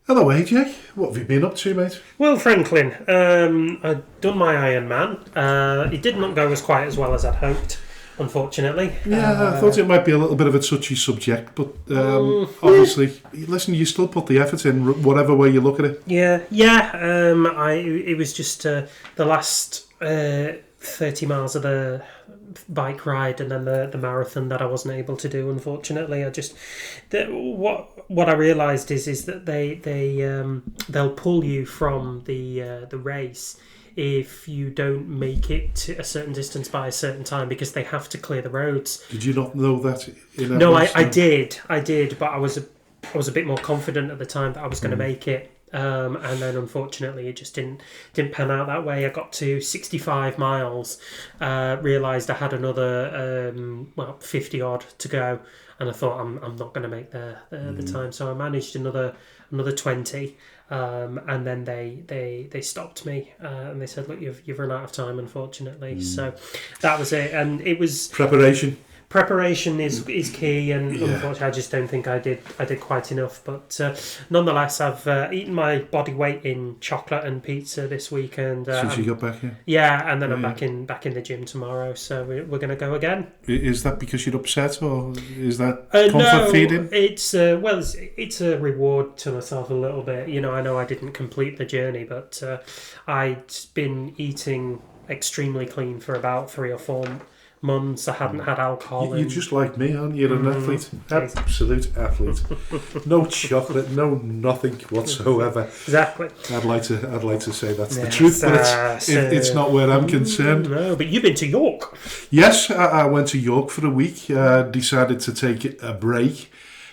Hello AJ, what have you been up to, mate? Well, Franklin, I'd done my Ironman. It did not go quite as well as I'd hoped, unfortunately. Yeah, I thought it might be a little bit of a touchy subject, but obviously, listen, you still put the effort in, whatever way you look at it. Yeah. It was just the last 30 miles of the bike ride and then the marathon that I wasn't able to do, unfortunately. What I realised is that they'll pull you from the race if you don't make it to a certain distance by a certain time, because they have to clear the roads. Did you not know that? No, I did, but I was a bit more confident at the time that I was going to make it. And then unfortunately it just didn't pan out that way. I got to 65 miles, realised I had another 50 odd to go, and I thought I'm not going to make the time, so I managed another 20, and then they stopped me, and they said, look, you've run out of time, unfortunately. So that was it, and it was Preparation is key, and unfortunately, I just don't think I did quite enough. But nonetheless, I've eaten my body weight in chocolate and pizza this weekend. Since you got back here? Yeah, and then I'm back in the gym tomorrow. So we're going to go again. Is that because you're upset, or is that comfort feeding? It's it's a reward to myself a little bit. You know, I know I didn't complete the journey, but I'd been eating extremely clean for about 3 or 4 months. I hadn't had alcohol. You're just like me, aren't you? You're an athlete, absolute athlete. No chocolate, no nothing whatsoever. Exactly. I'd like to say that's the truth, but it's not where I'm concerned. No, but you've been to York. Yes, I went to York for a week. Decided to take a break.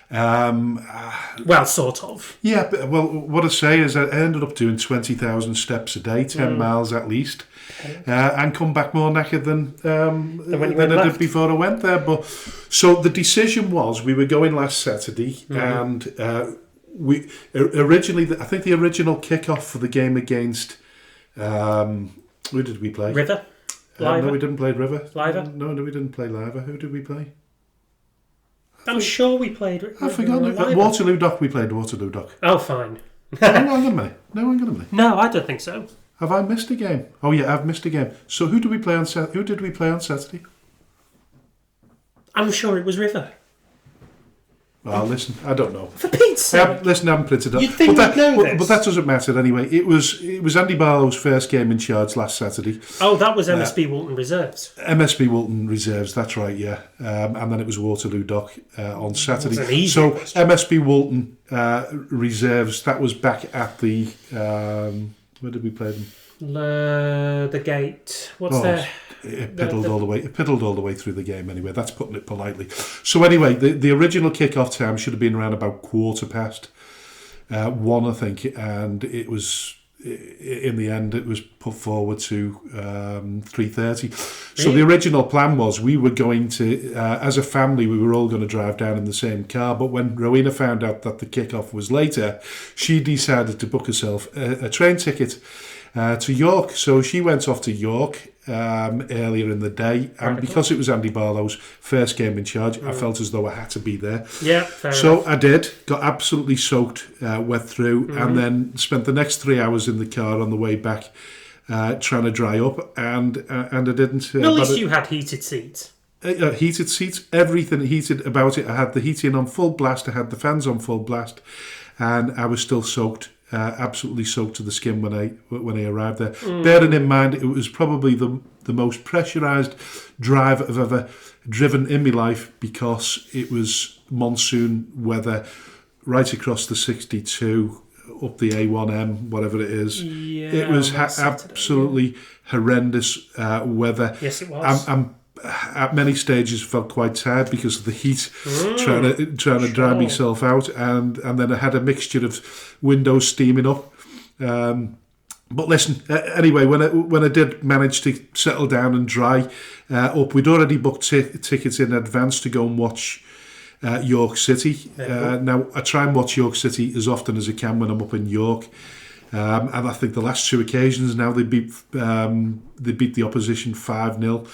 Well, sort of. Yeah, but, well, what I say is I ended up doing 20,000 steps a day, 10 miles at least. And come back more knackered than I did before I went there. But so the decision was we were going last Saturday, and we originally, I think the original kickoff for the game against who did we play? River. No, we didn't play River. Liver. No, we didn't play Liver. Who did we play? I'm sure we played. I forgot. Waterloo Dock. We played Waterloo Dock. Oh, fine. No, hang on a minute. No, I don't think so. Have I missed a game? Oh yeah, I've missed a game. So who did we play on Saturday? I'm sure it was River. Well, listen, I don't know. For Pete's sake. Listen, I haven't printed it. You'd think you'd know this. But that doesn't matter anyway. It was Andy Barlow's first game in charge last Saturday. Oh, that was MSB Walton Reserves. MSB Walton Reserves, that's right, yeah. And then it was Waterloo Dock on Saturday. That's an easy so question. MSB Walton Reserves, that was back at the... where did we play them? The Gate. What's there? It piddled all the way through the game anyway. That's putting it politely. So anyway, the original kick-off time should have been around about 1:15, I think, and it was, in the end, it was put forward to 3:30. So the original plan was we were going to, as a family, we were all going to drive down in the same car, but when Rowena found out that the kick-off was later, she decided to book herself a train ticket to York. So she went off to York earlier in the day, and because it was Andy Barlow's first game in charge, I felt as though I had to be there. Yeah, so enough. I did, got absolutely soaked, wet through, and then spent the next 3 hours in the car on the way back trying to dry up, and I didn't. At least you had heated seats. Heated seats, everything heated about it. I had the heating on full blast, I had the fans on full blast, and I was still soaked. Absolutely soaked to the skin when I arrived there. Bearing in mind, it was probably the most pressurised drive I've ever driven in my life, because it was monsoon weather right across the 62 up the A1M, whatever it is. Yeah, it was absolutely horrendous weather. Yes, it was. I'm at many stages felt quite tired because of the heat, trying to dry myself out, and then I had a mixture of windows steaming up. But listen, anyway, when I did manage to settle down and dry up, we'd already booked tickets in advance to go and watch York City. Now I try and watch York City as often as I can when I'm up in York. And I think the last 2 occasions now they beat the opposition 5-0.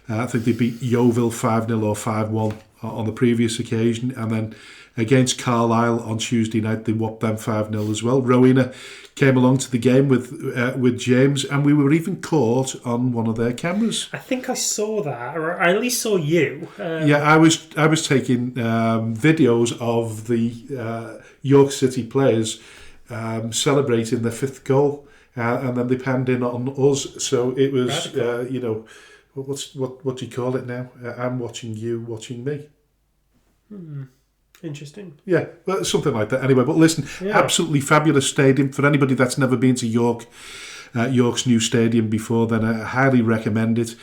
I think they beat Yeovil 5-0 or 5-1 on the previous occasion, and then against Carlisle on Tuesday night. They whopped them 5-0 as well. Rowena came along to the game with James, and we were even caught on one of their cameras. I think I saw that, or I at least saw you. Yeah, I was taking videos of the York City players celebrating their 5th goal, and then they panned in on us. So it was, what do you call it now? I'm watching you, watching me. Interesting. Yeah, well, something like that. Anyway, but listen, absolutely fabulous stadium. For anybody that's never been to York's new stadium before, then I highly recommend it.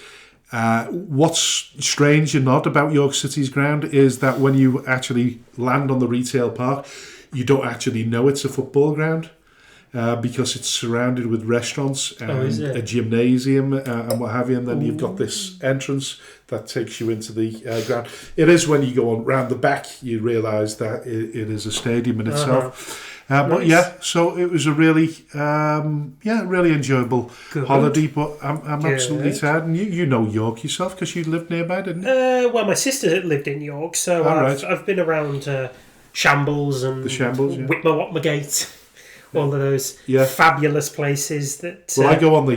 What's strange and odd about York City's ground is that when you actually land on the retail park, you don't actually know it's a football ground. Because it's surrounded with restaurants and a gymnasium and what have you, and then you've got this entrance that takes you into the ground. It is when you go on round the back you realise that it is a stadium in itself. Nice. But yeah, so it was a really enjoyable holiday. But I'm absolutely tired. And you know York yourself because you lived nearby, didn't you? Well, my sister lived in York, so I've been around Shambles and Whitmer-Watmergate. All of those fabulous places that. Well, I go on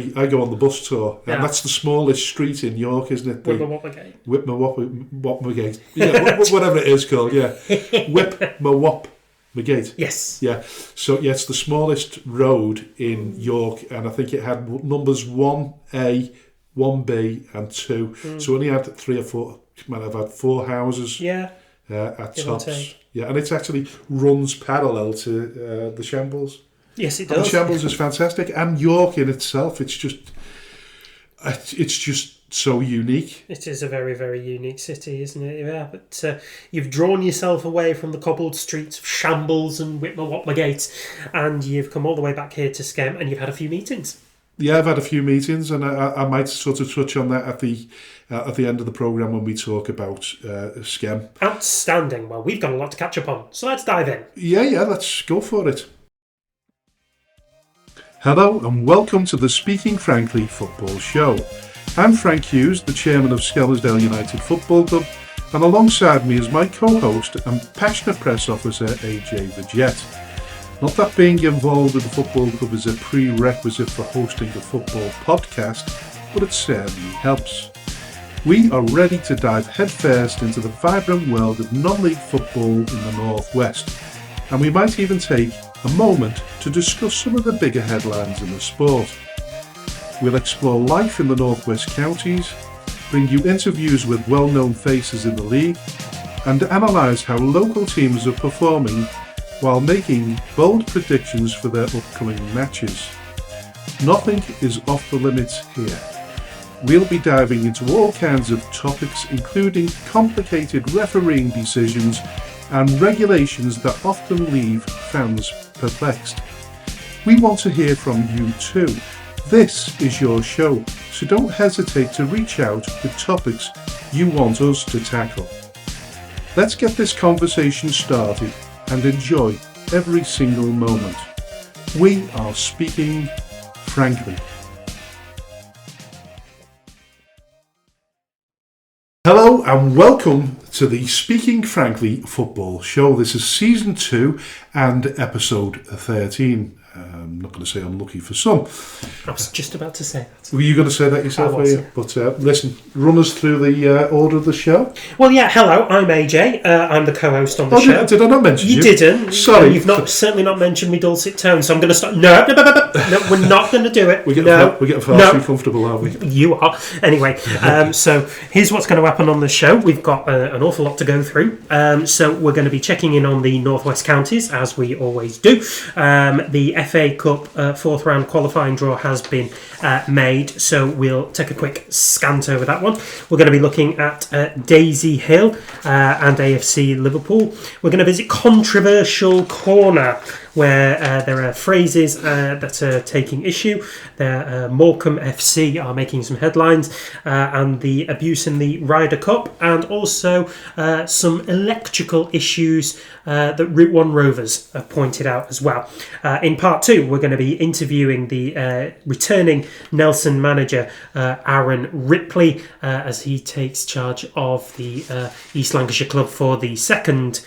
the bus tour, and that's the smallest street in York, isn't it? Whitmer-Watmergate. Yeah, whatever it is called. Yeah, Whitmer-Watmergate. Yes. Yeah. So it's the smallest road in York, and I think it had numbers 1A, 1B, and 2. So only had 3 or 4. Might have had 4 houses. Yeah. At tops. Yeah, and it actually runs parallel to the Shambles. Yes, it does. And the Shambles is fantastic, and York in itself, it's just so unique. It is a very, very unique city, isn't it? Yeah, but you've drawn yourself away from the cobbled streets of Shambles and Whitmer-Watmergate, and you've come all the way back here to Skem, and you've had a few meetings. Yeah, I've had a few meetings, and I might sort of touch on that at the end of the programme when we talk about Skem. Outstanding. Well, we've got a lot to catch up on, so let's dive in. Yeah, let's go for it. Hello, and welcome to the Speaking Frankly Football Show. I'm Frank Hughes, the chairman of Skelmersdale United Football Club, and alongside me is my co-host and passionate press officer, AJ Vigette. Not that being involved with the football club is a prerequisite for hosting a football podcast, but it certainly helps. We are ready to dive headfirst into the vibrant world of non-league football in the Northwest, and we might even take a moment to discuss some of the bigger headlines in the sport. We'll explore life in the Northwest counties, bring you interviews with well-known faces in the league, and analyse how local teams are performing while making bold predictions for their upcoming matches. Nothing is off the limits here. We'll be diving into all kinds of topics, including complicated refereeing decisions and regulations that often leave fans perplexed. We want to hear from you too. This is your show, so don't hesitate to reach out with topics you want us to tackle. Let's get this conversation started and enjoy every single moment. We are speaking frankly. Hello and welcome to the Speaking Frankly Football Show. This is Season 2 and Episode 13. I'm not going to say unlucky for some. I was just about to say that. Were you going to say that yourself, were you? Yeah. But listen, run us through the order of the show. Well, yeah, hello, I'm AJ. I'm the co-host on the show. Did I not mention you? You didn't. Sorry. You've certainly not mentioned me dulcet tone, so I'm going to start. No, we're not going to do it. We're getting far too comfortable, aren't we? You are. Anyway, so here's what's going to happen on the show. We've got an awful lot to go through. So we're going to be checking in on the Northwest counties, as we always do. The FA Cup 4th round qualifying draw has been made, so we'll take a quick scant over that one. We're going to be looking at Daisy Hill and AFC Liverpool. We're going to visit Controversial Corner, where there are phrases that are taking issue. Morecambe FC are making some headlines, and the abuse in the Ryder Cup, and also some electrical issues that Route 1 Rovers have pointed out as well. In part 2, we're going to be interviewing the returning Nelson manager, Arron Ripley, as he takes charge of the East Lancashire club for the second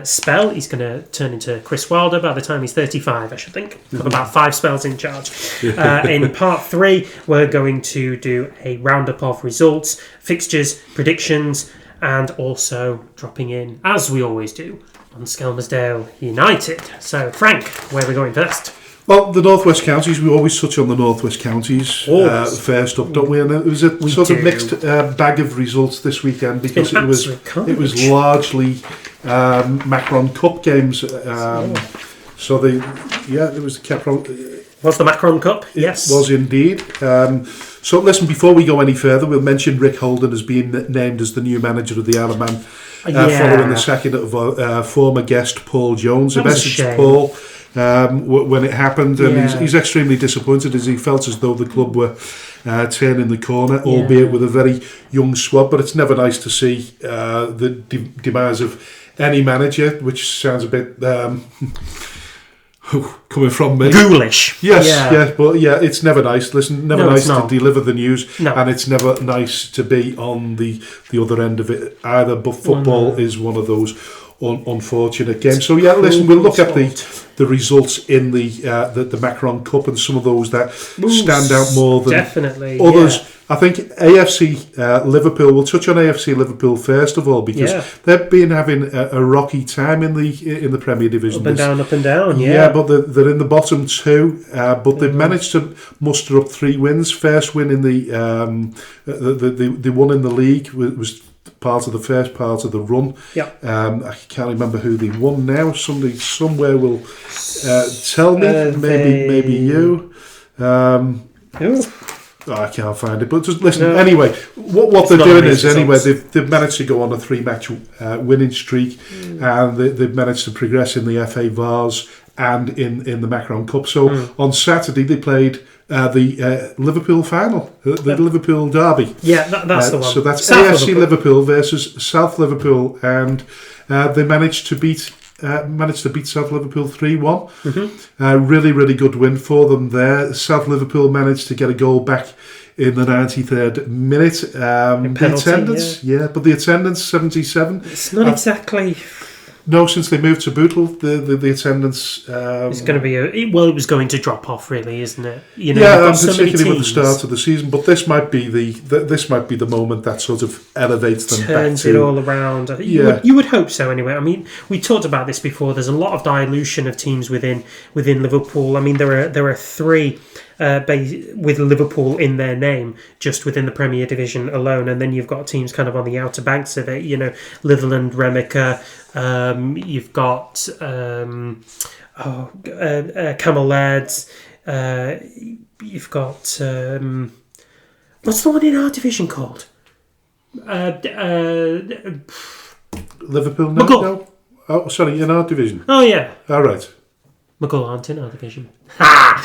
spell. He's going to turn into Chris Wilder by the time he's 35, I should think. Got about 5 spells in charge. In part 3, we're going to do a roundup of results, fixtures, predictions, and also dropping in, as we always do, on Skelmersdale United. So, Frank, where are we going first? Well, the Northwest Counties, we always touch on the Northwest Counties first up, don't we? And it was a of mixed bag of results this weekend because it was largely Macron Cup games. So it was the Was the Macron Cup? Yes. It was indeed. So listen, before we go any further, we'll mention Rick Holden as being named as the new manager of the Arron following the second of former guest Paul Jones. I messaged Paul when it happened, and he's extremely disappointed as he felt as though the club were turning the corner, albeit with a very young squad. But it's never nice to see the demise of any manager, which sounds a bit coming from me. Ghoulish. Yes, but it's never nice. Listen, never nice to deliver the news, and it's never nice to be on the other end of it either. But football is one of those unfortunate games. So listen, we'll look at the results in the Macron Cup and some of those that stand out more than others. Yeah. I think AFC Liverpool. We'll touch on AFC Liverpool first of all because they've been having a rocky time in the Premier Division. Up and down. Yeah, but they're in the bottom 2. But they've managed to muster up 3 wins. First win in the won in the league was part of the first part of the run. I can't remember who they won now. Somebody somewhere will tell me. Maybe you. I can't find it, but just listen. No. Anyway, what they're doing is they've managed to go on a 3-match winning streak, and they've managed to progress in the FA Vase and in the Macron Cup. So on Saturday they played the Liverpool final, the Liverpool derby. Yeah, that's the one. So that's South AFC Liverpool versus South Liverpool, and they managed to beat South Liverpool 3-1. Really, really good win for them there. South Liverpool managed to get a goal back in the 93rd minute. The attendance, but the attendance 77. It's not exactly. No, since they moved to Bootle, the attendance... it's going to be it was going to drop off, really, isn't it? Particularly with the start of the season. But this might be the moment that sort of elevates them, turns it all around. You would hope so, anyway. I mean, we talked about this before. There's a lot of dilution of teams within Liverpool. I mean, there are 3 with Liverpool in their name just within the Premier Division alone, and then you've got teams kind of on the outer banks of it. Litherland, Remica. You've got Camel Lads. You've got what's the one in our division called? Liverpool. No. Oh, sorry, in our division. Oh yeah. All right. McGull aren't in our division. No.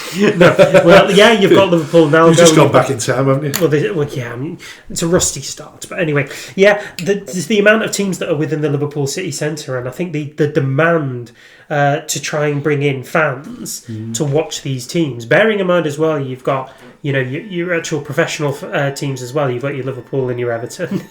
Well, you've got Liverpool now. You've just gone back in time, haven't you? I mean, it's a rusty start. But anyway, there's the amount of teams that are within the Liverpool city centre, and I think the demand to try and bring in fans to watch these teams. Bearing in mind as well, you've got your actual professional teams as well. You've got your Liverpool and your Everton.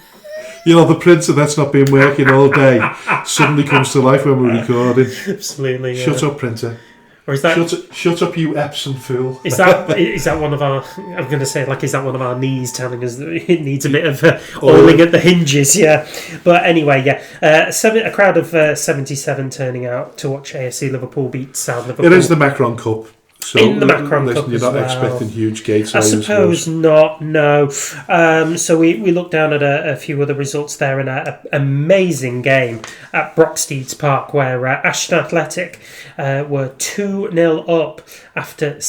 The printer that's not been working all day suddenly comes to life when we're recording. Absolutely. Yeah. Shut up, printer. Or is that shut up, you Epsom fool? Is that one of our? I'm going to say, is that one of our knees telling us that it needs a bit of oiling at the hinges? Yeah, but anyway, a crowd of 77 turning out to watch AFC Liverpool beat South Liverpool. It is the Macron Cup. So in the Macron Cup you're not expecting huge gates. I suppose not, no. So we looked down at a few other results there in an amazing game at Brocksteeds Park where Ashton Athletic were 2-0 up after,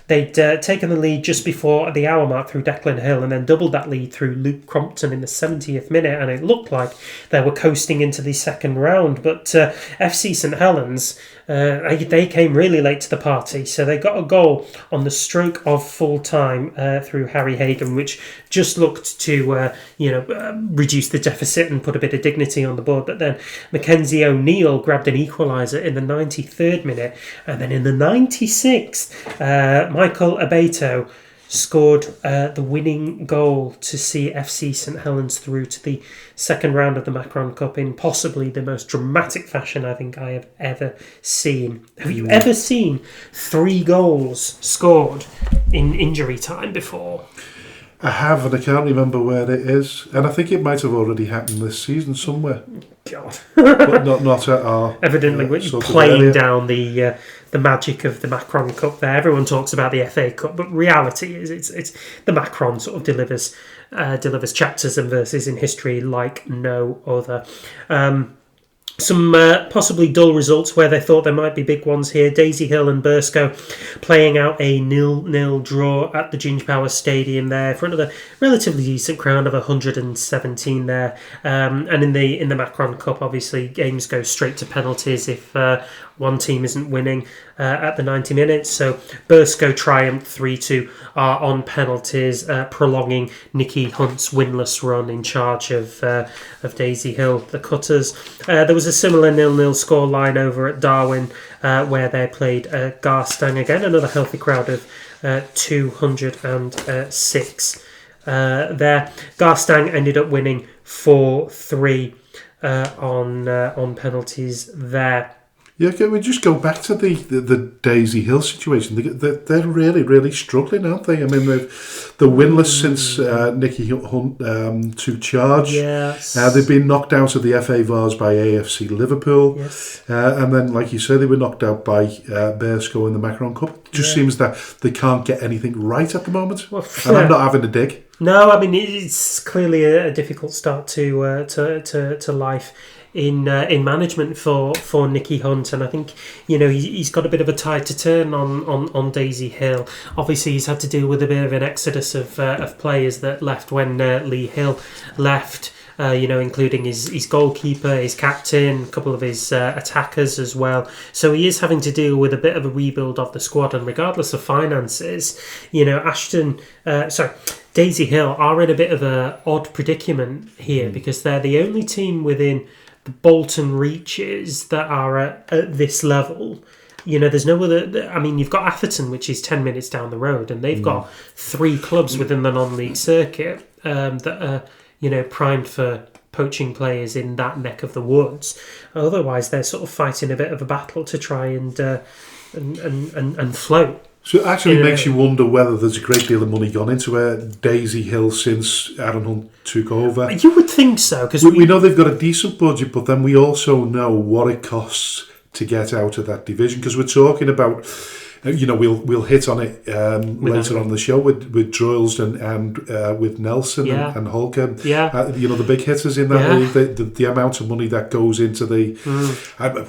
they'd taken the lead just before the hour mark through Declan Hill and then doubled that lead through Luke Crompton in the 70th minute, and it looked like they were coasting into the second round. But FC St Helens, they came really late to the party, so they got a goal on the stroke of full time through Harry Hagan, which just looked to reduce the deficit and put a bit of dignity on the board. But then Mackenzie O'Neill grabbed an equaliser in the 93rd minute, and then in the 96th, Michael Abeto scored the winning goal to see FC St Helens through to the second round of the Macron Cup in possibly the most dramatic fashion I think I have ever seen. Have you ever seen 3 goals scored in injury time before? I have, and I can't remember where it is. And I think it might have already happened this season somewhere. God. But not at our... Evidently, you're playing down the magic of the Macron Cup there. Everyone talks about the FA Cup, but reality is it's the Macron sort of delivers chapters and verses in history like no other. Some possibly dull results where they thought there might be big ones here. Daisy Hill and Burscough playing out a 0-0 draw at the Ginge Power Stadium there in front of a relatively decent crowd of 117 there. And in the Macron Cup, obviously, games go straight to penalties if one team isn't winning at the 90 minutes. So Burscough triumphed 3-2 on penalties, prolonging Nicky Hunt's winless run in charge of Daisy Hill, the Cutters. There was a similar 0-0 scoreline over at Darwin, where they played Garstang again, another healthy crowd of 206 there. Garstang ended up winning 4-3 on penalties there. Yeah, can we just go back to the Daisy Hill situation? They're really, really struggling, aren't they? I mean, they're winless since Nicky Hunt took charge. Yes. They've been knocked out of the FA Vase by AFC Liverpool. Yes. And then, like you say, they were knocked out by Burscough in the Macron Cup. It just seems that they can't get anything right at the moment. Well, and I'm not having a dig. No, I mean, it's clearly a difficult start to life in management for Nicky Hunt, and I think he's got a bit of a tide to turn on Daisy Hill. Obviously, he's had to deal with a bit of an exodus of players that left when Lee Hill left. Including his goalkeeper, his captain, a couple of his attackers as well. So he is having to deal with a bit of a rebuild of the squad, and regardless of finances, Daisy Hill are in a bit of an odd predicament here because they're the only team within the Bolton reaches that are at this level. There's no other... I mean, you've got Atherton, which is 10 minutes down the road, and they've got 3 clubs within the non-league circuit that are, primed for poaching players in that neck of the woods. Otherwise, they're sort of fighting a bit of a battle to try and float. So it actually makes you wonder whether there's a great deal of money gone into Daisy Hill since Arron Hunt took over. You would think so, because we know they've got a decent budget, but then we also know what it costs to get out of that division, because we're talking about... we'll hit on it later on the show with Droylsden and with Nelson and Holcomb. Yeah. The big hitters in that league, the amount of money that goes into the...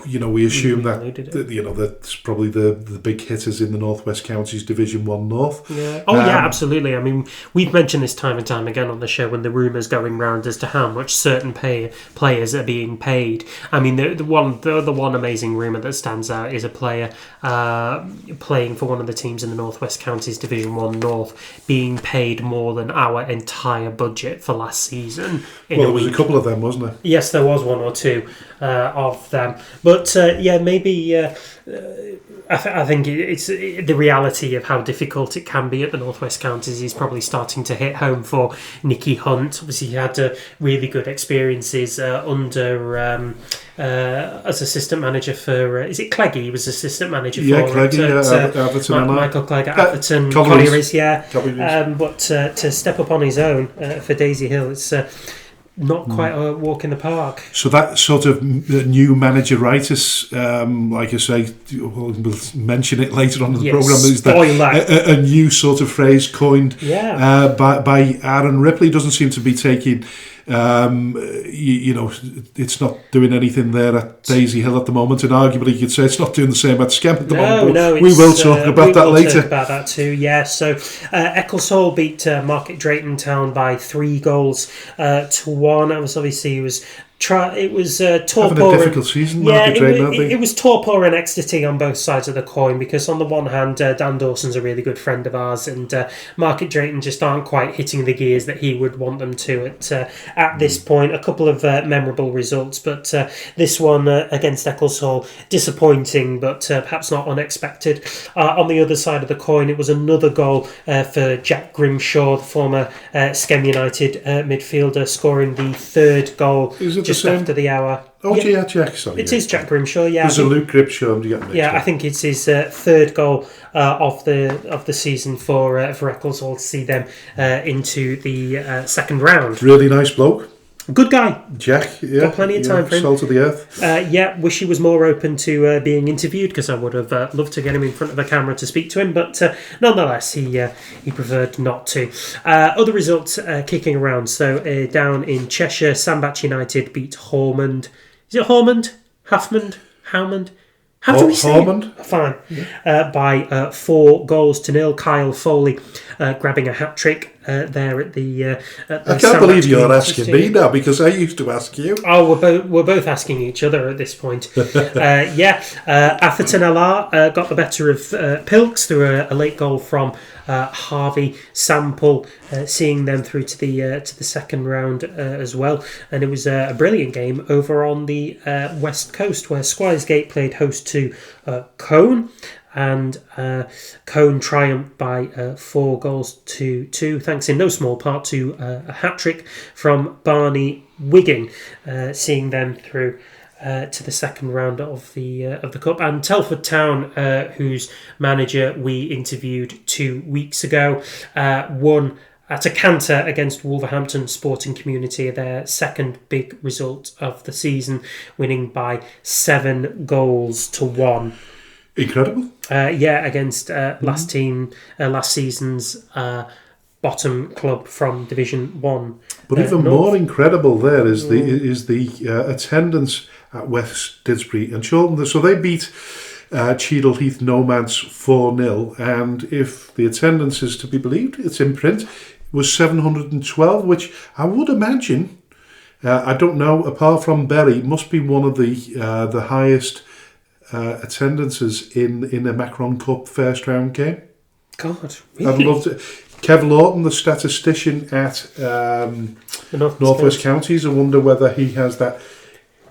we assume that's probably the big hitters in the North West Counties Division 1 North. Yeah. Absolutely. I mean, we've mentioned this time and time again on the show when the rumours going round as to how much certain players are being paid. I mean, the one amazing rumour that stands out is a player... playing for one of the teams in the North West Counties Division 1 North being paid more than our entire budget for last season. There was a couple of them, wasn't there? Yes, there was 1 or 2 of them. But maybe... I think it's the reality of how difficult it can be at the North West Counties is probably starting to hit home for Nicky Hunt. Obviously, he had really good experiences under as assistant manager for... is it Cleggy? He was assistant manager for... Cleggy, Atherton. Michael Clegg at Atherton. Collieries, but to step up on his own for Daisy Hill, it's... not quite a walk in the park. So that sort of new manageritis, like I say, we'll mention it later on in the programme, is that a new sort of phrase coined by Arron Ripley. Doesn't seem to be taking... it's not doing anything there at Daisy Hill at the moment, and arguably you could say it's not doing the same at Skem at the moment. We will talk about that later. Talk about that too, yes. So Ecclesall beat Market Drayton Town by 3 goals to 1. It was It was having torpor. a difficult season. Yeah, Market Drayton, aren't they? it was torpor and ecstasy on both sides of the coin, because on the one hand, Dan Dawson's a really good friend of ours, and Market Drayton just aren't quite hitting the gears that he would want them to at this point. A couple of memorable results, but this one against Eccleshall, disappointing, but perhaps not unexpected. On the other side of the coin, it was another goal for Jack Grimshaw, the former Skem United midfielder, scoring the third goal just after the hour. Oh, yeah, Jack. Sorry, it is Jack Grimshaw. Yeah, there's a Luke Grimshaw. I think it's his third goal of the season for Eccleshall to see them into the second round. Really nice bloke. Good guy. Jack, yeah. Got plenty of time for him. Salt of the earth. Wish he was more open to being interviewed, because I would have loved to get him in front of a camera to speak to him, but nonetheless, he preferred not to. Other results kicking around. So down in Cheshire, Sandbach United beat Hormond. Is it Hormond? Huffmond? Howmond? How do we say Hormond? It? Fine. By 4-0. Kyle Foley grabbing a hat-trick there at the I can't believe you're asking me now, because I used to ask you. Oh, we're both asking each other at this point. Atherton LR got the better of Pilks through a late goal from Harvey Sample, seeing them through to the second round as well. And it was a brilliant game over on the west coast, where Squiresgate played host to Cone. And Cone triumphed by 4-2, thanks in no small part to a hat-trick from Barney Wiggin, seeing them through to the second round of the cup. And Telford Town, whose manager we interviewed 2 weeks ago, won at a canter against Wolverhampton Sporting Community, their second big result of the season, winning by 7-1. Incredible. Against last season's bottom club from Division 1. But even more incredible there is the attendance at West Didsbury and Chorlton. So they beat Cheadle Heath Nomads 4-0, and if the attendance is to be believed, it's in print, it was 712, which I would imagine, I don't know, apart from Bury, must be one of the highest attendances in a Macron Cup first round game. God, really? I'd love to. Kev Lawton, the statistician at North West Counties, I wonder whether he has that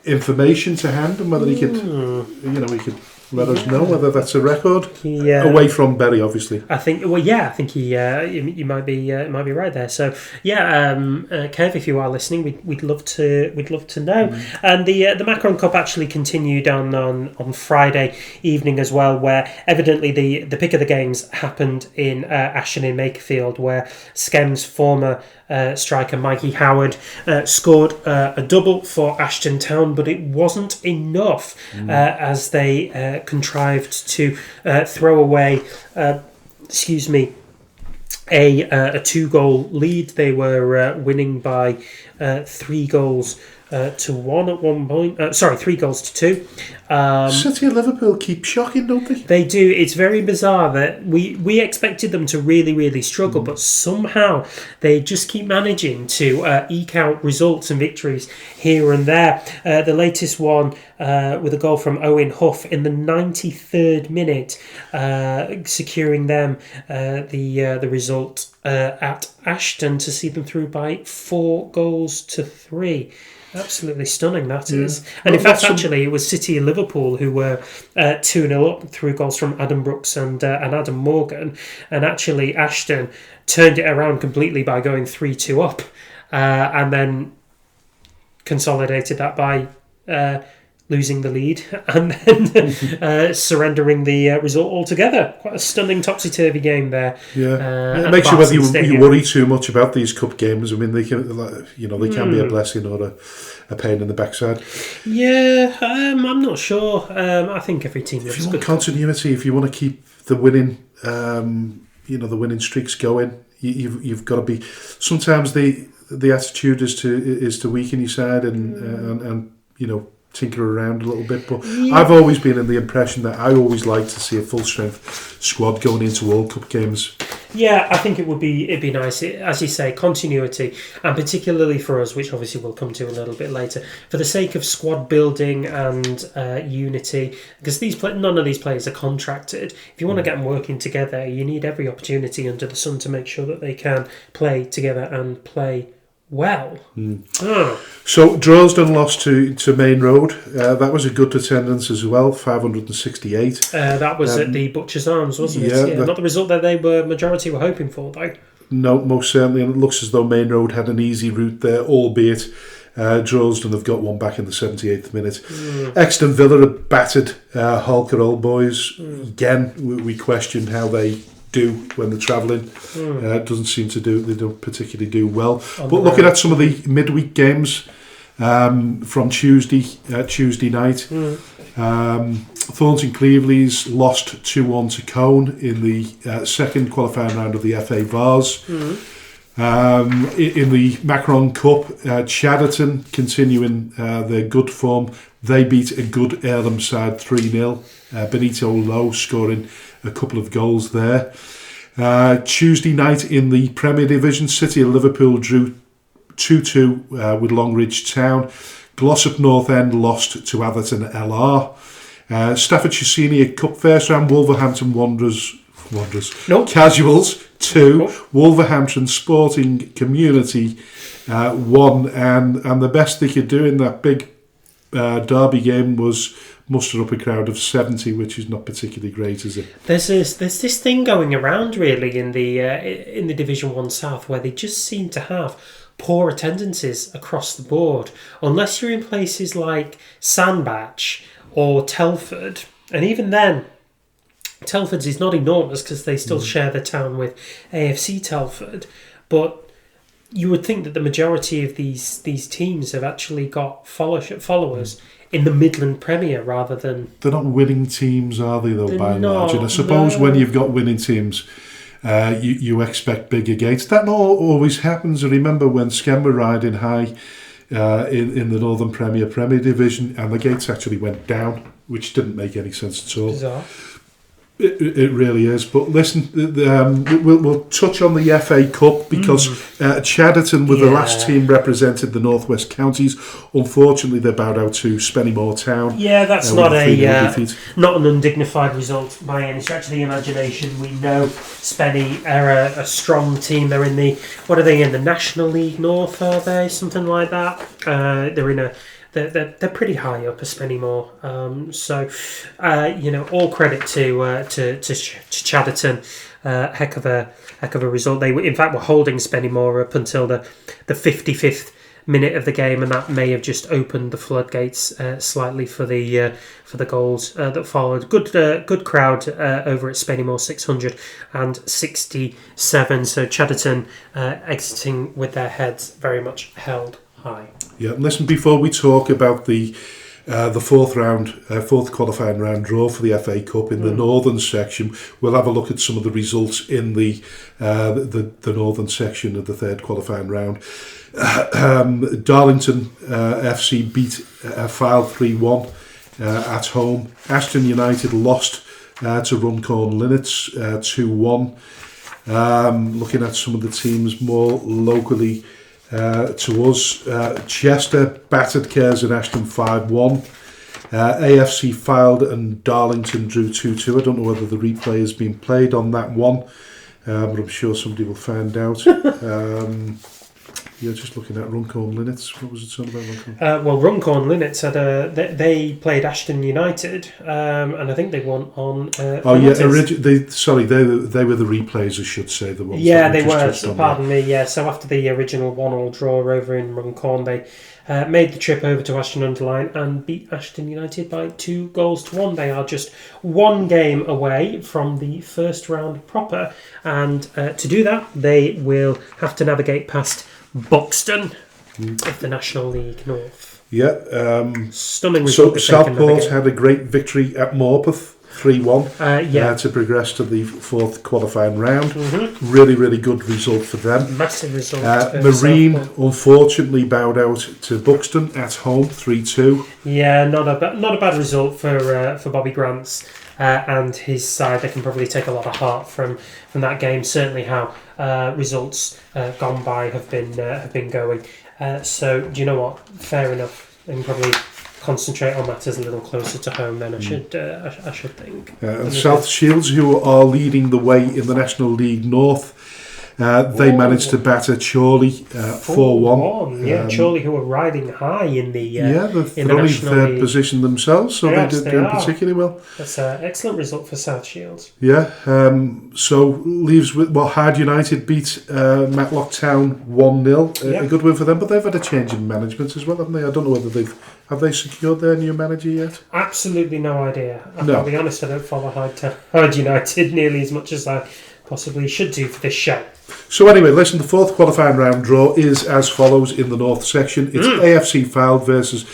information to hand and whether he could, he could let us know whether that's a record. Away from Bury, obviously. I think he. You might be right there. So Kev, if you are listening, we'd love to know. And the Macron Cup actually continued on Friday evening as well, where evidently the pick of the games happened in Ashton in Makerfield, where Skem's former striker Mikey Howard scored a double for Ashton Town, but it wasn't enough as they contrived to throw away a 2-goal lead. They were winning by 3-1 at one point. 3-2. City of Liverpool keep shocking, don't they? They do. It's very bizarre that we expected them to really, really struggle, but somehow they just keep managing to eke out results and victories here and there. The latest one with a goal from Owen Huff in the 93rd minute, securing them the result at Ashton to see them through by 4-3. Absolutely stunning, that is. And in fact, actually, it was City and Liverpool who were 2-0 up through goals from Adam Brooks and Adam Morgan. And actually, Ashton turned it around completely by going 3-2 up and then consolidated that by losing the lead and then surrendering the result altogether. Quite a stunning topsy-turvy game there. It makes you whether you worry too much about these cup games. I mean, they can be a blessing or a pain in the backside. I'm not sure. I think every team looks good. If you want continuity, if you want to keep the winning, the winning streaks going, you've got to be. Sometimes the attitude is to weaken your side and tinker around a little bit, but I've always been in the impression that I always like to see a full strength squad going into World Cup games. Yeah, I think it'd be nice. As you say, continuity, and particularly for us, which obviously we'll come to a little bit later, for the sake of squad building and unity, because none of these players are contracted. If you want to get them working together, you need every opportunity under the sun to make sure that they can play together and play well. So Droylsden lost to Main Road. That was a good attendance as well, 568. That was at the Butcher's Arms, wasn't it? Yeah, not the result that majority were hoping for, though. No, most certainly. And it looks as though Main Road had an easy route there, albeit Droylsden have got one back in the 78th minute. Exton Villa have battered Holker Old Boys. Again, we questioned how they do when they're travelling. Doesn't seem to do. They don't particularly do well. But looking at some of the midweek games from Tuesday night, Thornton Cleveley's lost 2-1 to Cone in the second qualifying round of the FA Vase. In the Macron Cup, Chadderton continuing their good form. They beat a good Earlham side 3-0. Benito Lowe scoring a couple of goals there. Tuesday night in the Premier Division, City of Liverpool drew 2-2 with Longridge Town. Glossop North End lost to Atherton LR. Staffordshire Senior Cup first round, Wolverhampton Wanderers Casuals 2, Wolverhampton Sporting Community 1, and the best they could do in that big derby game was muster up a crowd of 70, which is not particularly great, is it? There's this thing going around really in the Division 1 South where they just seem to have poor attendances across the board, unless you're in places like Sandbach or Telford, and even then Telford's is not enormous because they still share the town with AFC Telford, but you would think that the majority of these teams have actually got followers in the Midland Premier rather than... They're not winning teams, are they, though, by and large? And I suppose when you've got winning teams, you expect bigger gates. That not always happens. I remember when Skem were riding high in the Northern Premier Division, and the gates actually went down, which didn't make any sense at all. Bizarre. It really is. But listen, we'll touch on the FA Cup because Chadderton were the last team represented the Northwest Counties. Unfortunately, they bowed out to Spennymoor Town. Yeah, that's not an undignified result by any stretch of the imagination. We know Spenny are a strong team. They're in the National League North, are they? Something like that. They're in a... They're pretty high up as Spennymoor, so all credit to Chadderton. Heck of a result. They in fact were holding Spennymoor up until the 55th minute of the game, and that may have just opened the floodgates slightly for the goals that followed. Good crowd over at Spennymoor, 667. So Chadderton exiting with their heads very much held high. Yeah, and listen, before we talk about the fourth qualifying round draw for the FA Cup in the northern section, we'll have a look at some of the results in the northern section of the third qualifying round. Darlington FC beat File 3-1 at home. Ashton United lost to Runcorn Linnets 2-1. Looking at some of the teams more locally to us, Chester battered Cares and Ashton 5-1. AFC Fylde and Darlington drew 2-2. I don't know whether the replay has been played on that one, but I'm sure somebody will find out. Just looking at Runcorn Linnets. What was it talking about Runcorn? Runcorn Linnets had they played Ashton United, and I think they won on. They were the replays, I should say. The ones they were. Pardon me. Yeah, so after the original 1-1 draw over in Runcorn, they made the trip over to Ashton-under-Lyne and beat Ashton United by 2-1. They are just one game away from the first round proper, and to do that, they will have to navigate past Buxton of the National League North. Yeah. Stunning result. So Southport had a great victory at Morpeth, 3-1, to progress to the fourth qualifying round. Really, really good result for them. Massive result. Marine, unfortunately, bowed out to Buxton at home, 3-2. Yeah, not a bad result for Bobby Grants. and his side, they can probably take a lot of heart from that game. Certainly, how results gone by have been going. So, do you know what? Fair enough. They can probably concentrate on matters a little closer to home. Then I should think. South Shields, who are leading the way in the National League North. They managed to batter Chorley 4-1. Yeah, Chorley, who were riding high in the they're only third position themselves, so yes, they did particularly well. That's an excellent result for South Shields. Yeah, so leaves with Hyde United beat Matlock Town 1-0. A good win for them, but they've had a change in management as well, haven't they? I don't know whether have they secured their new manager yet? Absolutely no idea. I'll be honest, I don't follow Hyde United nearly as much as I possibly should do for this show. So anyway, listen, the fourth qualifying round draw is as follows in the North section. It's AFC Fylde versus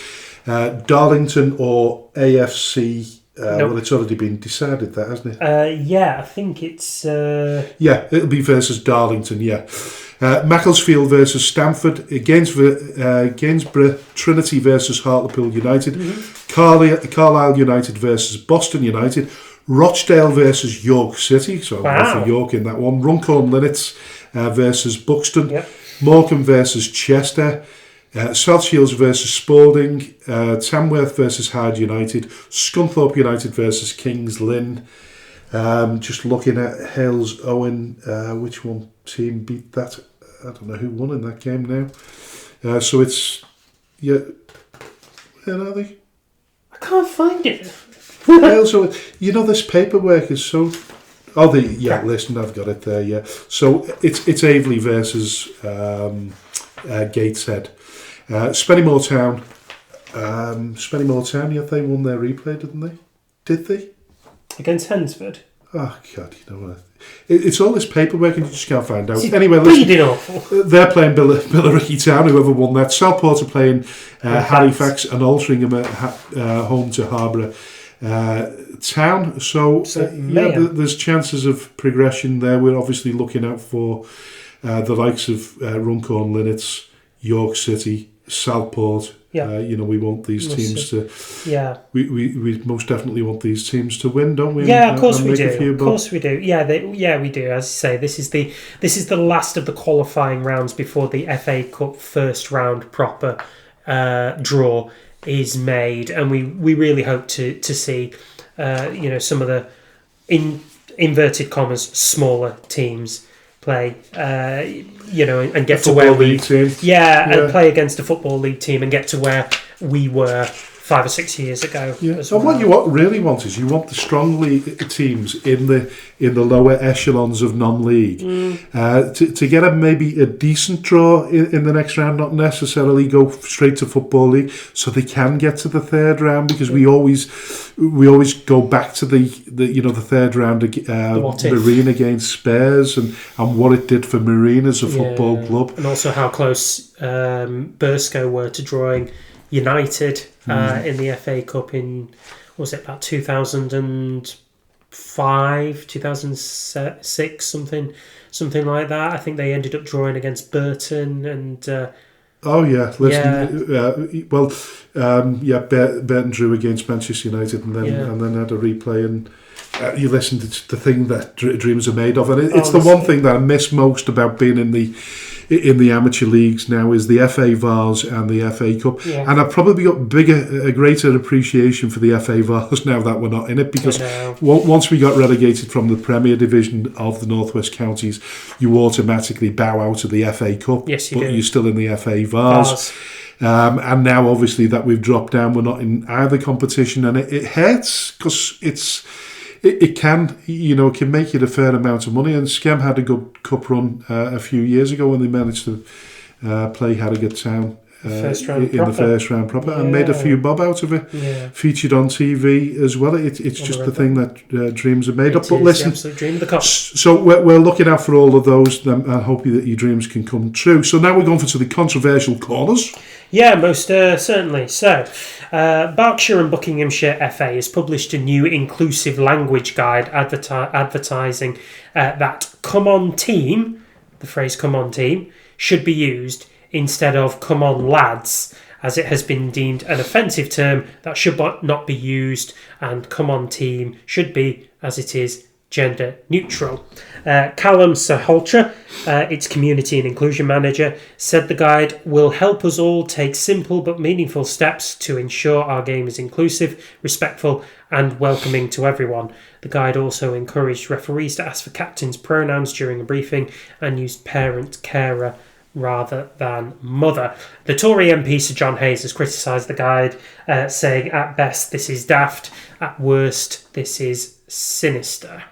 Darlington or AFC... Well, it's already been decided that, hasn't it? Yeah, I think it's... Yeah, it'll be versus Darlington, yeah. Macclesfield versus Stamford, Gainsborough Trinity versus Hartlepool United, Carlisle United versus Boston United, Rochdale versus York City, so I'll go for York in that one. Runcorn Linnets versus Buxton, Morecambe versus Chester, South Shields versus Spalding, Tamworth versus Hyde United, Scunthorpe United versus Kings Lynn. Just looking at Hales Owen, which one team beat that? I don't know who won in that game now. So it's where are they? I can't find it. Also, this paperwork is so... listen, I've got it there, yeah. So it's Aveley versus Gateshead. Spennymoor Town, yeah, they won their replay, didn't they? Did they? Against Hensford? Oh, God, you know what? It's all this paperwork and you just can't find out. It's anyway, listen, awful. They're playing Billericay Town, whoever won that. Southport are playing Halifax and Altrincham at home to Harborough Town. So there's chances of progression there. We're obviously looking out for the likes of Runcorn Linnets, York City, Southport. We want these teams to. Yeah. We most definitely want these teams to win, don't we? Yeah, of course we do. Of course we do. Yeah, we do. As you say, this is the last of the qualifying rounds before the FA Cup first round proper draw is made, and we really hope to see some of the inverted commas smaller teams play and get to where we and play against a football league team and get to where we were 5 or 6 years ago. So what you really want is the strong league teams in the lower echelons of non-league to get maybe a decent draw in the next round, not necessarily go straight to football league, so they can get to the third round, because we always go back to the third round, Marine against Spurs and what it did for Marine as a football club, and also how close Burscough were to drawing United in the FA Cup in, was it about 2005, 2006, something like that. I think they ended up drawing against Burton and... Burton drew against Manchester United and then had a replay, and you listen to the thing that dreams are made of, and it's the one thing that I miss most about being in the amateur leagues now is the FA Vase and the FA Cup, and I've probably got a greater appreciation for the FA Vase now that we're not in it, because once we got relegated from the Premier Division of the North West Counties, you automatically bow out of the FA Cup, but you're still in the FA Vase. And now obviously that we've dropped down, we're not in either competition, and it hurts, because it can make you a fair amount of money. And Skem had a good cup run a few years ago when they managed to play Harrogate Town in the first round proper, and made a few bob out of it. Featured on TV as well. It's just the thing that dreams are made up. But listen, the absolute dream of the cup. So we're looking out for all of those, and hoping that your dreams can come true. So now we're going to the controversial corners. Yeah, most certainly. So, Berkshire and Buckinghamshire FA has published a new inclusive language guide advertising that "come on team," the phrase "come on team," should be used instead of "come on lads," as it has been deemed an offensive term that should not be used, and come on team should be, as it is, gender neutral. Callum Saholtra, its community and inclusion manager, said the guide will help us all take simple but meaningful steps to ensure our game is inclusive, respectful and welcoming to everyone. The guide also encouraged referees to ask for captain's pronouns during a briefing and used parent, carer rather than mother. The Tory MP Sir John Hayes has criticised the guide, saying at best this is daft, at worst this is sinister.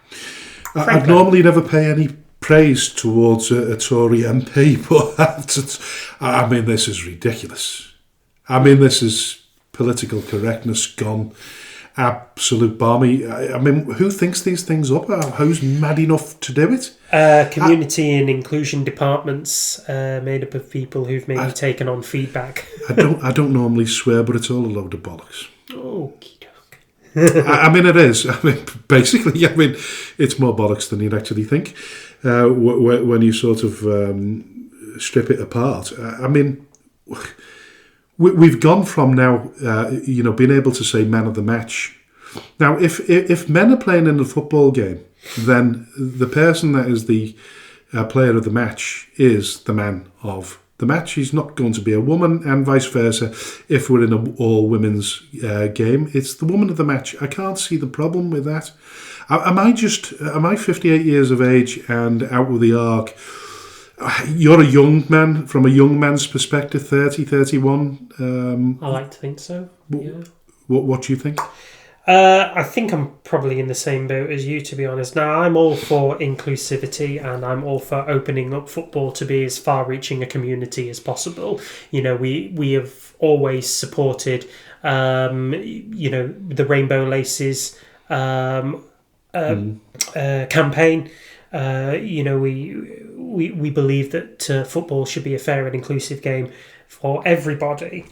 I'd normally never pay any praise towards a Tory MP, but I mean, this is ridiculous. I mean, this is political correctness gone absolute balmy. I mean, who thinks these things up? Who's mad enough to do it? Community and inclusion departments made up of people who've maybe taken on feedback. I don't normally swear, but it's all a load of bollocks. Okie doke. I mean, it is. I mean, basically, I mean, it's more bollocks than you'd actually think when you sort of strip it apart. I mean, we've gone from now, being able to say man of the match. Now, if men are playing in the football game, then the person that is the player of the match is the man of the match. He's not going to be a woman, and vice versa. If we're in an all-women's game, it's the woman of the match. I can't see the problem with that. Am I 58 years of age and out with the arc? You're a young man, from a young man's perspective, 30, 31. I like to think so, yeah. What do you think? I think I'm probably in the same boat as you, to be honest. Now, I'm all for inclusivity and I'm all for opening up football to be as far-reaching a community as possible. You know, we have always supported, the Rainbow Laces campaign. We believe that football should be a fair and inclusive game for everybody.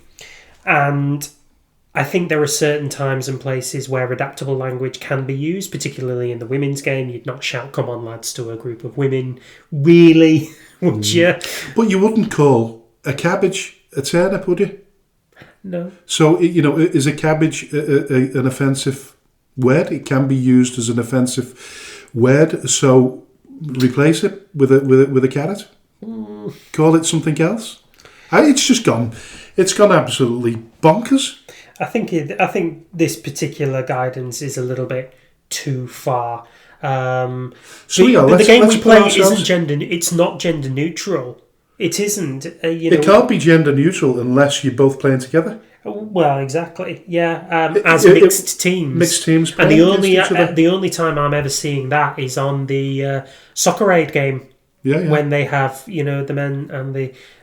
And I think there are certain times and places where adaptable language can be used, particularly in the women's game. You'd not shout, "Come on, lads," to a group of women, really, would you? But you wouldn't call a cabbage a turnip, would you? No. So, is a cabbage an offensive word? It can be used as an offensive word, so replace it with a carrot? Call it something else? It's gone absolutely bonkers. I think this particular guidance is a little bit too far. The game we play isn't gender. It's not gender neutral. It isn't. It can't be gender neutral unless you're both playing together. Well, exactly. Yeah, as mixed teams. Mixed teams. And the only time I'm ever seeing that is on the Soccer Aid game. Yeah. When they have the men and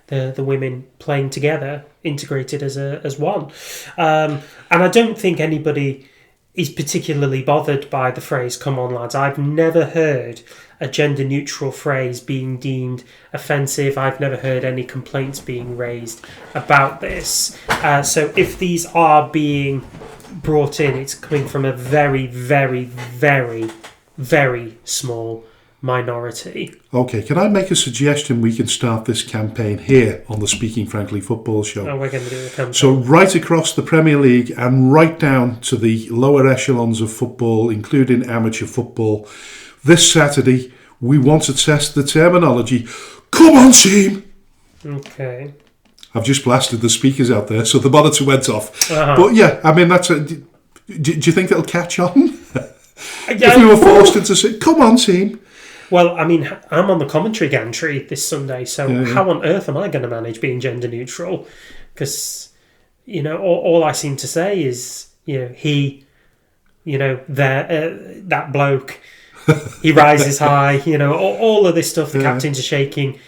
the women playing together, integrated as one. And I don't think anybody is particularly bothered by the phrase "come on, lads." I've never heard a gender-neutral phrase being deemed offensive. I've never heard any complaints being raised about this. So if these are being brought in, it's coming from a very, very, very, very small minority. Okay, can I make a suggestion? We can start this campaign here on the Speaking Frankly Football Show. Oh, we're going to do a campaign. So right across the Premier League and right down to the lower echelons of football, including amateur football, this Saturday we want to test the terminology. Come on, team! Okay. I've just blasted the speakers out there, so the monitor went off. Uh-huh. But yeah, I mean, do you think it'll catch on? If we were forced into say, "Come on, team." Well, I mean, I'm on the commentary gantry this Sunday, so how on earth am I going to manage being gender neutral? Because, all I seem to say is, he, that bloke, he rises high, all of this stuff. The captains are shaking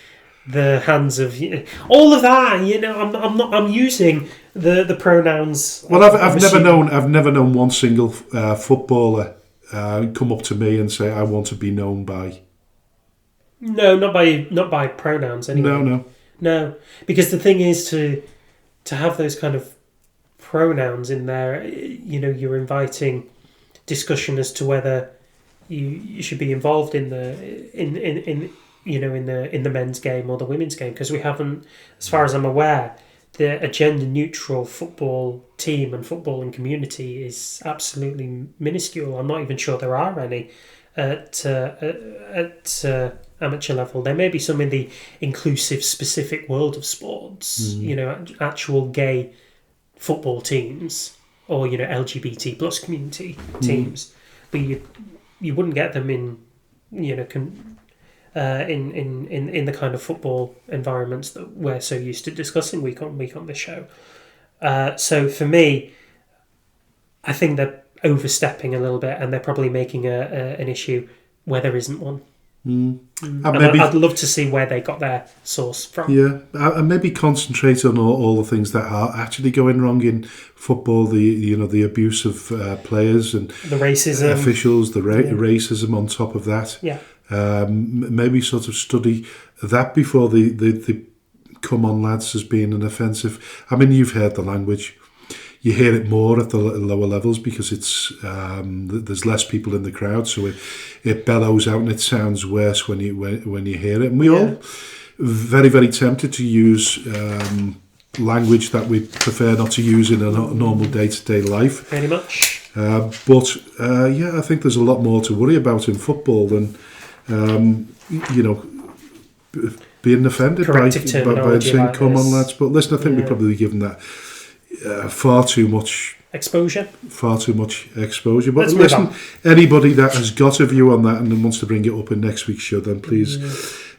the hands of, all of that. I'm using the pronouns. Well, I've never known one single footballer come up to me and say, "I want to be known by." No, not by pronouns anyway. No, because the thing is to have those kind of pronouns in there. You're inviting discussion as to whether you should be involved in the men's game or the women's game, because we haven't, as far as I'm aware, a gender-neutral football team and footballing community is absolutely minuscule. I'm not even sure there are any at amateur level. There may be some in the inclusive, specific world of sports, actual gay football teams or, LGBT plus community teams. But you wouldn't get them in, in the kind of football environments that we're so used to discussing week on week on this show. So for me, I think they're overstepping a little bit, and they're probably making an issue where there isn't one. I'd love to see where they got their source from. Yeah, and maybe concentrate on all the things that are actually going wrong in football. The abuse of players and the racism, officials, the racism on top of that. Yeah. Maybe sort of study that before the come on lads as being an offensive. I mean, you've heard the language. You hear it more at the lower levels because it's there's less people in the crowd, so it bellows out and it sounds worse when you hear it. And we all very, very tempted to use language that we prefer not to use in a normal day-to-day life. Pretty much. But I think there's a lot more to worry about in football than being offended by saying "come on, lads." But listen, I think we've probably given that far too much exposure. But let's listen, anybody that has got a view on that and then wants to bring it up in next week's show, then please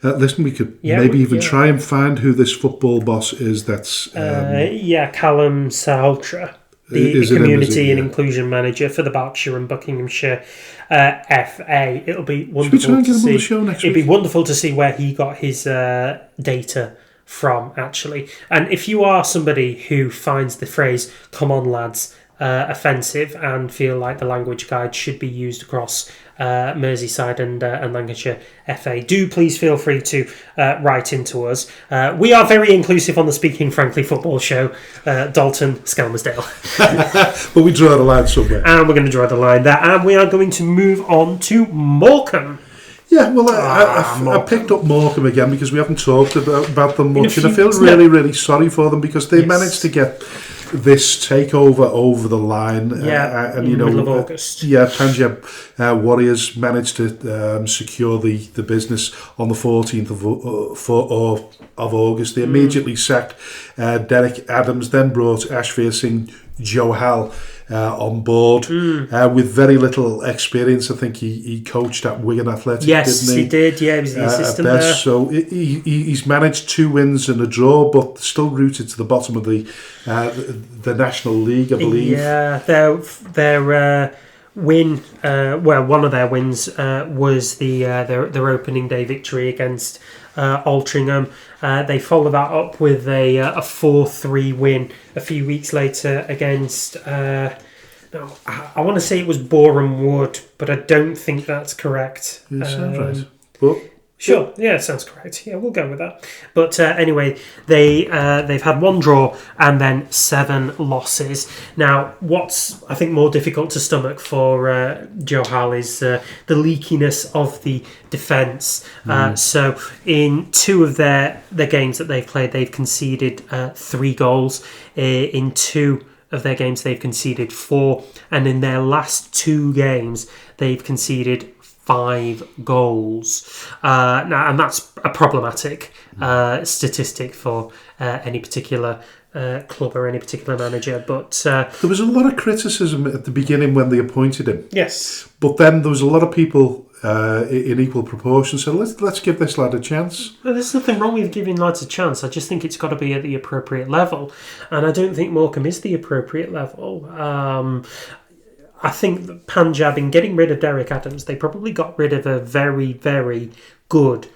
listen. We could maybe even try and find who this football boss is. That's Callum Saltra, the community and inclusion manager for the Berkshire and Buckinghamshire FA. It'll be wonderful to see. It'd be wonderful to see where he got his data from, actually. And if you are somebody who finds the phrase "come on lads" offensive and feel like the language guide should be used across Merseyside and Lancashire FA, do please feel free to write into us. We are very inclusive on the Speaking Frankly football show. Dalton, Skelmersdale. But we draw the line somewhere. And we're going to draw the line there. And we are going to move on to Morecambe. Yeah, well, I picked up Morecambe again because we haven't talked about them much, and I feel really, really sorry for them because they managed to get this takeover over the line. And middle of August. Punjab Warriors managed to secure the business on the 14th of August. They immediately sacked Derek Adams, then brought Ashveer Singh Johal on board with very little experience. I think he coached at Wigan Athletic, didn't he? He did. Yeah, he was the assistant there. So he's managed 2 wins and a draw, but still rooted to the bottom of the National League, I believe. Yeah, their win. One of their wins was their opening day victory against Altrincham. They followed that up with a 4-3 win a few weeks later against I want to say it was Boreham Wood, but I don't think that's correct. Yeah, sounds right. But sure, yeah, sounds correct. Yeah, we'll go with that. But anyway, they've had 1 draw and then 7 losses. Now, what's I think more difficult to stomach for Johal is the leakiness of the defence. So in 2 of their games that they've played, they've conceded 3 goals. In 2 of their games, they've conceded 4, and in their last 2 games, they've conceded 5 goals. Now, and that's a problematic statistic for any particular club or any particular manager. But there was a lot of criticism at the beginning when they appointed him. Yes, but then there was a lot of people in equal proportion. So let's give this lad a chance. Well, there's nothing wrong with giving lads a chance. I just think it's got to be at the appropriate level, and I don't think Morecambe is the appropriate level. I think that Punjab, in getting rid of Derek Adams, they probably got rid of a very, very good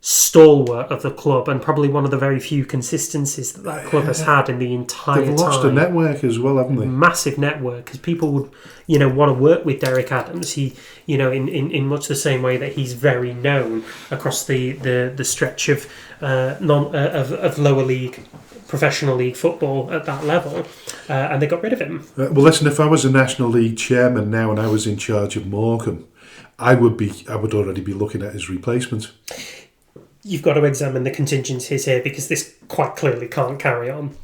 stalwart of the club and probably one of the very few consistencies that club has had in the entire time. They've lost a network as well, haven't they? Massive network, because people would, want to work with Derek Adams. He, in much the same way that he's very known across the stretch of of lower league, professional league football at that level, and they got rid of him. Well, listen, if I was a National League chairman now and I was in charge of Morecambe, I would already be looking at his replacement. You've got to examine the contingencies here because this quite clearly can't carry on.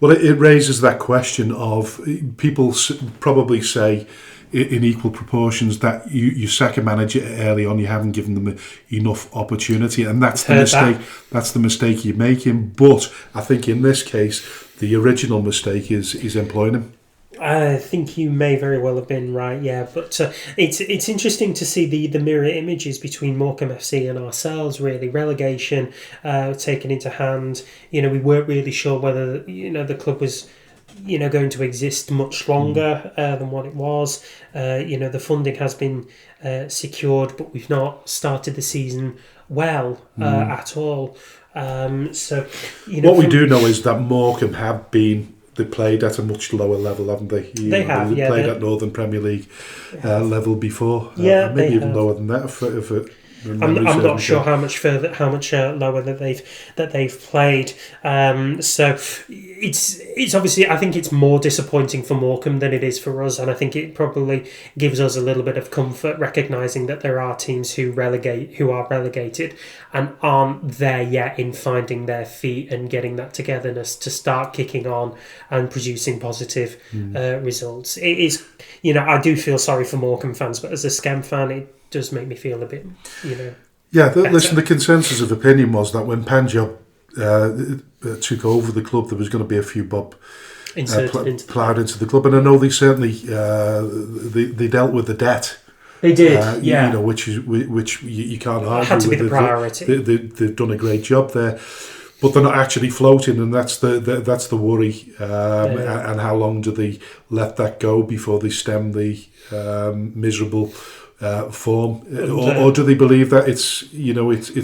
Well, it raises that question of people probably say in equal proportions that you sack a manager early on, you haven't given them enough opportunity, and that's the mistake. That's the mistake you're making. But I think in this case, the original mistake is employing him. I think you may very well have been right, yeah. But it's interesting to see the mirror images between Morecambe FC and ourselves, really. Relegation taken into hand. We weren't really sure whether, the club was, going to exist much longer than what it was. The funding has been secured, but we've not started the season well at all. What we do know is that Morecambe have been... They played at a much lower level, haven't they? They have, They played at Northern Premier League level before. Yeah, maybe even lower than that. I'm not sure how much lower that they've played. So it's obviously, I think it's more disappointing for Morecambe than it is for us, and I think it probably gives us a little bit of comfort recognising that there are teams who are relegated and aren't there yet in finding their feet and getting that togetherness to start kicking on and producing positive results. It is, I do feel sorry for Morecambe fans, but as a Skem fan, it does make me feel a bit, Yeah, listen, the consensus of opinion was that when Panjab took over the club, there was going to be a few bob ploughed into the club. And I know they certainly they dealt with the debt. They did, yeah. Which you can't argue. It had to be the priority. They've done a great job there. But they're not actually floating, and that's the worry. And how long do they let that go before they stem the miserable form, or do they believe that it's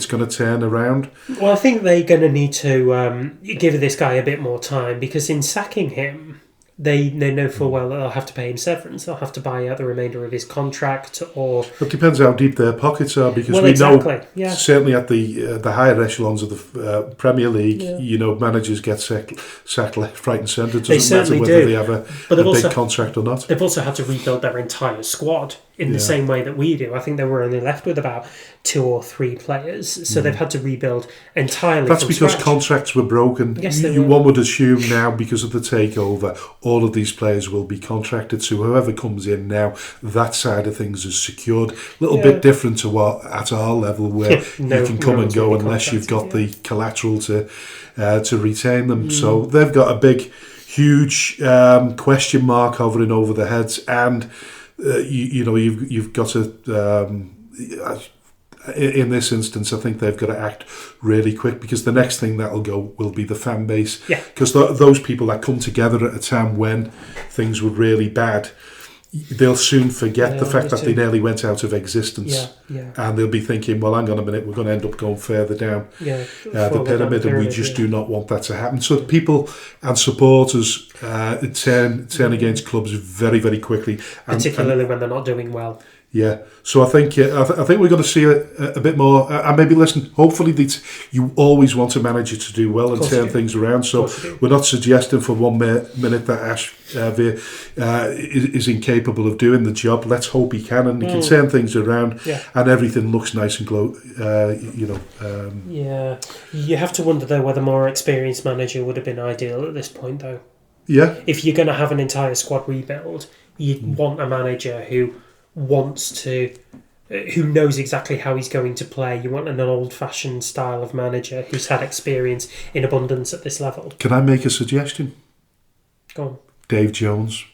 going to turn around? Well, I think they're going to need to give this guy a bit more time, because in sacking him, they know full well that they'll have to pay him severance. They'll have to buy out the remainder of his contract, or it depends how deep their pockets are, because know certainly at the higher echelons of the Premier League, managers get sacked left, right, and centre. It doesn't matter whether they have a big contract or not. They've also had to rebuild their entire squad in the same way that we do. I think they were only left with about 2 or 3 players, so they've had to rebuild entirely. That's because contracts were broken. Yes, they were. One would assume now, because of the takeover, all of these players will be contracted. So whoever comes in now, that side of things is secured. A little bit different to what at our level, where you can come and go unless you've got the collateral to retain them. So they've got a big, huge question mark hovering over their heads, and you've got to. In this instance, I think they've got to act really quick, because the next thing that'll go will be the fan base. Yeah. Because those people that come together at a time when things were really bad, they'll soon forget the fact that they nearly went out of existence. Yeah. And they'll be thinking, well, hang on a minute, we're going to end up going further down the pyramid, and we just do not want that to happen. So people and supporters turn against clubs very, very quickly. Particularly when they're not doing well. Yeah, so I think we're going to see a bit more. And maybe listen. Hopefully, you always want a manager to do well and turn things around. So we're not suggesting for 1 minute that Ash Veer is incapable of doing the job. Let's hope he can, and he can turn things around, and everything looks nice and glow. Yeah, you have to wonder though whether a more experienced manager would have been ideal at this point, though. Yeah, if you're going to have an entire squad rebuild, you'd want a manager who knows exactly how he's going to play. You want an old-fashioned style of manager who's had experience in abundance at this level. Can I make a suggestion? Go on. Dave Jones.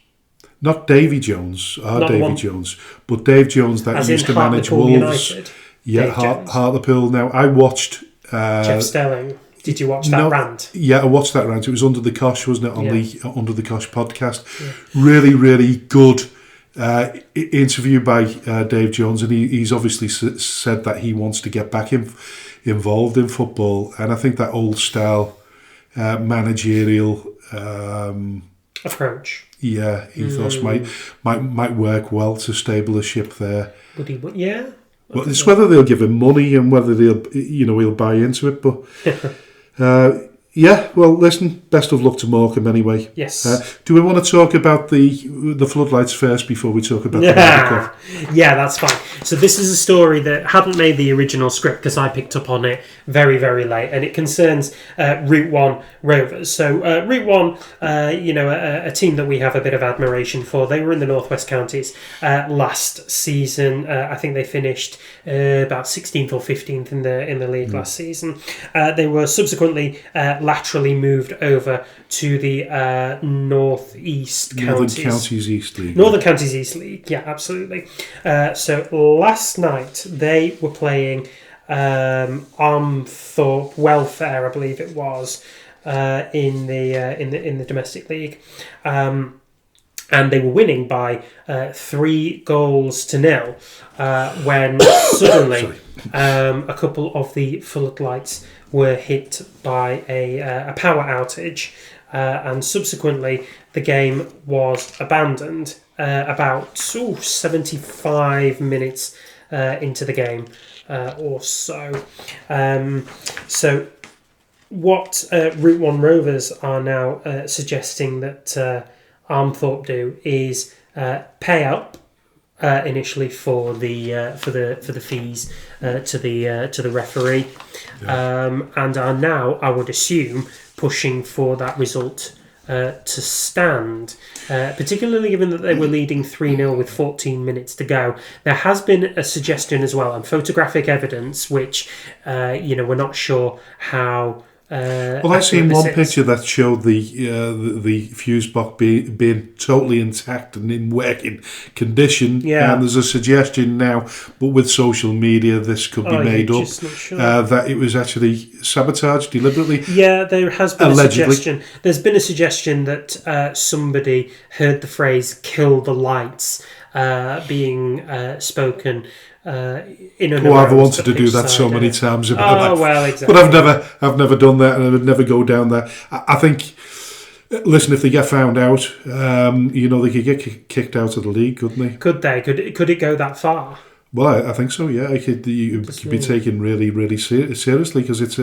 Not Davy Jones, Davy Jones, but Dave Jones that used to manage Wolves. United. Yeah, Hartlepool. Now, I watched... Jeff Stelling. Did you watch that rant? Yeah, I watched that rant. It was Under the Cosh, wasn't it, on the Under the Cosh podcast. Yeah. Really, really good interview by Dave Jones, and he's obviously said that he wants to get back involved in football, and I think that old style managerial approach, ethos might work well to stable a ship there. Would he? Yeah. Well, it's whether they'll give him money and whether he'll buy into it, but Yeah, well, listen, best of luck to Morecambe anyway. Yes. Do we want to talk about the floodlights first before we talk about the Ryder Cup? Yeah, that's fine. So this is a story that hadn't made the original script because I picked up on it very, very late, and it concerns Route 1 Rovers. So Route 1, a team that we have a bit of admiration for. They were in the North West Counties last season. I think they finished about 16th or 15th in the league last season. They were subsequently laterally moved over to the North East Counties. Northern Counties East League. Northern Counties East League, yeah, absolutely. So last night they were playing Armthorpe Welfare, I believe it was, in the domestic league, and they were winning by 3-0 when suddenly a couple of the floodlights were hit by a power outage, and subsequently the game was abandoned about 75 minutes into the game or so. So what Route 1 Rovers are now suggesting that Armthorpe do is pay up initially for the fees to the referee, and are now, I would assume, pushing for that result to stand, particularly given that they were leading 3-0 with 14 minutes to go. There has been a suggestion as well, and photographic evidence, which we're not sure how. Well, I've seen one picture that showed the fuse box being totally intact and in working condition. Yeah. And there's a suggestion now, but with social media, this could be made up, sure. that it was actually sabotaged deliberately. Yeah, there has been allegedly. a suggestion. There's been a suggestion that somebody heard the phrase "kill the lights" being spoken. In and I've wanted to do that so many times in my life. Well, exactly. But I've never done that, and I would never go down that. I think, listen, if they get found out, they could get kicked out of the league, couldn't they? Could they? Could it go that far? Well, I think so. Yeah, you could be taken really, really seriously, because it's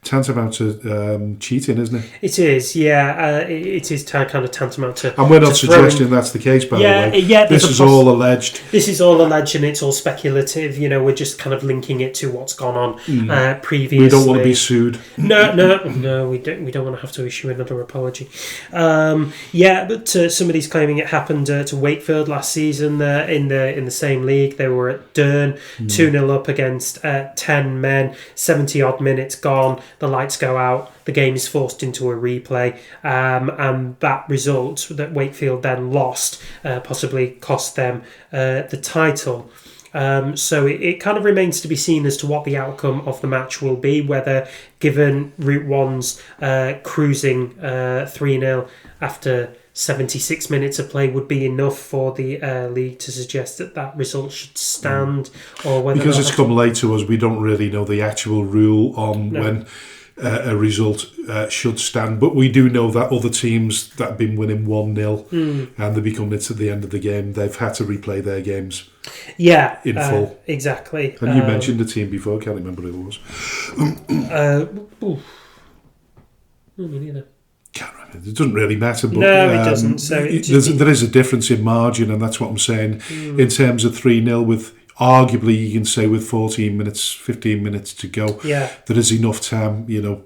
tantamount to cheating, isn't it? It is. Yeah, it is kind of tantamount to. And we're not suggesting that's the case, by the way. Yeah, this is all alleged. This is all alleged, and it's all speculative. We're just kind of linking it to what's gone on previously. We don't want to be sued. No, we don't. We don't want to have to issue another apology. But somebody's claiming it happened to Wakefield last season in the same league. They were at Durn, 2-0 up against 10 men, 70 odd minutes gone. The lights go out. The game is forced into a replay, and that result that Wakefield then lost possibly cost them the title. So it kind of remains to be seen as to what the outcome of the match will be, whether, given Route 1's cruising 3-0 after 76 minutes of play, would be enough for the league to suggest that result should stand, or whether, because it's come late to us, we don't really know the actual rule on when a result should stand, but we do know that other teams that have been winning 1-0 and they become to the end of the game, they've had to replay their games in full. Exactly. And you mentioned the team before, I can't remember who it was. Me neither. Can't remember. It doesn't really matter, but no, it doesn't. So there is a difference in margin, and that's what I'm saying. In terms of 3-0, with arguably you can say with 15 minutes to go, there is enough time. Who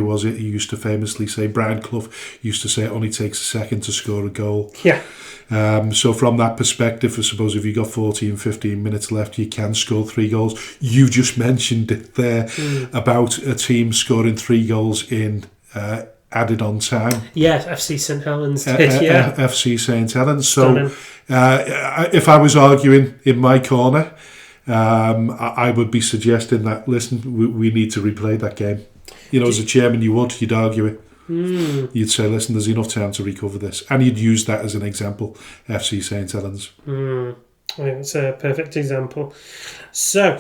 was it? He used to famously say, Brian Clough used to say, it only takes a second to score a goal. Yeah. So from that perspective, I suppose if you've got 15 minutes left, you can score 3 goals. You just mentioned it there about a team scoring 3 goals in added on time. Yeah, FC St Helens did, FC St Helens. So if I was arguing in my corner, I would be suggesting that, listen, we need to replay that game. As a chairman, you'd argue it. You'd say, listen, there's enough time to recover this. And you'd use that as an example, FC St Helens. I think it's a perfect example. So,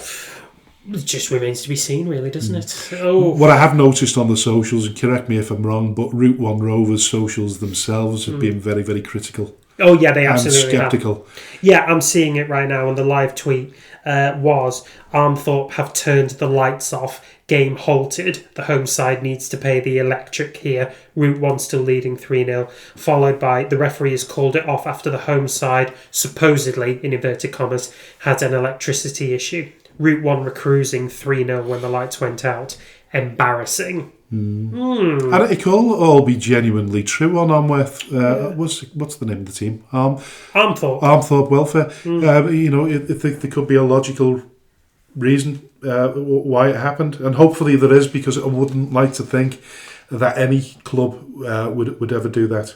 it just remains to be seen, really, doesn't it? What I have noticed on the socials, and correct me if I'm wrong, but Route 1 Rovers socials themselves have been very, very critical Oh yeah, they absolutely I'm sceptical. Yeah, I'm seeing it right now, and the live tweet was Armthorpe have turned the lights off. Game halted. The home side needs to pay the electric here. Route 1 still leading 3-0. Followed by the referee has called it off after the home side, supposedly, in inverted commas, had an electricity issue. Route 1 were cruising 3-0 when the lights went out. Embarrassing. And it could all be genuinely true on Armworth. What's the name of the team? Armthorpe. Armthorpe Welfare. There could be a logical reason why it happened, and hopefully there is, because I wouldn't like to think that any club would ever do that.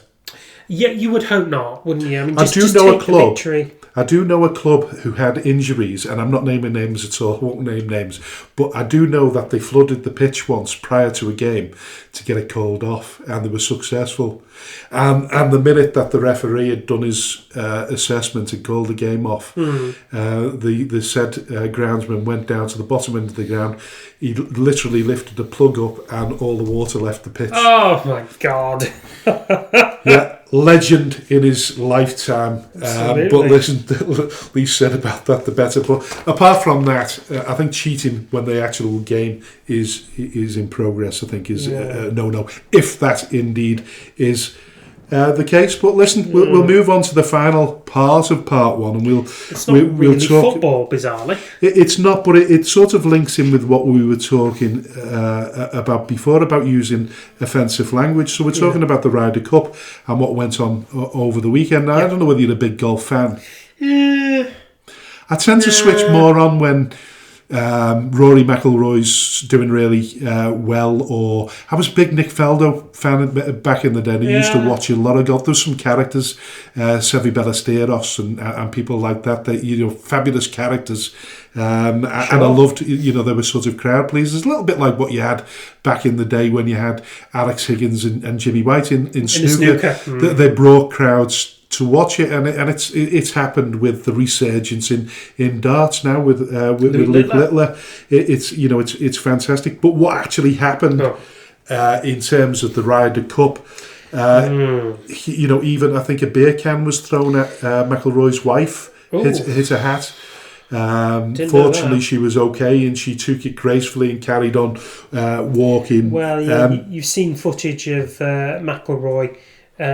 Yeah, you would hope not, wouldn't you? I mean, I do know a club. Victory. I do know a club who had injuries, and I'm not naming names at all. I won't name names, but I do know that they flooded the pitch once prior to a game to get it called off, and they were successful. And the minute that the referee had done his assessment and called the game off, the said groundsman went down to the bottom end of the ground. He literally lifted the plug up, and all the water left the pitch. Oh my God! Yeah. Legend in his lifetime. But listen, the least said about that, the better. But apart from that, I think cheating when the actual game is in progress, I think is a no-no, if that indeed is the case. But listen, we'll move on to the final part of part one, and it's not really talk football, bizarrely. It's not, but it sort of links in with what we were talking about before, about using offensive language. So we're talking about the Ryder Cup and what went on over the weekend. Now, I don't know whether you're a big golf fan. I tend to switch more on when Rory McIlroy's doing really well, or I was a big Nick Faldo fan back in the day. I used to watch a lot of golf. There's some characters, Sevi Ballesteros and people like that, fabulous characters. And I loved, they were sort of crowd pleasers, a little bit like what you had back in the day when you had Alex Higgins and Jimmy White in snooker. They brought crowds to watch it, and it's happened with the resurgence in darts now with Luke Littler. It's fantastic. But what actually happened in terms of the Ryder Cup? Even I think a beer can was thrown at McIlroy's wife. Hit a hat. Fortunately, she was okay, and she took it gracefully and carried on walking. Well, you've seen footage of McIlroy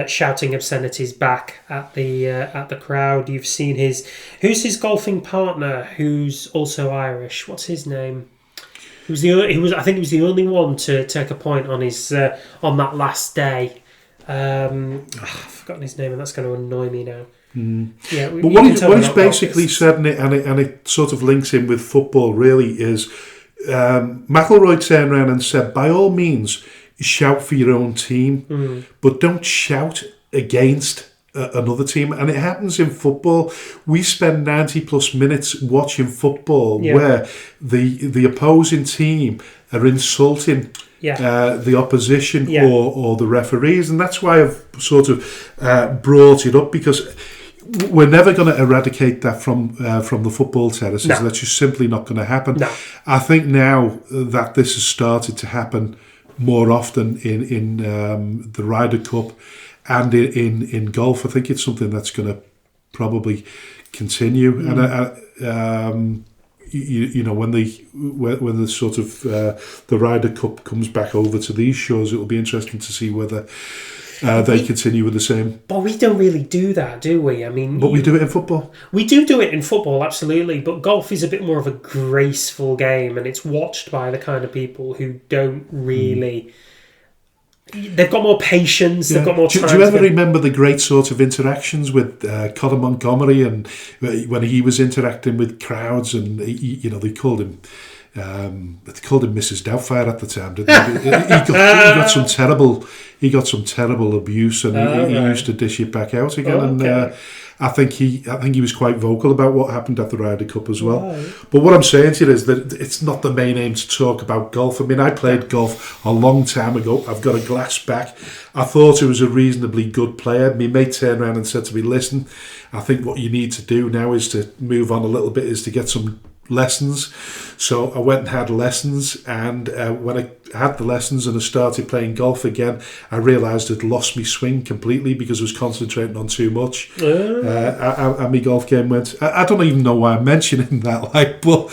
shouting obscenities back at the crowd. You've seen who's his golfing partner, who's also Irish. What's his name? I think he was the only one to take a point on his on that last day. I've forgotten his name, and that's going to annoy me now. Yeah, but what he's basically said, and it sort of links in with football, really, is McIlroy turned around and said, by all means, shout for your own team, but don't shout against another team. And it happens in football. We spend 90 plus minutes watching football where the opposing team are insulting the opposition or the referees, and that's why I've sort of brought it up, because we're never going to eradicate that from the football terraces. No. That's just simply not going to happen. No. I think now that this has started to happen more often in the Ryder Cup and in golf, I think it's something that's going to probably continue. And when the sort of the Ryder Cup comes back over to these shores, it will be interesting to see whether they continue with the same. But we don't really do that, do we? I mean, but we do it in football. We do it in football, absolutely. But golf is a bit more of a graceful game, and it's watched by the kind of people who don't really. They've got more patience. They've got more time. Do you ever remember the great sort of interactions with Colin Montgomery, and when he was interacting with crowds, and they called him. They called him Mrs. Doubtfire at the time, didn't they? He got some terrible abuse, and he used to dish it back out again. Okay. And I think he was quite vocal about what happened at the Ryder Cup as well. Right. But what I'm saying to you is that it's not the main aim to talk about golf. I mean, I played golf a long time ago. I've got a glass back. I thought I was a reasonably good player. My mate turned around and said to me, "Listen, I think what you need to do now is to move on a little bit, is to get some lessons. So I went and had lessons, and when I had the lessons and I started playing golf again, I realised I'd lost my swing completely because I was concentrating on too much. And my golf game went... I don't even know why I'm mentioning that, but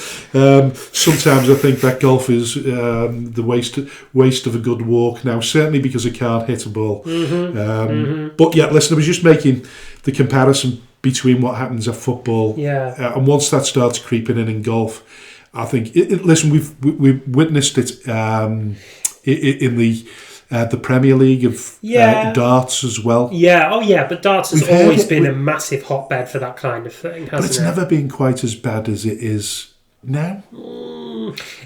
sometimes I think that golf is the waste of a good walk now, certainly because I can't hit a ball. But yeah, listen, I was just making the comparison between what happens at football, and once that starts creeping in golf, I think. Listen, we've witnessed it in the Premier League of darts as well. But darts has always been a massive hotbed for that kind of thing, hasn't it? But it's never been quite as bad as it is now.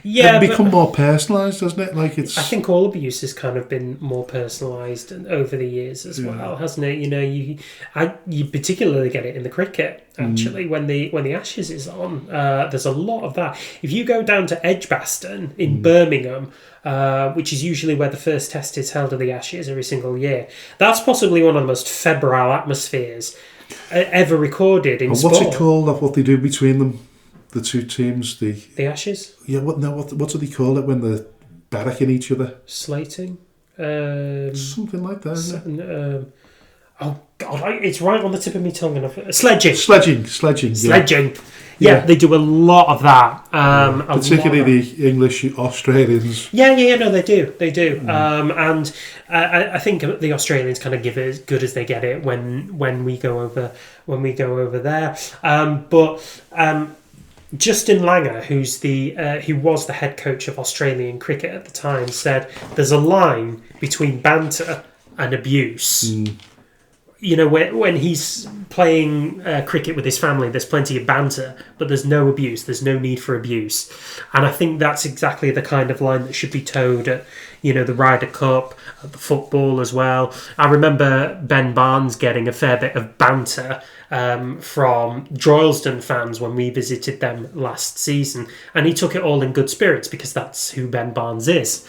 It's become more personalised, hasn't it? I think all abuse has kind of been more personalised over the years as well, hasn't it? You particularly get it in the cricket. Actually, when the Ashes is on, there's a lot of that. If you go down to Edgbaston in Birmingham, which is usually where the first test is held of the Ashes every single year, that's possibly one of the most febrile atmospheres ever recorded in sport. What's it called? What they do between them? The two teams, the Ashes. Yeah, what do they call it when they're barracking each other? Slating. Something like that, isn't it? Oh God, it's right on the tip of my tongue. Sledging. Sledging. Yeah, they do a lot of that. Particularly the English Australians. No, they do. And I think the Australians kind of give it as good as they get it when we go over there. Justin Langer, who was the head coach of Australian cricket at the time, said there's a line between banter and abuse. When he's playing cricket with his family, there's plenty of banter, but there's no abuse. There's no need for abuse. And I think that's exactly the kind of line that should be towed at, the Ryder Cup, at the football as well. I remember Ben Barnes getting a fair bit of banter from Droylsden fans when we visited them last season, and he took it all in good spirits because that's who Ben Barnes is.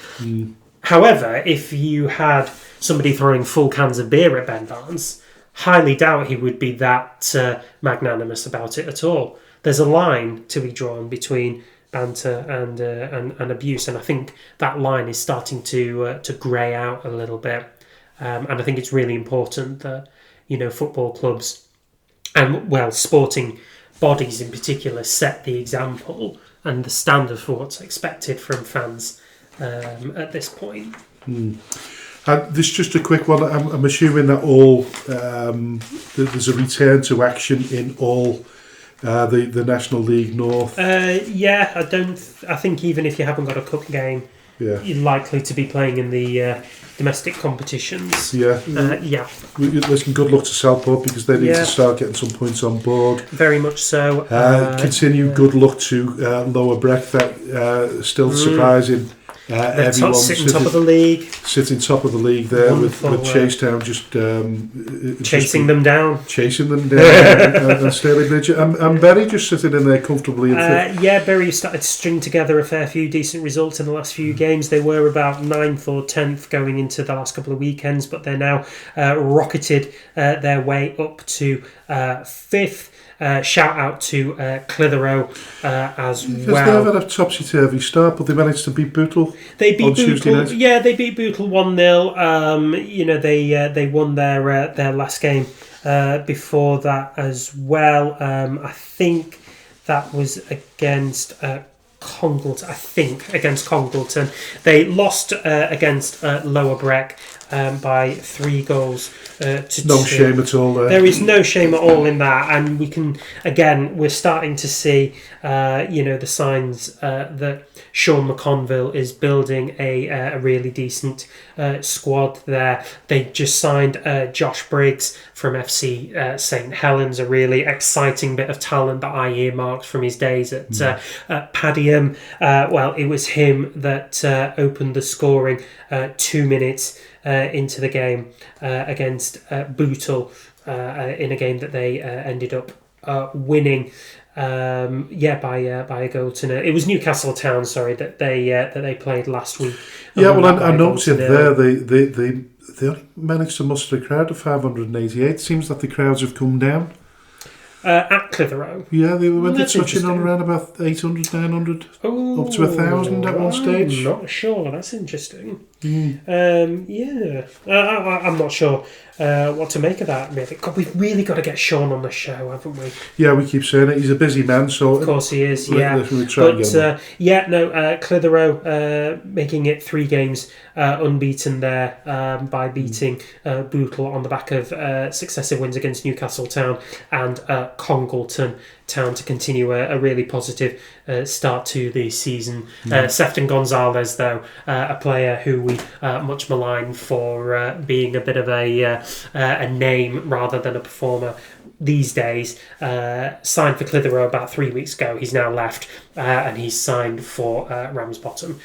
However, if you had somebody throwing full cans of beer at Ben Barnes, highly doubt he would be that magnanimous about it at all. There's a line to be drawn between banter and abuse, and I think that line is starting to grey out a little bit. And I think it's really important that football clubs and sporting bodies in particular set the example and the standard for what's expected from fans at this point. This just a quick one. I'm assuming that all there's a return to action in all the National League North. I think even if you haven't got a cup game, you're likely to be playing in the domestic competitions. Listen, good luck to Southport because they need to start getting some points on board. Very much so. Good luck to Lower Breck. That still surprising. Everyone sitting top of the league. Sitting top of the league there with Chasetown chasing them down. And Staley Bridge. And Bury just sitting in there comfortably. Bury started to string together a fair few decent results in the last few games. They were about 9th or 10th going into the last couple of weekends, but they're now rocketed their way up to 5th. Shout out to Clitheroe as well. Because they've had a topsy-turvy start, but they managed to beat Bootle. They beat Bootle. Yeah, they beat Bootle 1-0. They won their last game before that as well. I think that was against Congleton. They lost against Lower Breck by 3 goals to 2. No shame at all there. There is no shame at all in that, and we're starting to see the signs that Sean McConville is building a really decent squad there. They just signed Josh Briggs from FC St Helens, a really exciting bit of talent that I earmarked from his days at Padiham. It was him that opened the scoring 2 minutes into the game against Bootle in a game that they ended up winning by a goal to 0. It was Newcastle Town, that they played last week. I noted there they only managed to muster a crowd of 588. Seems that the crowds have come down. At Clitheroe. Yeah, they were That's touching on interesting. around about 800, 900, Oh, up to 1,000 at one stage. I'm not sure. That's interesting. Yeah. I'm not sure what to make of that, really. God, we've really got to get Sean on the show, haven't we? Yeah, we keep saying it. He's a busy man, so... Of course he is, yeah. We try and get him. Clitheroe making it 3 games unbeaten there by beating Bootle on the back of successive wins against Newcastle Town and Congleton Town to continue a really positive start to the season. Sefton Gonzalez, though, a player who we much malign for being a bit of a name rather than a performer these days, signed for Clitheroe about 3 weeks ago. He's now left and he's signed for Ramsbottom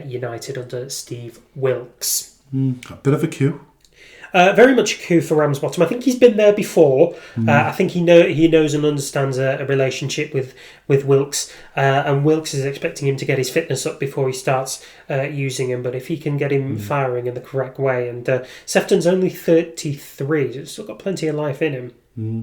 United under Steve Wilkes. A bit of a queue. Very much a coup for Ramsbottom. I think he's been there before. I think he knows and understands a relationship with Wilkes, and Wilkes is expecting him to get his fitness up before he starts using him. But if he can get him firing in the correct way, and Sefton's only 33, so he's still got plenty of life in him.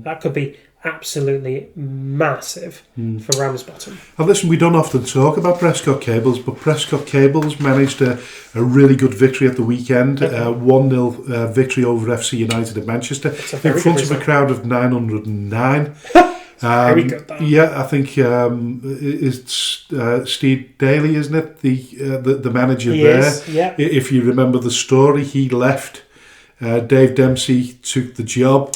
That could be absolutely massive for Ramsbottom. Now listen, we don't often talk about Prescott Cables, but Prescott Cables managed a really good victory at the weekend. 1-0 victory over FC United of Manchester in front of a crowd of 909. Very good, that. Yeah, I think it's Steve Daly, isn't it? The manager He there. is, yeah. If you remember the story, he left. Dave Dempsey took the job.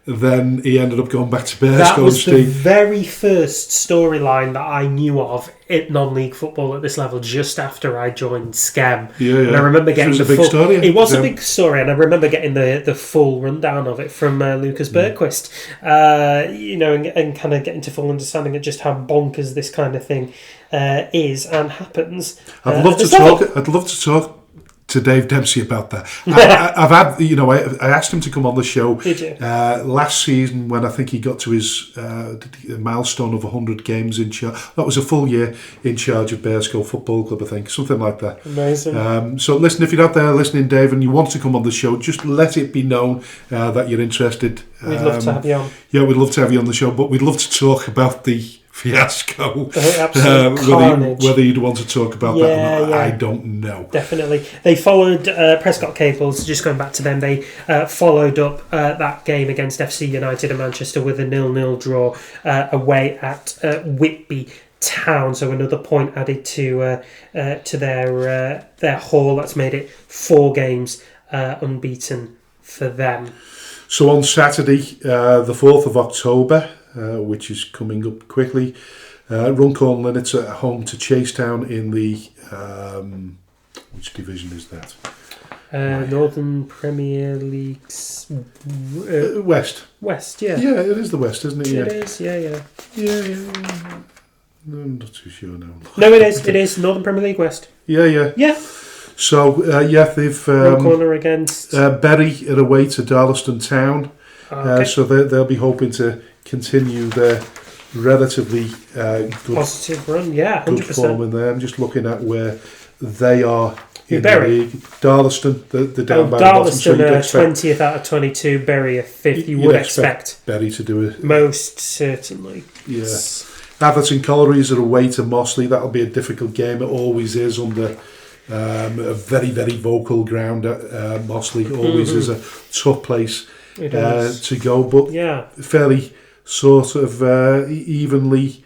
Then he ended up going back to Bears. That was the very first storyline that I knew of in non-league football at this level, just after I joined Skem. Yeah. And I remember getting the big story. It was a big story, and I remember getting the full rundown of it from Lucas Bergquist. And kind of getting to full understanding of just how bonkers this kind of thing is and happens. I'd love to talk to Dave Dempsey about that. I've had, I asked him to come on the show. Did you? Last season when I think he got to his milestone of 100 games in charge. That was a full year in charge of Bearscough Football Club, I think, something like that. Amazing. So listen, if you're out there listening, Dave, and you want to come on the show, just let it be known that you're interested. We'd love to have you on. Yeah, we'd love to have you on the show, but we'd love to talk about the fiasco. Whether you'd want to talk about that or not, I don't know. Definitely. They followed Prescott Cables, just going back to them, they followed up that game against FC United of Manchester with a 0-0 draw away at Whitby Town. So another point added to their haul. That's made it 4 games unbeaten for them. So on Saturday, the 4th of October, which is coming up quickly, Runcorn Linnets at home to Chasetown in the which division is that? Northern Premier League's West. West, yeah. Yeah, it is the West, isn't it? Yeah. It is, yeah. Yeah. I'm not too sure now. No, it is Northern Premier League West. Yeah. So they've corner against Bury at away to Darlaston Town. Okay. So they'll be hoping to continue their relatively good positive run. Yeah, 100%. Good form in there. I'm just looking at where they are in Bury. the league. Darlaston, the down by the bottom. Darlaston are 20th out of 22. Bury are 5th. You would expect Bury to do it. Most certainly. Yeah. Atherton Collieries are away to Mossley. That'll be a difficult game. It always is under a very, very vocal ground at Mossley. Always is a tough place to go, but fairly sort of evenly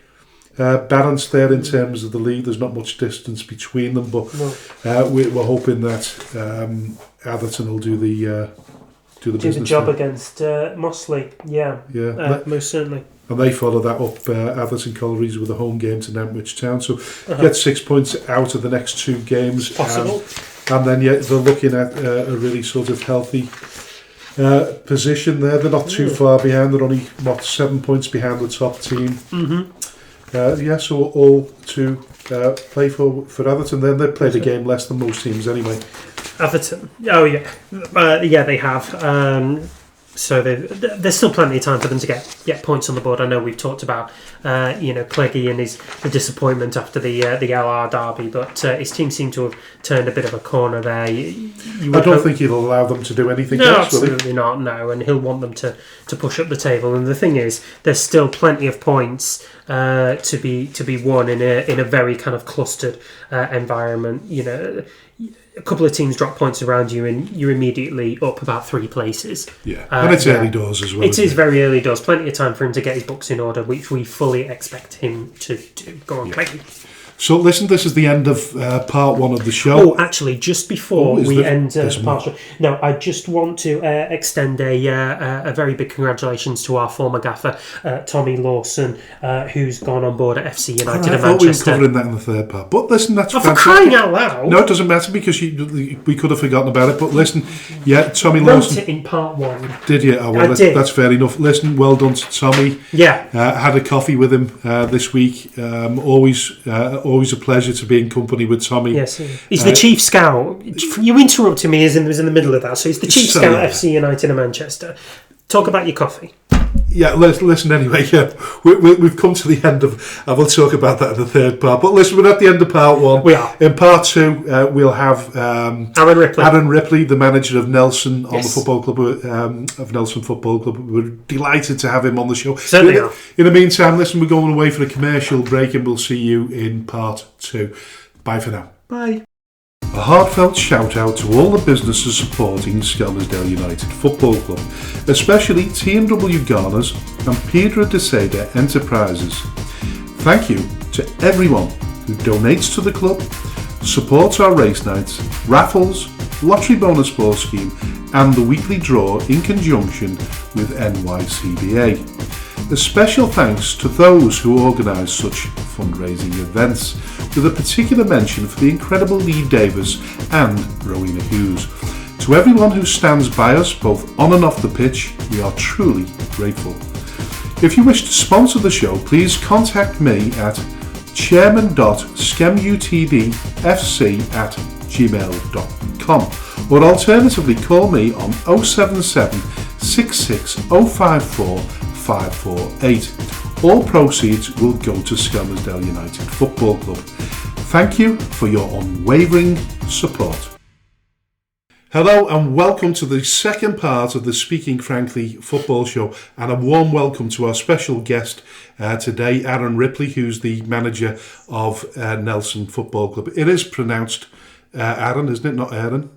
balanced there in terms of the league. There's not much distance between them, but we're hoping that Atherton will do the business job there. Against Mossley. Yeah, most certainly. And they follow that up, Atherton Collieries, with a home game to Nantwich Town. So get 6 points out of the next 2 games. Possible. And then they're looking at a really sort of healthy position there. They're not too far behind. They're only 7 points behind the top team. So all to play for Atherton. Then they've played a game less than most teams anyway. Atherton. Oh yeah, they have. So there's still plenty of time for them to get points on the board. I know we've talked about Cleggy and the disappointment after the LR derby, but his team seemed to have turned a bit of a corner there. I don't think he'll allow them to do anything no, else, absolutely not. No, and he'll want them to push up the table. And the thing is, there's still plenty of points to be won in a very kind of clustered environment. A couple of teams drop points around you and you're immediately up about 3 places. Yeah, and it's early doors as well. It is very early doors. Plenty of time for him to get his books in order, which we fully expect him to do. Go on, Cleggy. So listen, this is the end of part 1 of the show. Oh, actually, just before we end part 1, no, I just want to extend a very big congratulations to our former gaffer, Tommy Lawson, who's gone on board at FC United of Manchester. I thought we were covering that in the third part. But listen, that's for crying out loud. No, it doesn't matter because we could have forgotten about it. But listen, Tommy Lawson. Wrote it in part 1. Did you? Oh, well, I did. That's fair enough. Listen, well done to Tommy. Yeah. Had a coffee with him this week. Always a pleasure to be in company with Tommy. Yes, he's the chief scout. You interrupted me as in was in the middle of that. So he's the chief scout at FC United of Manchester. Talk about your coffee. Yeah, listen anyway. Yeah, we've come to the end of. I will talk about that in the third part. But listen, we're at the end of part 1. We are. In part 2, we'll have Arron Ripley. Arron Ripley, the manager of Nelson on the football club of Nelson Football Club. We're delighted to have him on the show. Certainly are. In the meantime, listen, we're going away for a commercial break, and we'll see you in part 2. Bye for now. Bye. A heartfelt shout out to all the businesses supporting Skelmersdale United Football Club, especially T&W Garners and Pedro de Seda Enterprises. Thank you to everyone who donates to the club, supports our race nights, raffles, lottery bonus ball scheme and the weekly draw in conjunction with NYCBA. A special thanks to those who organise such fundraising events, with a particular mention for the incredible Lee Davis and Rowena Hughes. To everyone who stands by us both on and off the pitch, we are truly grateful. If you wish to sponsor the show, please contact me at chairman.skemutdfc@gmail.com or alternatively call me on 077 66054 548. All proceeds will go to Skelmersdale United Football Club. Thank you for your unwavering support. Hello and welcome to the second part of the Speaking Frankly football show, and a warm welcome to our special guest today, Arron Ripley, who's the manager of Nelson Football Club. It is pronounced Arron, isn't it? Not Aaron?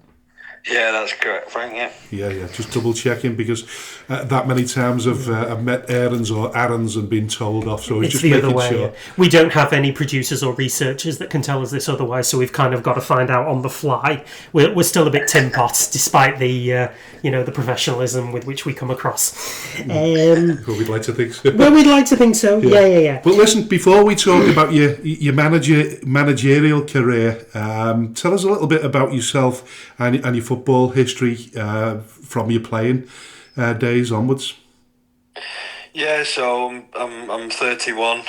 Yeah, that's correct, Frank, yeah. Yeah, just double checking because that many times I've met Aarons or Aarons and been told off, so it's just the making other way. sure. We don't have any producers or researchers that can tell us this otherwise, so we've kind of got to find out on the fly. We're still a bit tin pots, despite the the professionalism with which we come across. Well, we'd like to think so. Well, we'd like to think so. Yeah. But listen, before we talk about your managerial career, tell us a little bit about yourself and your football history from your playing days onwards. Yeah, so I'm 31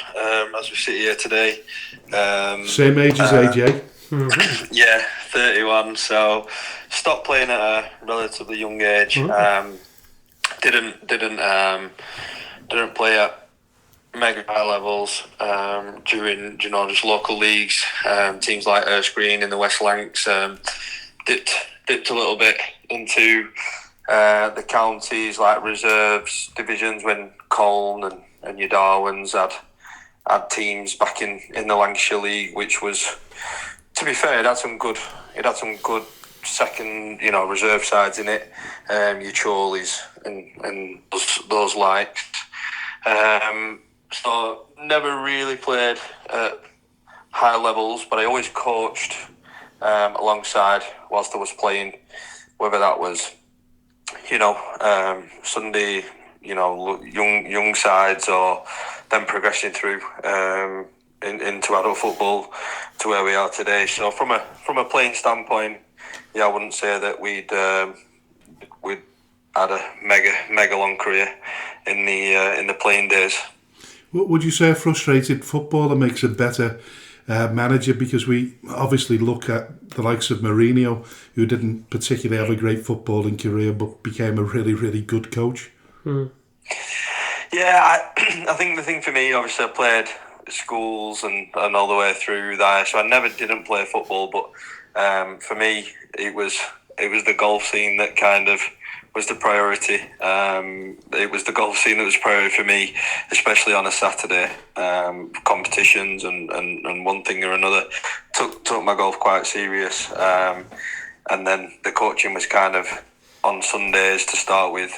as we sit here today. Same age as AJ. Yeah, 31. So stopped playing at a relatively young age. Didn't play at mega high levels during just local leagues, teams like Erskine Green in the West Lancs. Dipped a little bit into the counties, like reserves divisions, when Colne and your Darwins had teams back in the Lancashire League, which was, to be fair, it had some good second reserve sides in it. Your Chorleys and those likes. So never really played at high levels, but I always coached alongside whilst I was playing, whether that was Sunday young sides, or then progressing through into adult football to where we are today. So from a playing standpoint, I wouldn't say that we'd had a mega long career in the playing days. Would you say a frustrated footballer makes a better manager, because we obviously look at the likes of Mourinho, who didn't particularly have a great footballing career but became a really, really good coach. Yeah, I think the thing for me, obviously I played schools and all the way through there, so I never didn't play football, but for me it was the golf scene that kind of was the priority. It was the golf scene that was priority for me, especially on a Saturday. Competitions and one thing or another. Took my golf quite serious, and then the coaching was kind of on Sundays to start with.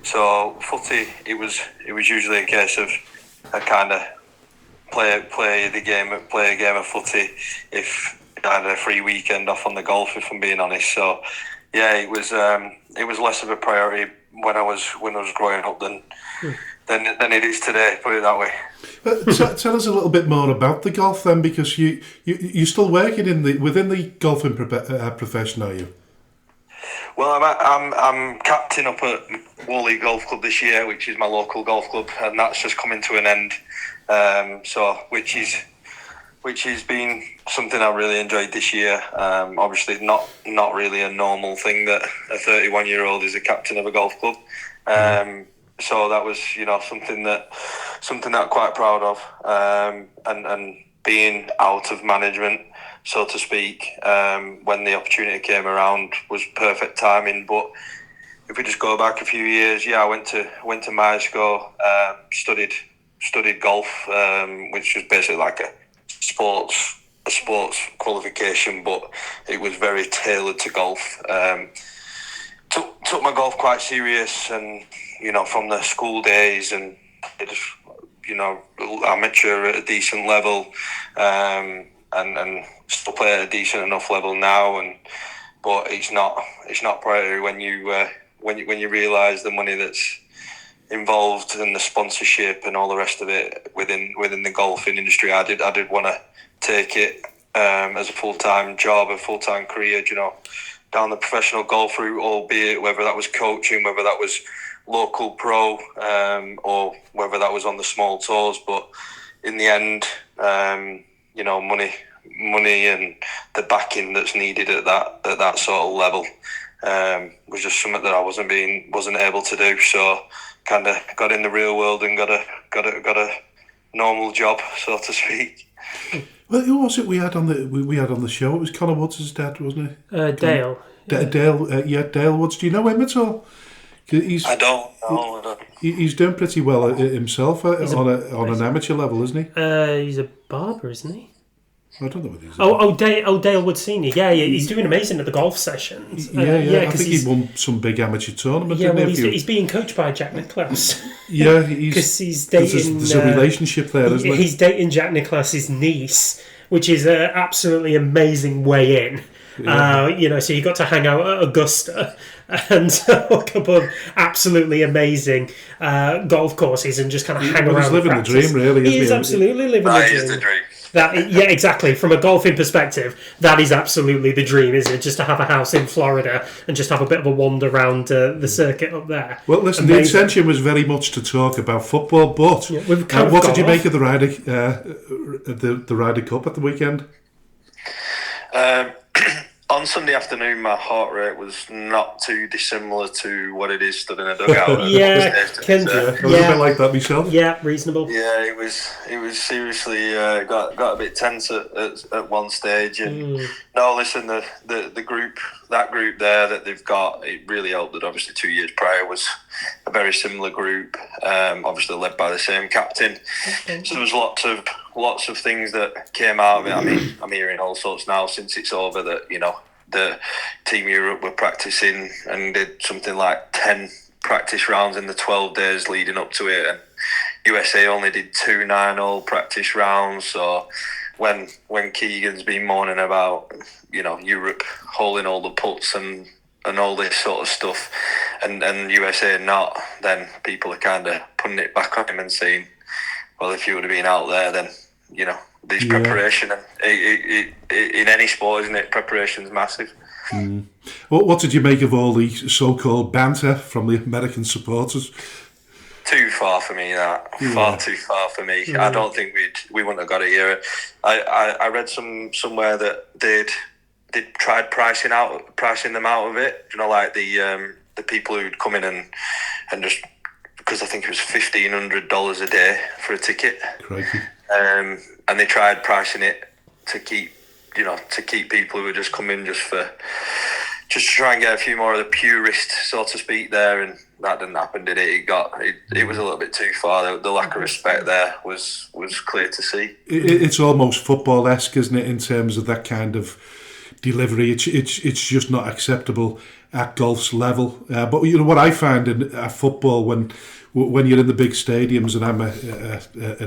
So footy, it was usually a case of I kind of play a game of footy if I had a free weekend off on the golf, if I'm being honest. So yeah, it was less of a priority when I was growing up than it is today. Put it that way. Tell us a little bit more about the golf then, because you're still working within the golfing profession, are you? Well, I'm captain up at Whalley Golf Club this year, which is my local golf club, and that's just coming to an end. Which has been something I really enjoyed this year. Obviously, not really a normal thing that a 31-year-old is a captain of a golf club. So that was, something that I'm quite proud of. And being out of management, so to speak, when the opportunity came around, was perfect timing. But if we just go back a few years, I went to Myerscough, studied golf, which was basically like a sports qualification, but it was very tailored to golf. Took my golf quite serious, and from the school days, and it just amateur at a decent level, and still play at a decent enough level now. But it's not priority when you realise the money that's involved in the sponsorship and all the rest of it within the golfing industry. I did want to take it as a full-time job, a full-time career, down the professional golf route, albeit whether that was coaching, whether that was local pro, or whether that was on the small tours. But in the end, money and the backing that's needed at that sort of level was just something that I wasn't able to do. So kind of got in the real world and got a normal job, so to speak. Well, who was it we had on the show? It was Conor Woods' dad, wasn't it? Dale. Dale Woods. Do you know him at all? I don't know. He's doing pretty well himself on an amateur level, isn't he? He's a barber, isn't he? I don't know whether he's Dale Wood Senior. Yeah, he's doing amazing at the golf sessions. I think he won some big amateur tournament. Yeah, well, he's being coached by Jack Nicklaus. Yeah, because he's dating. There's a relationship there, isn't there? He's dating Jack Nicklaus's niece, which is an absolutely amazing way in. Yeah. So you got to hang out at Augusta and a couple of absolutely amazing golf courses and just kind of hang around. He's living the dream, really. He is absolutely living the dream. That is the dream. Exactly. From a golfing perspective, that is absolutely the dream, isn't it? Just to have a house in Florida and just have a bit of a wander around the circuit up there. Well, listen, the intention was very much to talk about football, but what did you make of the Ryder Cup at the weekend? On Sunday afternoon, my heart rate was not too dissimilar to what it is stood in a dugout. I was a bit like that myself. Yeah, reasonable. Yeah, it was seriously got a bit tense at one stage. And no, listen, the group there that they've got, it really helped that obviously 2 years prior was a very similar group, obviously led by the same captain. So there was lots of things that came out of it. I mean, I'm hearing all sorts now since it's over that, the Team Europe were practicing and did something like 10 practice rounds in the 12 days leading up to it, and USA only did 2 9-hole practice rounds. So when Keegan's been moaning about, Europe holding all the putts and all this sort of stuff, and USA not, then people are kind of putting it back on him and saying, well, if you would have been out there, then, this preparation, and in any sport, isn't it? Preparation's massive. What did you make of all the so-called banter from the American supporters? too far for me. Far too far for me. I don't think we wouldn't have got it here. I read somewhere that they'd tried pricing them out of it. You know, like the people who'd come in and just, because I think it was $1,500 a day for a ticket. Crikey. And they tried pricing it to keep people who would just come in just to try and get a few more of the purists, so to speak, there, and that didn't happen, did it? It was a little bit too far. The lack of respect there was clear to see. It's almost football-esque, isn't it, in terms of that kind of delivery? It's just not acceptable at golf's level. But you know what I find in football, when you're in the big stadiums, and I'm an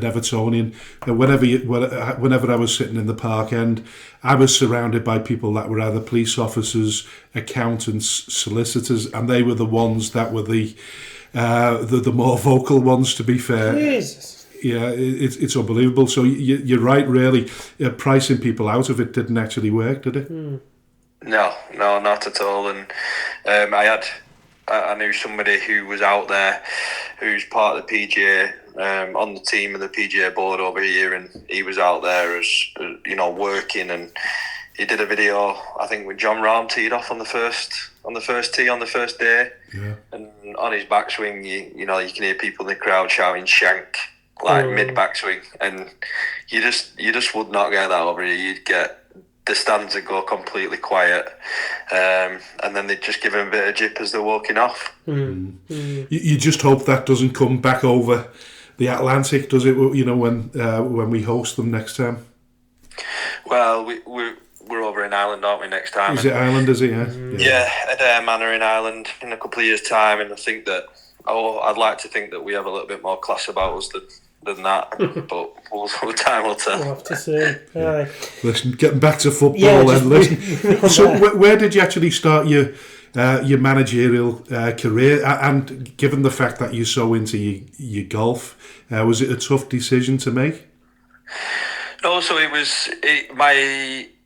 Evertonian, whenever I was sitting in the Park End, I was surrounded by people that were either police officers, accountants, solicitors, and they were the ones that were the more vocal ones, to be fair. Jesus. Yeah, it's unbelievable. So you're right, really. Pricing people out of it didn't actually work, did it? No, not at all. And I knew somebody who was out there, who's part of the PGA, on the team of the PGA board over here, and he was out there as working, and he did a video, I think, with John Rahm teed off on the first tee on the first day, and on his backswing, you can hear people in the crowd shouting "shank" like mid backswing, and you just would not get that over here. You'd get the stands would go completely quiet, and then they'd just give him a bit of jip as they're walking off. You just hope that doesn't come back over the Atlantic, does it? When we host them next time. Well, we're over in Ireland, aren't we? Next time. Is it Ireland? Is it? Yeah, at Ayr Manor in Ireland in a couple of years' time, and I think that I'd like to think that we have a little bit more class about us than that, but time will tell. We'll have to see. Aye. Listen, getting back to football then. Listen. So, where did you actually start your managerial career? And given the fact that you're so into your golf, was it a tough decision to make? No, so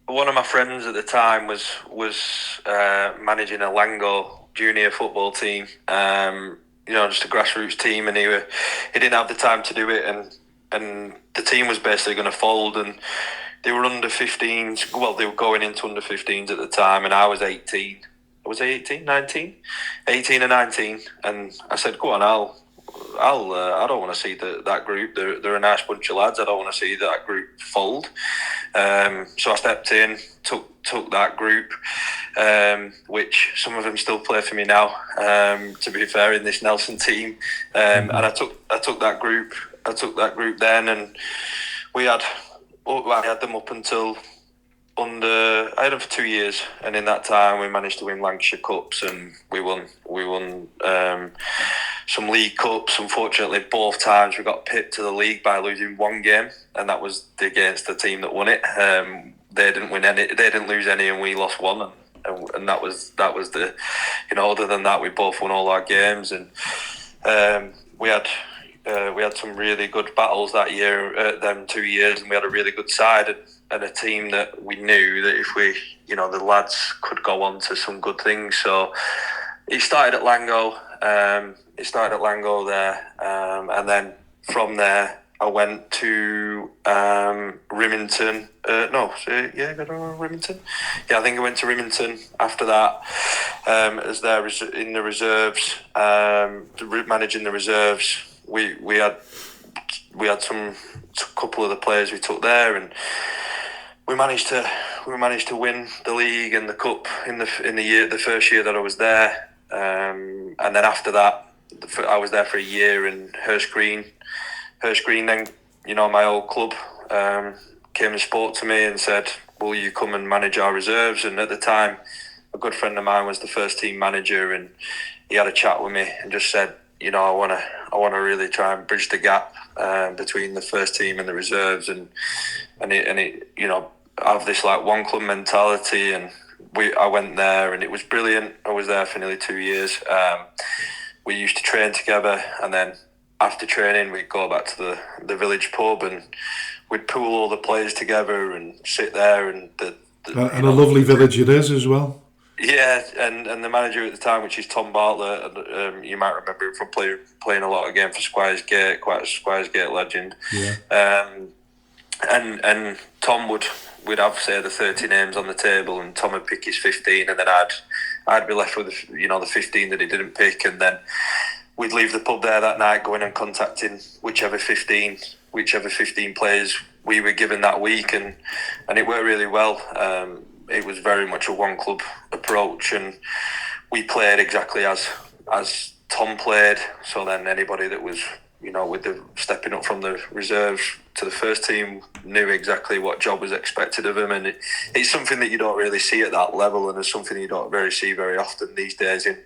one of my friends at the time was managing a Lango junior football team. Just a grassroots team, and he didn't have the time to do it, and the team was basically going to fold, and they were under 15s. Well, they were going into under 15s at the time, and I was 18. Was I 18? 19? 18 and 19, and I said, "Go on, I don't want to see that group. They're a nice bunch of lads. I don't want to see that group fold." So I stepped in, took that group, which some of them still play for me now. To be fair, in this Nelson team, and I took that group. I took that group then, and I had them up until I had them for 2 years, and in that time we managed to win Lancashire Cups, and we won some League Cups. Unfortunately, both times we got pipped to the league by losing one game, and that was against the team that won it. They didn't win any, they didn't lose any, and we lost one, and that was the, other than that, we both won all our games, and we had some really good battles that year, them 2 years, and we had a really good side and a team that we knew that if we, the lads could go on to some good things. So it started at Lango. There, and then from there I went to Rimington. Rimington. Yeah, I think I went to Rimington after that. As there in the reserves, managing the reserves. We had some couple of the players we took there, and we managed to win the league and the cup in the first year that I was there. And then after that, I was there for a year in Hurst Green. Then, my old club came and spoke to me and said, "Will you come and manage our reserves?" And at the time, a good friend of mine was the first team manager, and he had a chat with me and just said, I want to really try and bridge the gap between the first team and the reserves, and have this like one club mentality. And I went there, and it was brilliant. I was there for nearly 2 years. We used to train together, and then after training we'd go back to the village pub, and we'd pool all the players together and sit there, and a lovely village it is as well. Yeah, and the manager at the time, which is Tom Bartlett, you might remember him from playing a lot again for Squires Gate, quite a Squires Gate legend. Yeah. And Tom would have, say, the 30 names on the table, and Tom would pick his 15, and then I'd be left with the 15 that he didn't pick, and then we'd leave the pub there that night, going and contacting whichever 15 players we were given that week, and it worked really well. It was very much a one club approach, and we played exactly as Tom played. So then anybody that was, with the stepping up from the reserves to the first team knew exactly what job was expected of them, and it's something that you don't really see at that level, and it's something you don't see very often these days in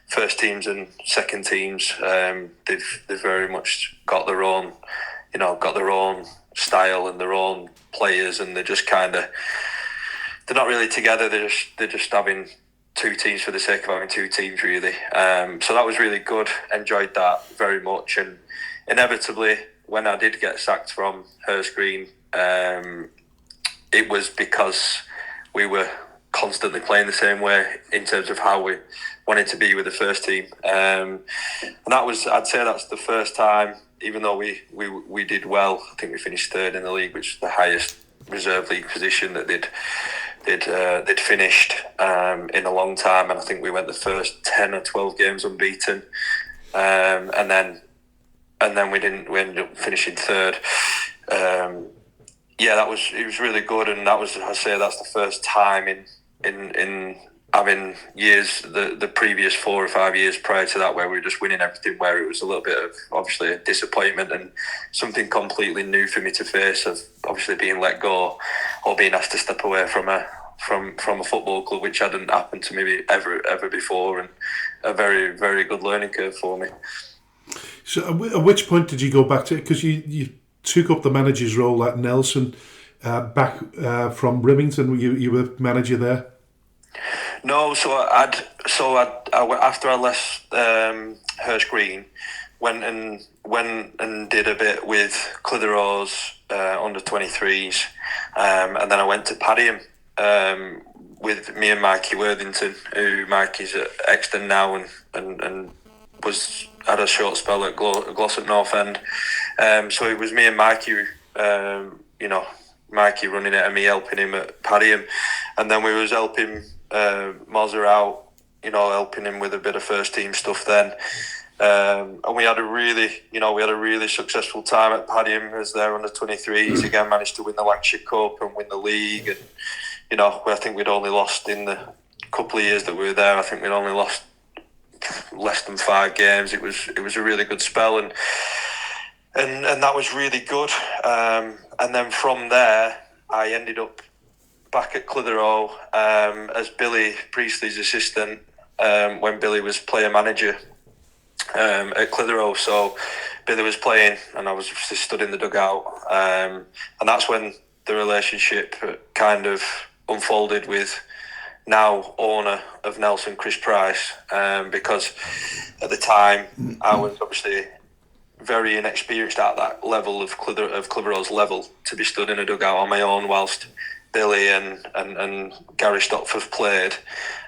first teams and second teams. They've very much got their own style and their own players, and they're just they're not really together. They're just having two teams for the sake of having two teams, really. So that was really good. Enjoyed that very much, and inevitably, when I did get sacked from Hurst Green, it was because we were constantly playing the same way in terms of how we wanted to be with the first team. And I'd say that's the first time, even though we did well. I think we finished third in the league, which is the highest reserve league position that they'd finished in a long time, and I think we went the first 10 or 12 games unbeaten, and then we ended up finishing third. It was really good, and that's the first time in having years, the previous 4 or 5 years prior to that, where we were just winning everything, where it was a little bit of obviously a disappointment and something completely new for me to face, of obviously being let go or being asked to step away from a football club, which hadn't happened to me ever before, and a very, very good learning curve for me. So at which point did you go back to it? Because you took up the manager's role at Nelson back from Rimington. You were manager there? No, after I left Hurst Green, went and did a bit with Clitheroe's under 23s, and then I went to Padiham with me and Mikey Worthington, who Mikey's at Exton now, and had a short spell at Glossop North End. So it was me and Mikey, Mikey running it and me helping him at Padiham, and then we was helping Mozzer out, helping him with a bit of first team stuff then. And we had a really successful time at Padiham as their under 23s. Again, managed to win the Lancashire Cup and win the league, and I think we'd only lost in the couple of years that we were there. I think we'd only lost less than 5 games. It was a really good spell, and that was really good. And then from there, I ended up back at Clitheroe as Billy Priestley's assistant when Billy was player manager at Clitheroe. So Billy was playing, and I was just stood in the dugout, and that's when the relationship kind of unfolded with now owner of Nelson, Chris Price, because at the time I was obviously very inexperienced at that level of Clitheroe's level, to be stood in a dugout on my own whilst Billy and Gary Stopforth played,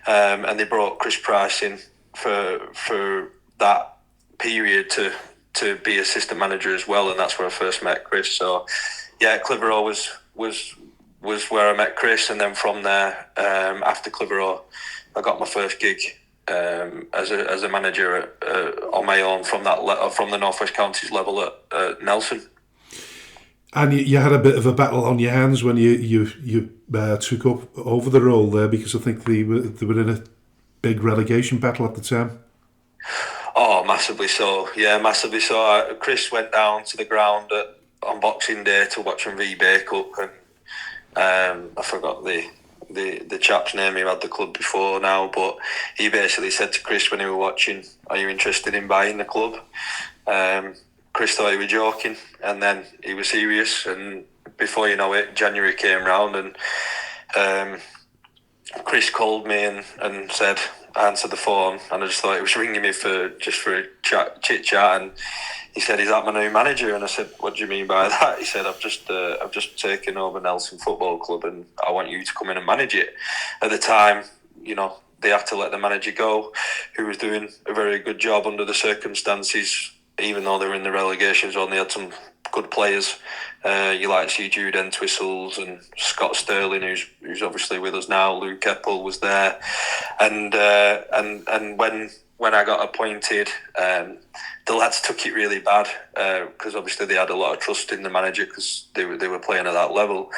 and they brought Chris Price in for that period to be assistant manager as well, and that's where I first met Chris. So yeah, Clitheroe was where I met Chris, and then from there, after Clitheroe, I got my first gig as a manager on my own from the North West Counties level at Nelson. And you had a bit of a battle on your hands when you took up over the role there, because I think they were in a big relegation battle at the time. Oh, massively so. Yeah, massively so. Chris went down to the ground on Boxing Day to watch them re-bake up, and I forgot the chap's name who had the club before now, but he basically said to Chris when he were watching, "Are you interested in buying the club?" Chris thought he was joking, and then he was serious, and before you know it, January came round, and Chris called me and said, I answered the phone, and I just thought he was ringing me for a chit chat, and he said, "Is that my new manager?" And I said, "What do you mean by that?" He said, I've just taken over Nelson Football Club, and I want you to come in and manage it." At the time, they had to let the manager go, who was doing a very good job under the circumstances. Even though they were in the relegation zone, they had some good players. You like to see Jude Entwistles and Scott Sterling, who's obviously with us now. Luke Eppel was there, and when I got appointed, the lads took it really bad because obviously they had a lot of trust in the manager because they were playing at that level,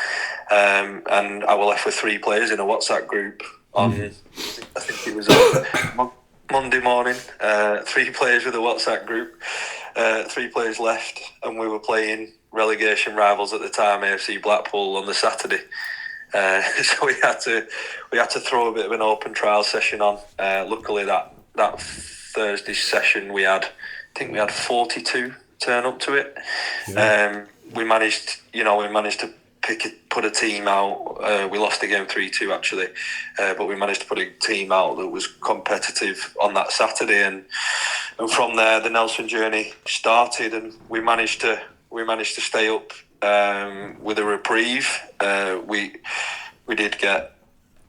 and I was left with 3 players in a WhatsApp group on I think it was on Monday morning. 3 players with a WhatsApp group, 3 players left, and we were playing relegation rivals at the time, AFC Blackpool, on the Saturday. So we had to throw a bit of an open trial session on. Luckily that Thursday session we had 42 turn up to it. Yeah. We managed to put a team out. We lost the game 3-2 actually, but we managed to put a team out that was competitive on that Saturday, and from there the Nelson journey started, and we managed to stay up with a reprieve. We did get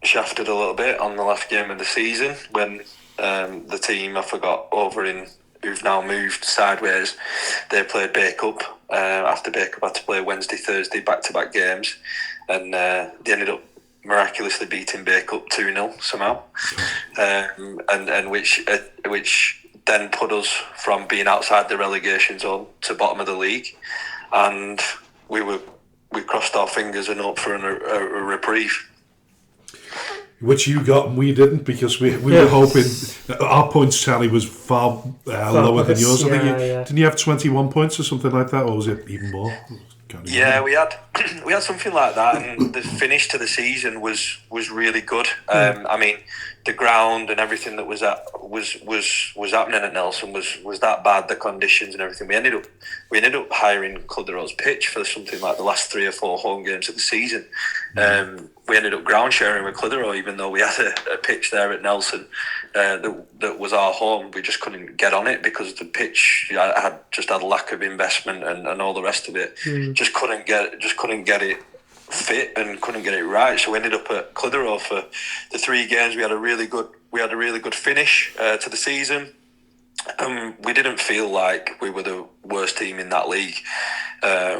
shafted a little bit on the last game of the season when the team I forgot over in who've now moved sideways, they played Berks after Berks had to play Wednesday, Thursday back-to-back games, and they ended up miraculously beating Berks 2-0 somehow, and which then put us from being outside the relegation zone to bottom of the league, and we crossed our fingers and hoped for a reprieve. Which you got and we didn't, because we were hoping our points tally was far lower than yours. I think didn't you have 21 points or something like that, or was it even more? Yeah, we had something like that, and the finish to the season was really good. I mean, the ground and everything that was happening at Nelson was that bad. The conditions and everything. We ended up hiring Clitheroe's pitch for something like the last 3 or 4 home games of the season. We ended up ground sharing with Clitheroe, even though we had a pitch there at Nelson that was our home. We just couldn't get on it because the pitch had lack of investment and all the rest of it. Just couldn't get it fit and couldn't get it right. So we ended up at Clitheroe for the 3 games. We had a really good finish to the season. We didn't feel like we were the worst team in that league.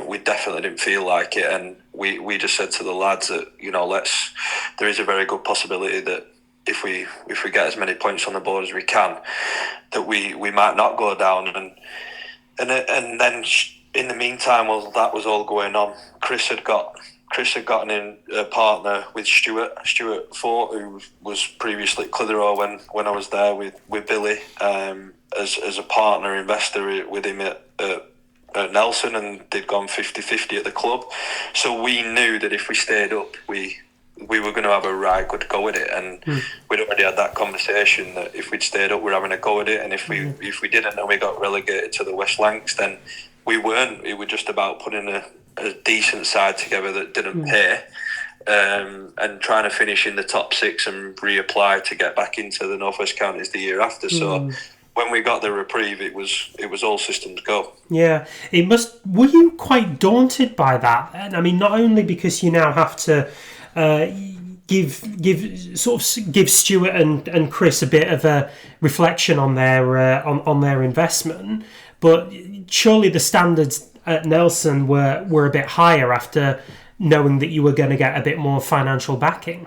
We definitely didn't feel like it, and we just said to the lads that there is a very good possibility that if we get as many points on the board as we can, that we might not go down. And then in the meantime, while that was all going on, Chris had gotten a partner with Stuart Fort, who was previously at Clitheroe when I was there with Billy, as a partner investor with him at Nelson, and they'd gone 50-50 at the club. So we knew that if we stayed up, we were going to have a right good go at it, and we'd already had that conversation that if we'd stayed up, we're having a go at it, and if we didn't and we got relegated to the West Lancs, then we weren't. It was just about putting a decent side together that didn't pay, and trying to finish in the top 6 and reapply to get back into the North West Counties the year after. So when we got the reprieve, it was all systems go. Yeah, it must. Were you quite daunted by that? And I mean, not only because you now have to give Stuart and Chris a bit of a reflection on their investment, but surely the standards at Nelson were a bit higher after knowing that you were going to get a bit more financial backing.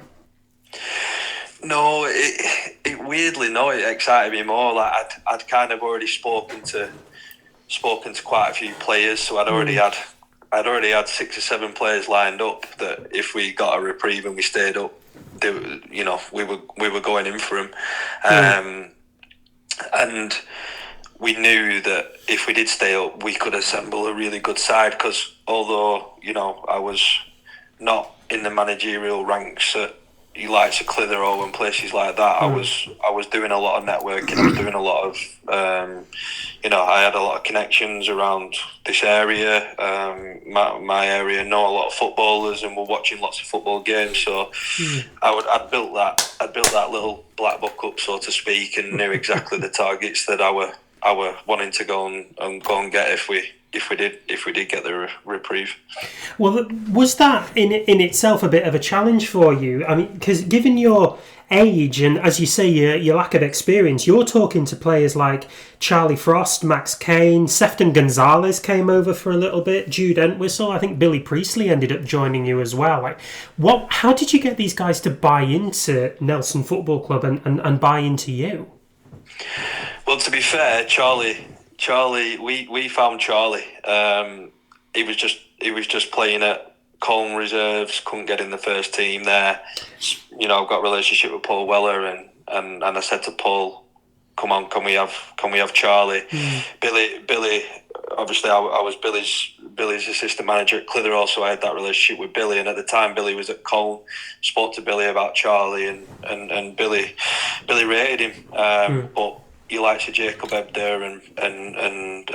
No, it weirdly, it excited me more. Like I'd kind of already spoken to quite a few players, so I'd already had 6 or 7 players lined up that if we got a reprieve and we stayed up, we were going in for them, and we knew that if we did stay up, we could assemble a really good side. Because although I was not in the managerial ranks at likes of Clitheroe and places like that, I was doing a lot of networking. I was doing a lot of I had a lot of connections around this area, my area. Know a lot of footballers, and we're watching lots of football games. So I'd built that little black book up, so to speak, and knew exactly the targets that I were wanting to go and get if we did get the reprieve. Well, was that in itself a bit of a challenge for you? I mean, because given your age and, as you say, your lack of experience, you're talking to players like Charlie Frost, Max Kane, Sefton Gonzalez came over for a little bit, Jude Entwistle. I think Billy Priestley ended up joining you as well. Like, how did you get these guys to buy into Nelson Football Club and buy into you? Well, to be fair, Charlie, we found Charlie. He was just playing at Colne Reserves, couldn't get in the first team there. You know, got a relationship with Paul Weller, and I said to Paul, "Come on, can we have Charlie?" Billy. Obviously, I was Billy's assistant manager at Clitheroe, so I had that relationship with Billy. And at the time, Billy was at Colne. Spoke to Billy about Charlie, and Billy rated him. But he likes of Jacob Ebder and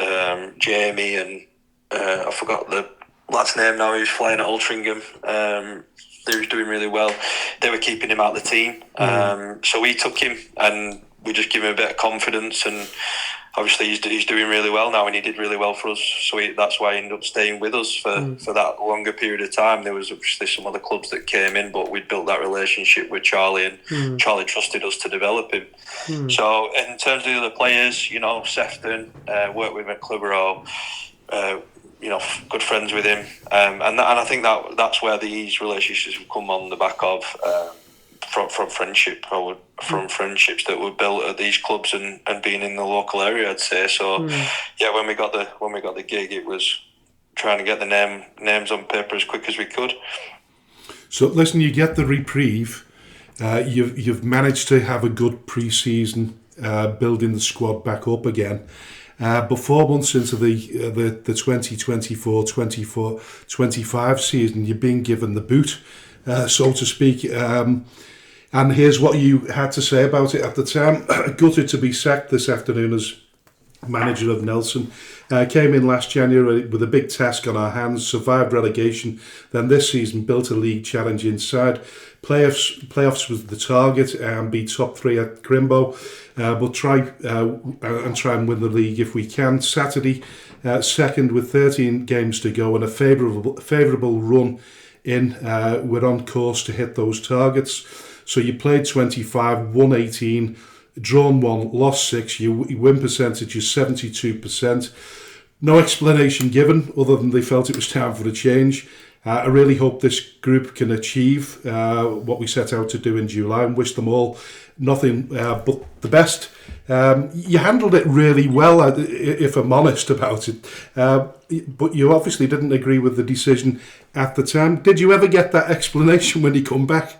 Jamie and I forgot the lad's name now. He was flying at Altrincham. They was doing really well. They were keeping him out of the team. So we took him and we just give him a bit of confidence. And obviously he's doing really well now, and he did really well for us. So that's why he ended up staying with us for that longer period of time. There was obviously some other clubs that came in, but we'd built that relationship with Charlie, and Charlie trusted us to develop him. So in terms of the other players, you know, Sefton, worked with him at Clitheroe, you know, good friends with him, and I think that's where these relationships have come on the back of from friendship, from friendships that were built at these clubs and being in the local area, I'd say. So yeah, when we got the gig, it was trying to get the names on paper as quick as we could. So listen, you get the reprieve. You've managed to have a good pre-season, building the squad back up again. But 4 months into the 2024-25 season, you're being given the boot, so to speak. And here's what you had to say about it at the time. Gutted to be sacked this afternoon as manager of Nelson. Came in last January with a big task on our hands, survived relegation, then this season built a league challenge inside. Playoffs was the target, and be top three at Grimbo, but try and win the league if we can. Saturday, second with 13 games to go and a favourable run in. We're on course to hit those targets. So you played 25, won 18, drawn 1, lost 6. Your win percentage is 72%. No explanation given other than they felt it was time for a change. I really hope this group can achieve what we set out to do in July, and wish them all nothing but the best. You handled it really well, if I'm honest about it. But you obviously didn't agree with the decision at the time. Did you ever get that explanation when you come back?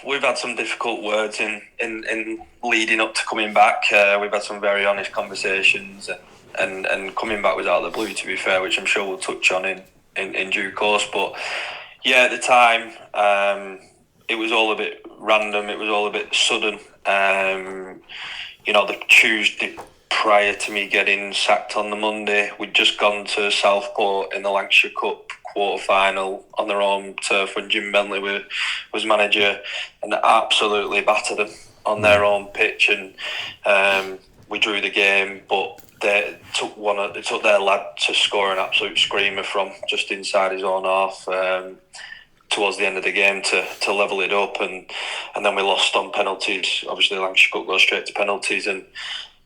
We've had some difficult words in leading up to coming back. We've had some very honest conversations, and coming back was out of the blue, to be fair, which I'm sure we'll touch on in due course. But yeah, at the time, it was all a bit random. It was all a bit sudden. You know, the Tuesday prior to me getting sacked on the Monday, we'd just gone to Southport in the Lancashire Cup quarter-final on their own turf when Jim Bentley was manager, and absolutely battered them on their own pitch, and we drew the game, but they took their lad to score an absolute screamer from just inside his own half towards the end of the game to level it up, and then we lost on penalties. Obviously the Lancashire Cup goes straight to penalties, and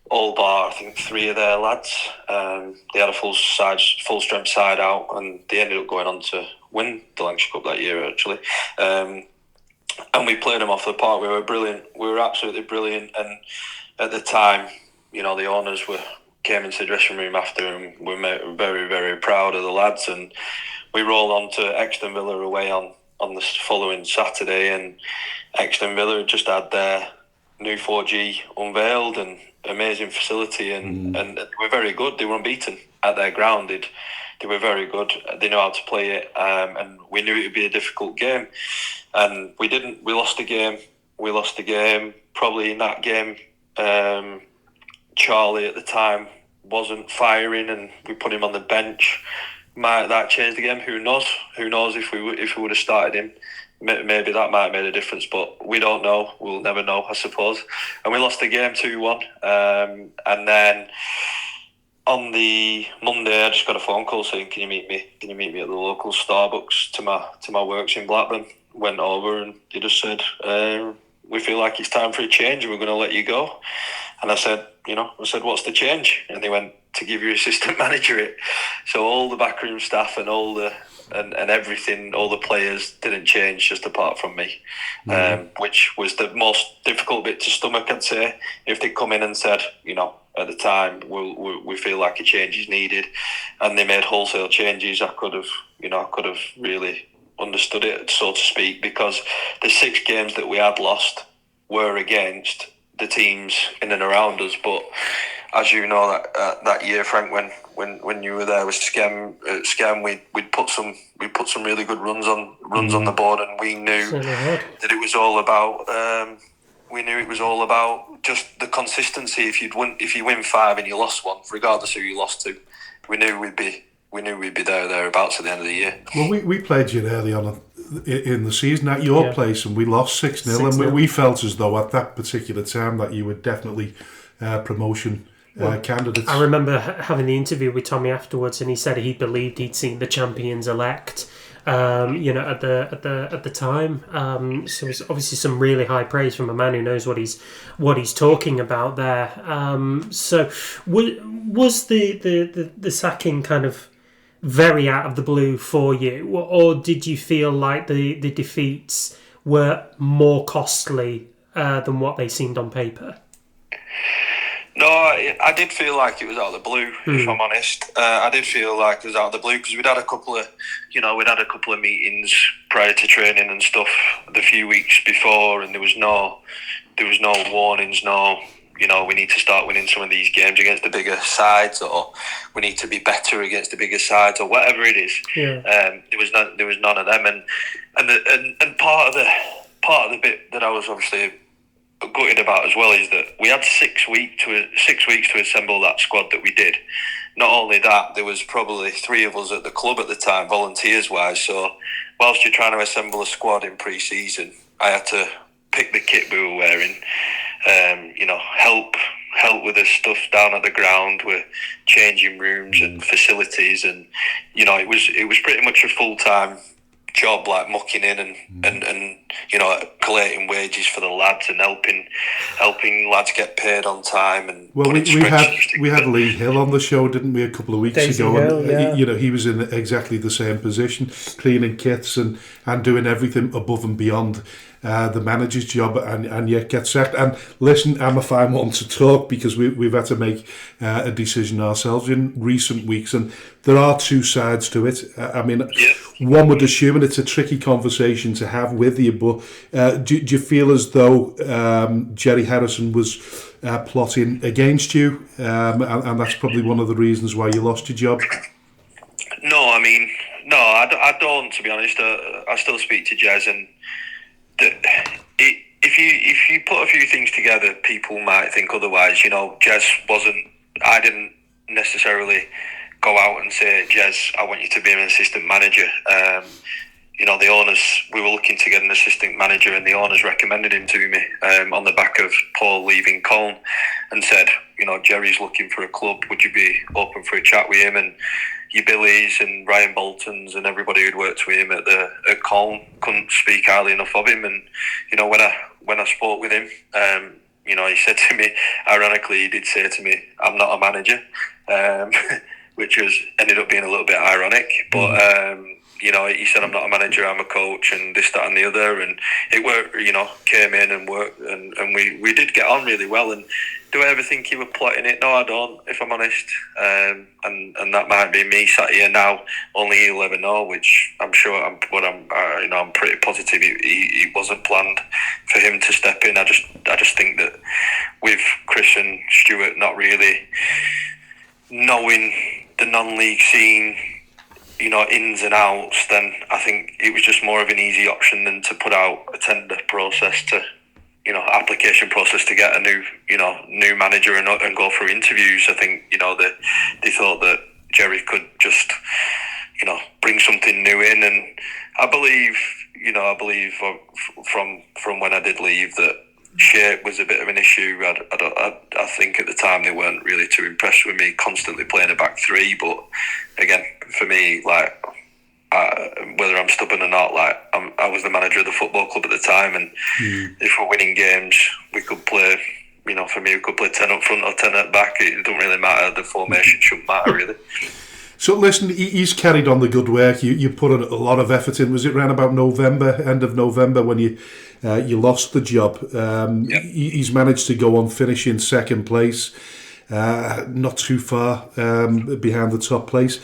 all bar, I think, 3 of their lads, they had a full strength side out, and they ended up going on to win the Lancashire Cup that year, actually. And we played them off the park. We were brilliant. We were absolutely brilliant. And at the time, you know, the owners came into the dressing room after, and we were very, very proud of the lads. And we rolled on to Exton Villa away on the following Saturday, and Exton Villa had just had their new 4G unveiled, and amazing facility, and they were very good. They were unbeaten at their ground. They were very good. They know how to play it, and we knew it would be a difficult game, and we didn't. We lost the game. Probably in that game, Charlie at the time wasn't firing, and we put him on the bench. Might that change the game? Who knows? If we would have started him, maybe that might have made a difference, but we don't know. We'll never know, I suppose. And we lost the game 2-1. And then on the Monday, I just got a phone call saying, "Can you meet me? Can you meet me at the local Starbucks to my works in Blackburn?" Went over and they just said, "We feel like it's time for a change, and we're going to let you go." And I said, "What's the change?" And they went, "To give your assistant manager it." So all the backroom staff and all the and everything, all the players didn't change, just apart from me, which was the most difficult bit to stomach, I'd say. If they come in and said, at the time, we feel like a change is needed, and they made wholesale changes, I could have really understood it, so to speak, because the 6 games that we had lost were against the teams in and around us. But as you know, that year, Frank, when you were there with Skem, we'd put some really good runs on the board, and we knew that it was all about. We knew it was all about just the consistency. If you win 5 and you lost 1, regardless who you lost to, we knew we'd be thereabouts at the end of the year. Well, we played you early on in the season at your place, and we lost 6-0, and we felt as though at that particular time that you were definitely promotion candidates. I remember having the interview with Tommy afterwards, and he said he believed he'd seen the champions elect. At the time, so it's obviously some really high praise from a man who knows what he's talking about there. So was the sacking kind of very out of the blue for you, or did you feel like the defeats were more costly than what they seemed on paper? No, I did feel like it was out of the blue. If I'm honest, I did feel like it was out of the blue because we'd had a couple of meetings prior to training and stuff the few weeks before, and there was no warnings, we need to start winning some of these games against the bigger sides, or we need to be better against the bigger sides, or whatever it is. There was none of them, and part of the bit that I was obviously gutted about as well is that we had 6 weeks to assemble that squad that we did. Not only that, there was probably 3 of us at the club at the time, volunteers wise. So whilst you're trying to assemble a squad in pre-season, I had to pick the kit we were wearing, help with the stuff down at the ground, with changing rooms and facilities, and it was pretty much a full-time job, like mucking in and collating wages for the lads and helping lads get paid on time. And we had Lee Hill on the show, didn't we, a couple of weeks ago? Hill, and he was in exactly the same position, cleaning kits and doing everything above and beyond the manager's job, and yet get sacked. And listen, I'm a fine one to talk because we've had to make a decision ourselves in recent weeks, and there are 2 sides to it. One would assume, and it's a tricky conversation to have with you, but do you feel as though Jerry Harrison was plotting against you, and that's probably one of the reasons why you lost your job? No, I don't, to be honest. I still speak to Jez, and if you put a few things together, people might think otherwise. Jez wasn't. I didn't necessarily go out and say, "Jez, I want you to be an assistant manager." The owners, we were looking to get an assistant manager, and the owners recommended him to me on the back of Paul leaving Colne, and said, "Jerry's looking for a club. Would you be open for a chat with him?" And your Billies and Ryan Boltons and everybody who'd worked with him at Colne couldn't speak highly enough of him. And when I spoke with him, he said to me, ironically, he did say to me, "I'm not a manager," which ended up being a little bit ironic. But he said, "I'm not a manager, I'm a coach," and this, that, and the other. And it worked. Came in and worked, and we did get on really well. And do I ever think he was plotting it? No, I don't, if I'm honest. And that might be me sat here now. Only he'll ever know, which I'm sure. I'm pretty positive he wasn't planned for him to step in. I just think that with Chris and Stuart not really knowing the non-league scene, ins and outs, then I think it was just more of an easy option than to put out a tender process application process to get a new manager and go through interviews. I think they thought that Jerry could just bring something new in, and I believe from when I did leave that shape was a bit of an issue. I think at the time they weren't really too impressed with me constantly playing a back three. But again, for me, like whether I'm stubborn or not, like I was the manager of the football club at the time, and if we're winning games, we could play. You know, for me, we could play 10 up front or 10 at back. It doesn't really matter. The formation shouldn't matter, really. So listen, he's carried on the good work. You put a lot of effort in. Was it around about November, end of November, when you lost the job? He's managed to go on finishing second place, not too far behind the top place,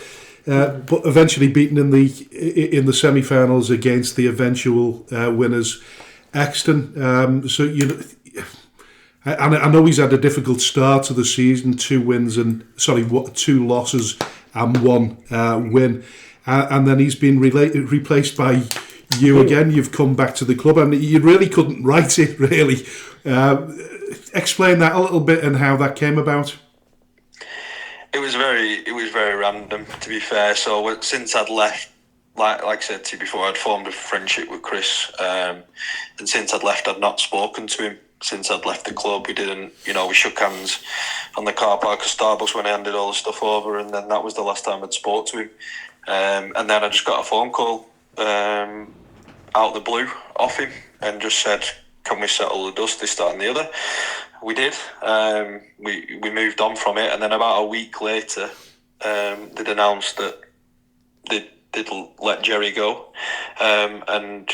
but eventually beaten in the semi-finals against the eventual winners, Exton. So I know he's had a difficult start to the season, 2 losses and 1 win, and then he's been replaced by you again. You've come back to the club, and you really couldn't write it, really. Explain that a little bit and how that came about. It was very random, to be fair. So since I'd left, like I said to you before, I'd formed a friendship with Chris, and since I'd left, I'd not spoken to him. Since I'd left the club, we shook hands on the car park of Starbucks when I handed all the stuff over, and then that was the last time I'd spoke to him. And then I just got a phone call out of the blue off him and just said, can we settle the dust, this, that and the other? We did. We moved on from it, and then about a week later, they'd announced that they'd let Jerry go, and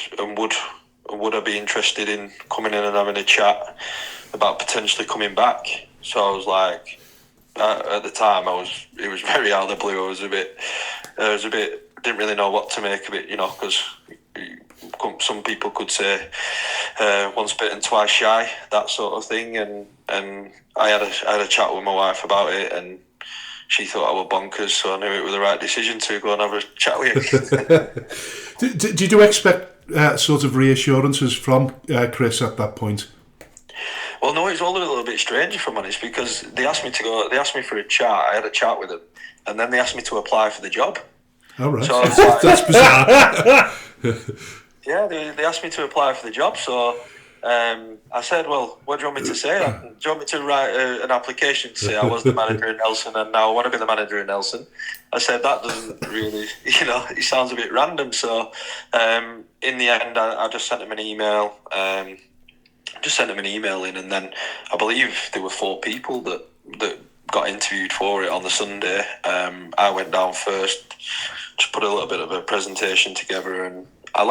would I be interested in coming in and having a chat about potentially coming back? So I was like, at the time, it was very out of the blue. I was a bit, didn't really know what to make of it, because some people could say once bitten, twice shy, that sort of thing. And I had a chat with my wife about it, and she thought I were bonkers, so I knew it was the right decision to go and have a chat with you. Did you expect sort of reassurances from Chris at that point? Well, no, it was all a little bit strange, if I'm honest, because they asked me for a chat. I had a chat with them, and then they asked me to apply for the job. All right. So I was like, that's bizarre. Yeah, they asked me to apply for the job, so I said, well, what do you want me to say? Do you want me to write an application to say I was the manager in Nelson and now I want to be the manager in Nelson? I said, that doesn't really, it sounds a bit random. So in the end, I just sent him an email. And then I believe there were 4 people that got interviewed for it on the Sunday. I went down first, just put a little bit of a presentation together, and I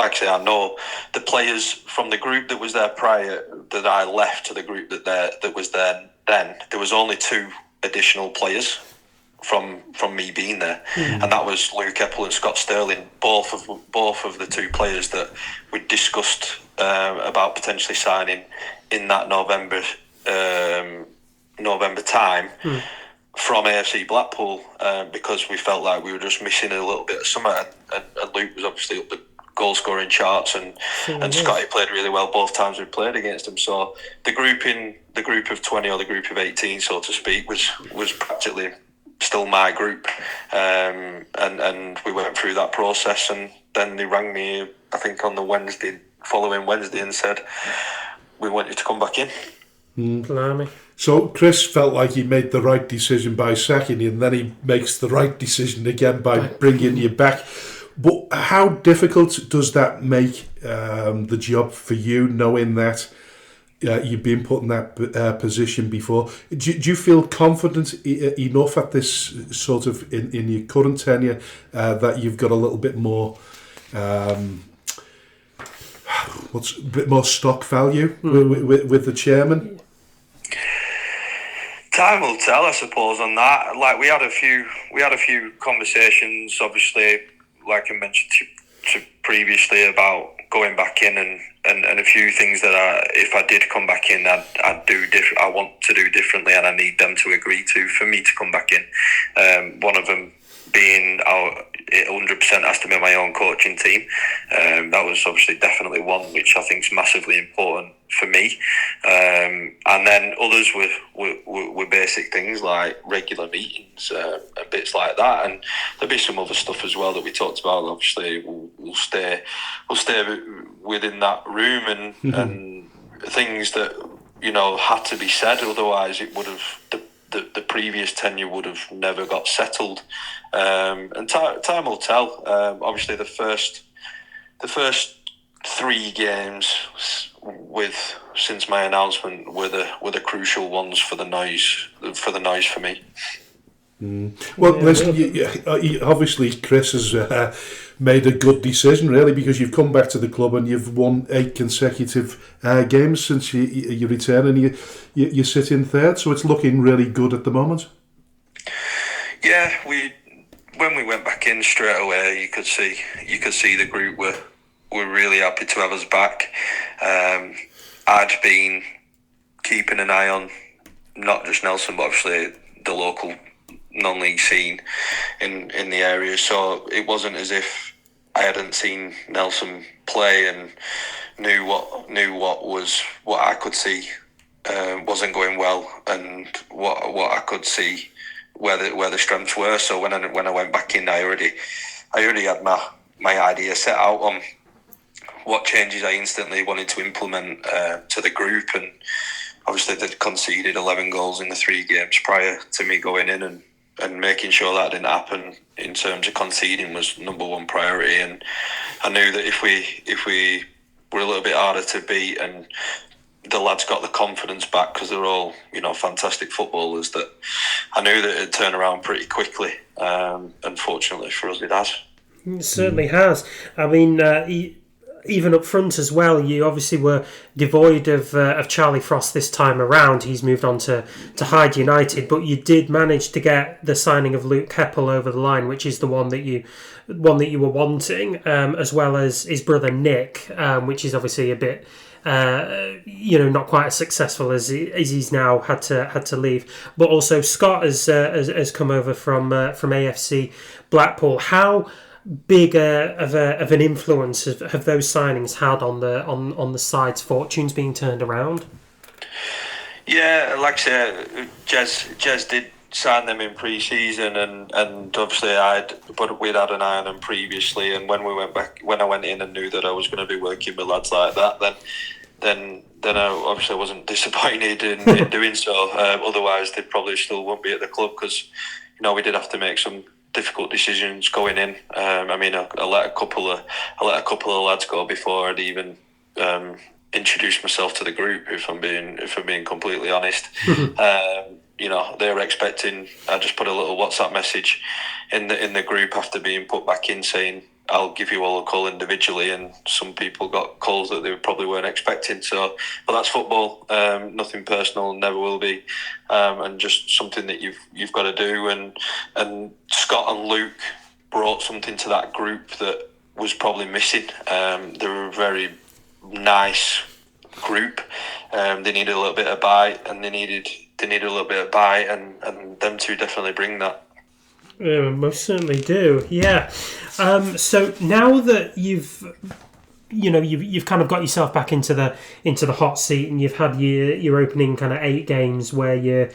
know the players from the group that was there prior that I left to the group that was there then. There was only 2 additional players from me being there, and that was Luke Eppel and Scott Sterling, both of the 2 players that we discussed about potentially signing in that November time from AFC Blackpool, because we felt like we were just missing a little bit of summer, and Luke was obviously up the goal scoring charts, and Scotty played really well both times we played against him. So the group of 20 or the group of 18, so to speak, was practically still my group, and we went through that process, and then they rang me, I think on the following Wednesday, and said, we want you to come back in. Blimey. So Chris felt like he made the right decision by sacking you, and then he makes the right decision again by bringing you back. But how difficult does that make the job for you, knowing that you've been put in that position before? Do you feel confident enough at this sort of in your current tenure that you've got a little bit more stock value with the chairman? Time will tell, I suppose, on that. Like we had a few conversations, obviously, like I mentioned to previously, about going back in and a few things that if I did come back in, I'd do different. I want to do differently, and I need them to agree to for me to come back in. One of them being it 100% has to be my own coaching team. That was obviously definitely one which I think is massively important for me. And then others were basic things like regular meetings and bits like that. And there'll be some other stuff as well that we talked about. Obviously, we'll stay within that room and things that had to be said. Otherwise, it would have the previous tenure would have never got settled. And time will tell. Obviously, the first 3 games since my announcement were the crucial ones for the noise for me. Well, listen, obviously Chris has made a good decision, really, because you've come back to the club and you've won 8 consecutive games since you return, and you sit in third, so it's looking really good at the moment. Yeah, when we went back in straight away, you could see the group were really happy to have us back. I'd been keeping an eye on not just Nelson, but obviously the local non-league scene in the area, so it wasn't as if I hadn't seen Nelson play and knew what I could see wasn't going well, and what I could see where the strengths were. So when I went back in, I already had my idea set out on what changes I instantly wanted to implement to the group, and obviously they'd conceded 11 goals in the 3 games prior to me going in, and making sure that didn't happen in terms of conceding was number one priority. And I knew that if we were a little bit harder to beat and the lads got the confidence back, because they're all fantastic footballers, that I knew that it'd turn around pretty quickly. Unfortunately for us, it has. It certainly has. I mean, even up front as well, you obviously were devoid of Charlie Frost this time around. He's moved on to Hyde United, but you did manage to get the signing of Luke Keppel over the line, which is the one that you were wanting, as well as his brother Nick, which is obviously a bit not quite as successful as he's now had to leave. But also Scott has come over from AFC Blackpool. How big of an influence have those signings had on the side's fortunes being turned around? Yeah, like I said, Jez did sign them in pre-season, and obviously we'd had an eye on them previously. And when I went in and knew that I was going to be working with lads like that, then I obviously wasn't disappointed in doing so. Otherwise, they probably still won't be at the club, because we did have to make some difficult decisions going in. I let a couple of lads go before I'd even introduced myself to the group. If I'm being completely honest, they were expecting. I just put a little WhatsApp message in the group after being put back in, saying I'll give you all a call individually, and some people got calls that they probably weren't expecting. So, but that's football. Nothing personal, never will be, and just something that you've got to do. And Scott and Luke brought something to that group that was probably missing. They were a very nice group. They needed a little bit of bite, and they needed a little bit of bite, and them two definitely bring that. Yeah, most certainly do. Yeah. So now that you've kind of got yourself back into the hot seat, and you've had your opening kind of 8 games where you're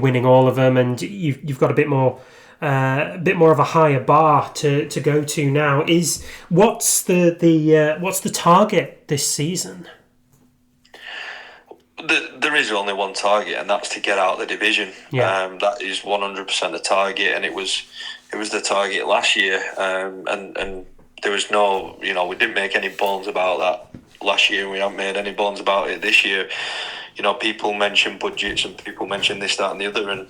winning all of them, and you've got a bit more of a higher bar to go to now. What's the target this season? There is only one target, and that's to get out of the division. Yeah. That is 100% the target, and it was the target last year. And there was no, we didn't make any bones about that last year, and we haven't made any bones about it this year. People mention budgets, and people mention this, that, and the other, and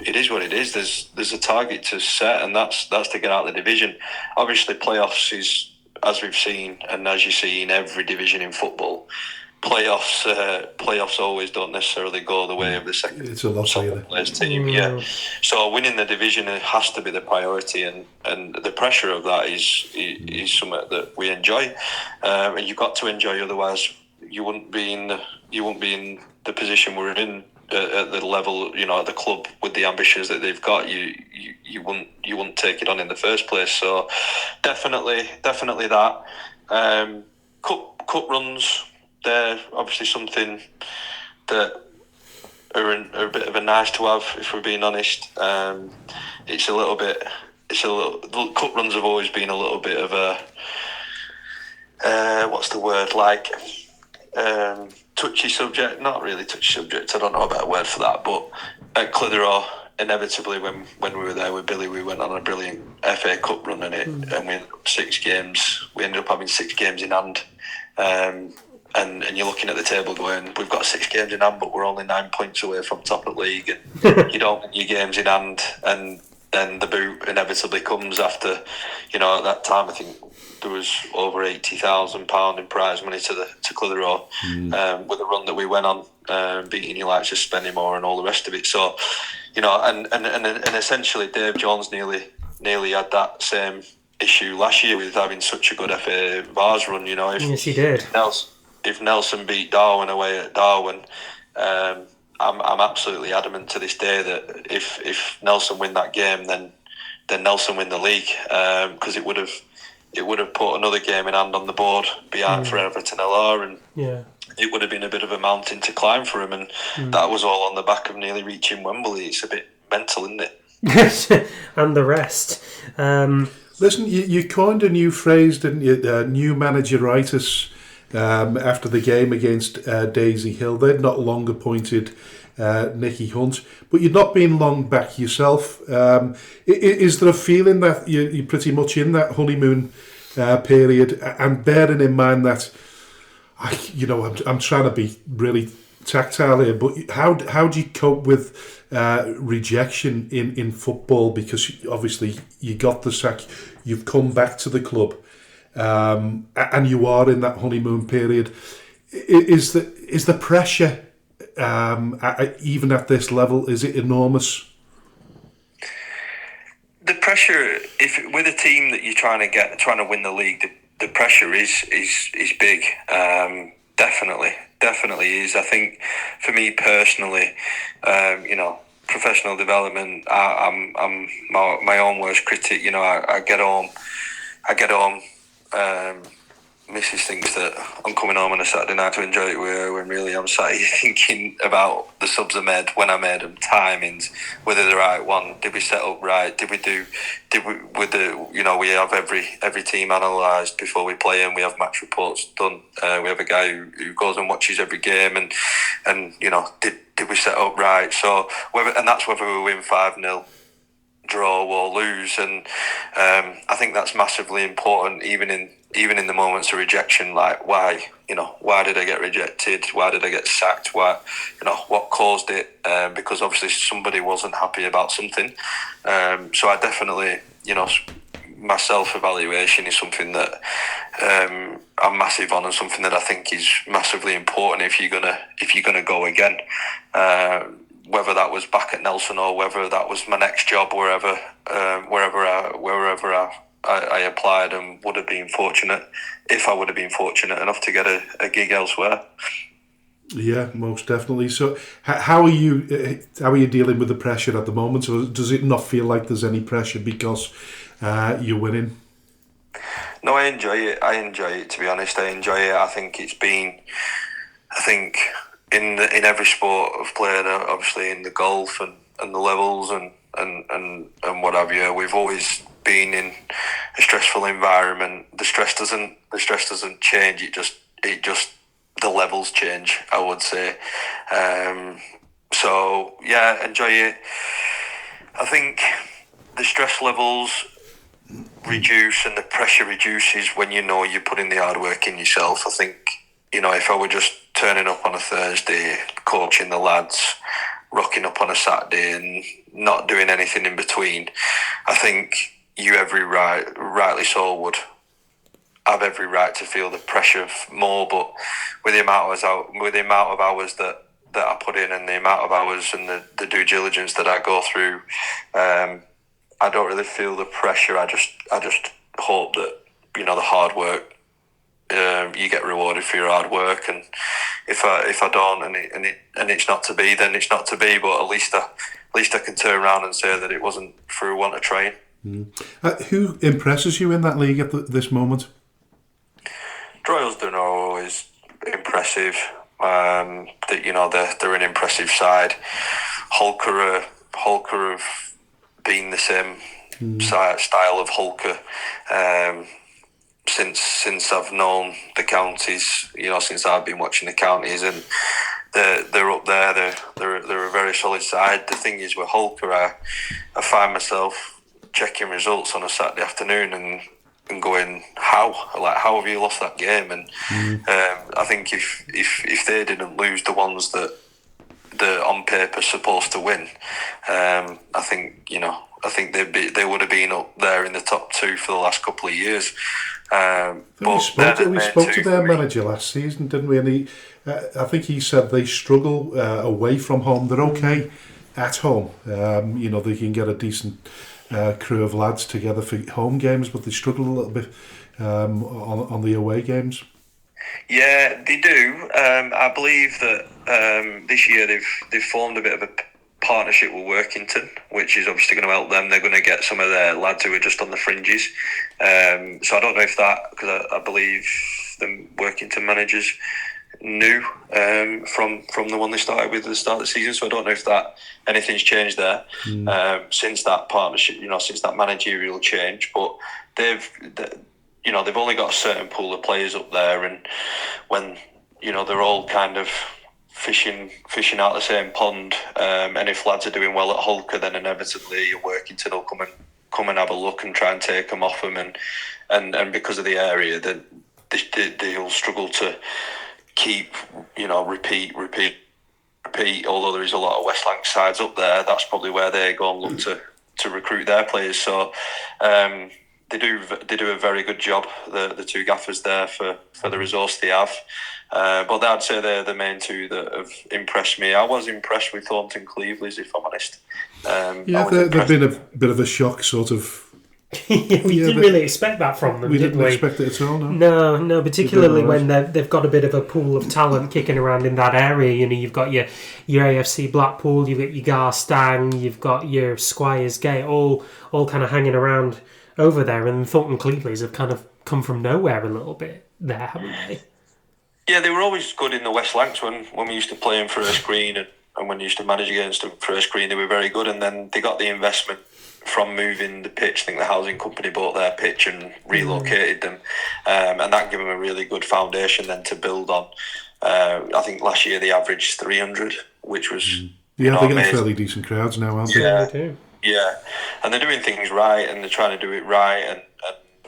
it is what it is. There's a target to set, and that's to get out of the division. Obviously, playoffs is, as we've seen, and as you see in every division in football, playoffs always don't necessarily go the way of the second place team. Yeah, so winning the division has to be the priority, and the pressure of that is something that we enjoy, and you've got to enjoy. Otherwise, you wouldn't be in the position we're in at the level, at the club with the ambitions that they've got. You wouldn't take it on in the first place. So definitely that. Cup runs. They're obviously something that are a bit of a nice to have, if we're being honest. The cup runs have always been a little bit of a what's the word, like touchy subject, not really touchy subject, I don't know a better word for that, but at Clitheroe, inevitably when we were there with Billy, we went on a brilliant FA Cup run in it, and we ended up 6 games. We ended up having 6 games in hand, and you're looking at the table going, we've got 6 games in hand, but we're only 9 points away from top of the league, and you don't win your games in hand, and then the boot inevitably comes after, at that time I think there was over £80,000 in prize money to Clitheroe, with the run that we went on, beating you like just spending more and all the rest of it. So, and essentially Dave Jones nearly had that same issue last year with having such a good FA Vase run. Yes, he did. If Nelson beat Darwin away at Darwin, I'm absolutely adamant to this day that if Nelson win that game, then Nelson win the league, because it would have put another game in hand on the board behind for Everton LR, and it would have been a bit of a mountain to climb for him, and that was all on the back of nearly reaching Wembley. It's a bit mental, isn't it? And the rest. Listen, you coined a new phrase, didn't you? New manageritis. After the game against Daisy Hill, they'd not long appointed Nicky Hunt, but you'd not been long back yourself. Is there a feeling that you're pretty much in that honeymoon period, and bearing in mind that I'm trying to be really tactile here, but how do you cope with rejection in football? Because obviously you got the sack, you've come back to the club. And you are in that honeymoon period. Is the pressure, even at this level, is it enormous? The pressure, if with a team that you're trying to win the league, the pressure is big. Definitely is. I think for me personally, professional development, I'm my own worst critic. I get home. Mrs. thinks that I'm coming home on a Saturday night to enjoy it with her, when really I'm sat here thinking about the subs I made, when I made them, timings, whether the right one, did we set up right, we have every team analysed before we play, and we have match reports done. We have a guy who goes and watches every game, and did we set up right? So that's whether we win 5-0. Draw or lose, and I think that's massively important, even in the moments of rejection. Like, why did I get rejected? Why did I get sacked? What caused it? Because obviously somebody wasn't happy about something. So I definitely, my self-evaluation is something that I'm massive on, and something that I think is massively important if you're gonna go again. Whether that was back at Nelson or whether that was my next job, wherever I applied, and would have been fortunate enough to get a gig elsewhere. Yeah, most definitely. So, how are you dealing with the pressure at the moment? Or does it not feel like there's any pressure because you're winning? No, I enjoy it. To be honest, I enjoy it. I think it's been. In every sport I've played, obviously in the golf and the levels and what have you, we've always been in a stressful environment. The stress doesn't change. It just the levels change, I would say. So yeah, enjoy it. I think the stress levels reduce and the pressure reduces when you're putting the hard work in yourself. I think, if I were just turning up on a Thursday, coaching the lads, rocking up on a Saturday and not doing anything in between, I think you rightly so would have every right to feel the pressure more. But with the amount of hours that I put in, and the amount of hours and the due diligence that I go through, I don't really feel the pressure. I just hope that the hard work, you get rewarded for your hard work, and if I don't, and it's not to be, then it's not to be. But at least I can turn around and say that it wasn't through want of trying. Who impresses you in that league at this moment? Droylsden are always impressive. They're an impressive side. Holker have been the same style of Holker. since I've known the counties, since I've been watching the counties, and they're up there. They're a very solid side. The thing is with Holker, I find myself checking results on a Saturday afternoon and going, how have you lost that game? And I think if they didn't lose the ones that on paper supposed to win, I think they would have been up there in the top two for the last couple of years. We spoke to their manager last season, didn't we? And I think he said they struggle away from home. They're okay at home. They can get a decent crew of lads together for home games, but they struggle a little bit on the away games. Yeah, they do. I believe that this year they've formed a bit of a partnership with Workington, which is obviously going to help them. They're going to get some of their lads who are just on the fringes. So I don't know if that, because I believe the Workington managers new from the one they started with at the start of the season. So I don't know if that anything's changed there since that partnership, since that managerial change. But they've only got a certain pool of players up there, and when they're all kind of fishing out the same pond, and if lads are doing well at Holker, then inevitably Workington will come and have a look and try and take them off them, and because of the area, then they'll struggle to keep repeat. Although there is a lot of West Lancs sides up there, that's probably where they go and look to recruit their players. So they do a very good job, the two gaffers there for the resource they have. But I'd say they're the main two that have impressed me. I was impressed with Thornton Cleveland's, if I'm honest. They've been a bit of a shock, sort of. We didn't really expect that from them, did we? We didn't expect it at all, No, particularly when they've got a bit of a pool of talent kicking around in that area. You've got your AFC Blackpool, you've got your Garstang, you've got your Squires Gate, all kind of hanging around over there. And Thornton Cleveland's have kind of come from nowhere a little bit there, haven't they? Yeah, they were always good in the West Lancs when we used to play them first green and when we used to manage against them first green, they were very good. And then they got the investment from moving the pitch. I think the housing company bought their pitch and relocated them, and that gave them a really good foundation then to build on. I think last year they averaged 300, which was they're getting fairly decent crowds now, aren't they? Yeah, they do. Yeah, and they're doing things right, and they're trying to do it right, and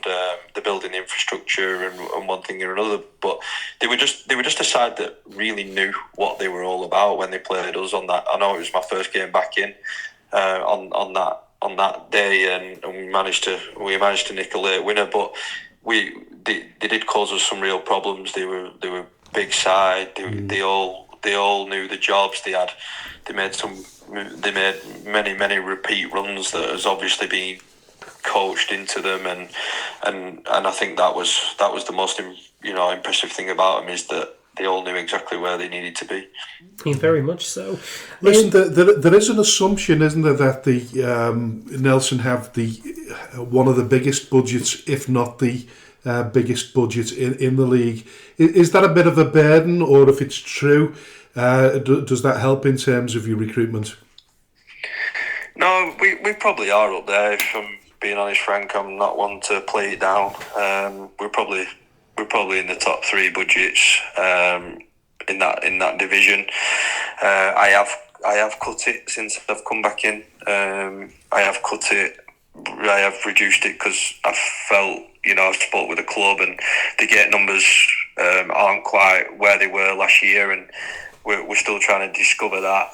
they're building infrastructure and one thing or another. But they were just a side that really knew what they were all about when they played us on that. I know it was my first game back in on that day, and we managed to nick a late winner, but they did cause us some real problems. They were big side. They all knew the jobs. They made many repeat runs that has obviously been coached into them, and I think that was the most impressive thing about them, is that they all knew exactly where they needed to be. Yeah, very much so. Listen, there is an assumption, isn't there, that the Nelson have one of the biggest budgets, if not the biggest budget in the league. Is that a bit of a burden, or if it's true, does that help in terms of your recruitment? No, we probably are up there. If I'm being honest, Frank, I'm not one to play it down. We're probably in the top three budgets in that division. I have cut it since I've come back in. I have reduced it because I felt, I've spoke with the club, and the gate numbers aren't quite where they were last year, and we're still trying to discover that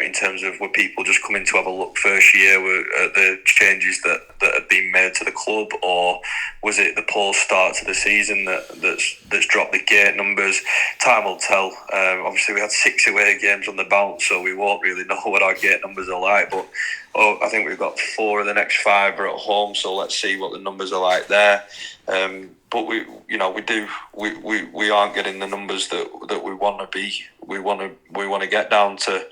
in terms of were people just coming to have a look first year at the changes that had been made to the club, or was it the poor start to the season that's dropped the gate numbers? Time will tell. Obviously we had 6 away games on the bounce, so we won't really know what our gate numbers are like, but I think we've got 4 of the next 5 are at home, so let's see what the numbers are like there. But we aren't getting the numbers that we want to be. We want to get down to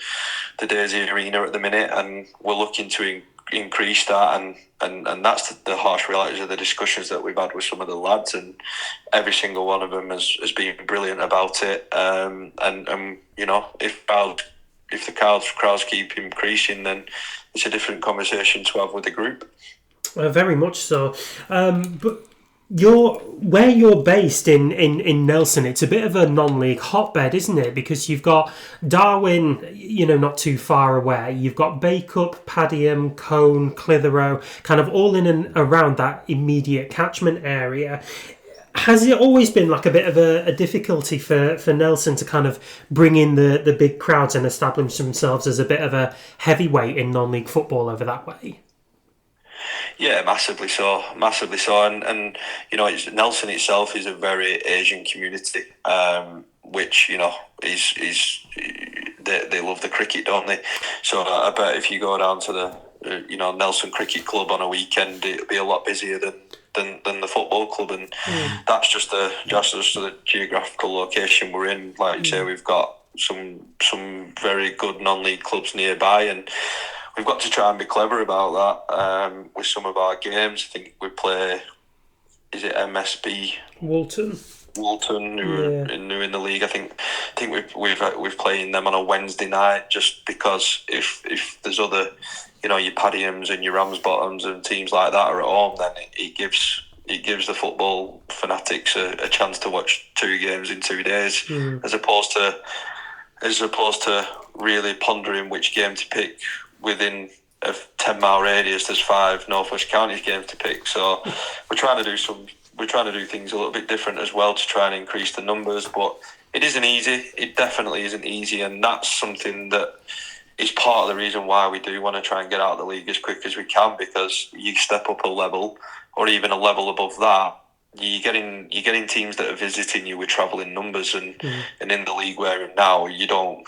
the Daisy Arena at the minute, and we're looking to increase that, and that's the harsh realities of the discussions that we've had with some of the lads, and every single one of them has been brilliant about it. And if the crowds keep increasing, then it's a different conversation to have with the group. Very much so. But Where you're based in Nelson, it's a bit of a non-league hotbed, isn't it? Because you've got Darwin, not too far away. You've got Bacup, Padiham, Colne, Clitheroe, kind of all in and around that immediate catchment area. Has it always been like a bit of a difficulty for Nelson to kind of bring in the big crowds and establish themselves as a bit of a heavyweight in non-league football over that way? Yeah, massively so, and Nelson itself is a very Asian community, which is they love the cricket, don't they? So I bet if you go down to the Nelson Cricket Club on a weekend, it'll be a lot busier than the football club, and that's just the geographical location we're in. Like you say, we've got some very good non-league clubs nearby, and we've got to try and be clever about that with some of our games. I think we play, is it MSB? Walton, who are new in the league. I think we've playing them on a Wednesday night, just because if there's other, your Padihams and your Ramsbottoms and teams like that are at home, then it gives the football fanatics a chance to watch 2 games in 2 days, as opposed to really pondering which game to pick. Within a 10-mile radius, there's 5 North West Counties games to pick. So we're trying to do things a little bit different as well to try and increase the numbers. But it isn't easy. It definitely isn't easy, and that's something that is part of the reason why we do want to try and get out of the league as quick as we can. Because you step up a level, or even a level above that, you're getting teams that are visiting you with travelling numbers, and in the league we're in now, you don't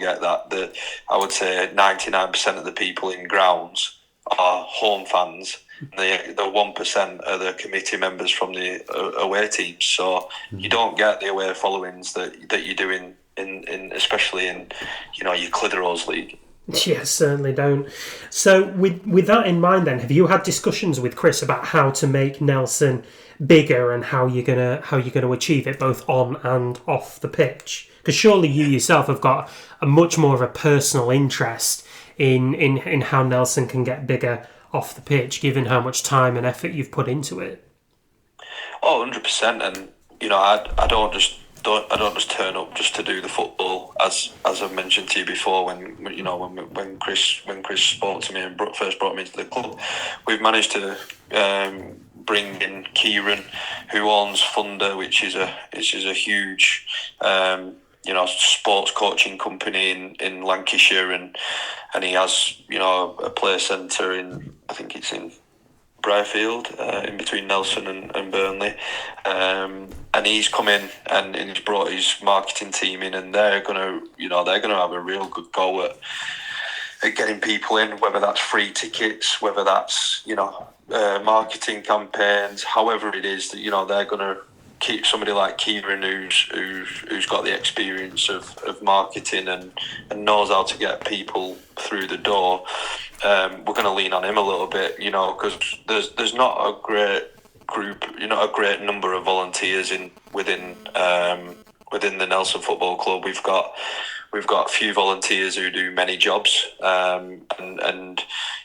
get that. I would say 99% of the people in grounds are home fans. The 1% are the committee members from the away teams. So you don't get the away followings that you do in especially in your Clitheroe's league. Yeah, certainly don't. So with that in mind, then, have you had discussions with Chris about how to make Nelson bigger and how you're gonna achieve it both on and off the pitch? Because surely you yourself have got a much more of a personal interest in how Nelson can get bigger off the pitch, given how much time and effort you've put into it. 100%, and I don't just turn up just to do the football, as I've mentioned to you before. When Chris spoke to me and first brought me into the club, we've managed to bring in Kieran, who owns Thunder, which is a huge sports coaching company in Lancashire, and he has a play centre in, I think it's in Briarfield, in between Nelson and Burnley, and he's come in and he's brought his marketing team in, and they're gonna have a real good go at getting people in, whether that's free tickets, whether that's marketing campaigns, however it is that they're gonna keep somebody like Kieran who's got the experience of marketing and knows how to get people through the door. We're going to lean on him a little bit, because there's not a great group, a great number of volunteers within the Nelson Football Club. We've got a few volunteers who do many jobs, and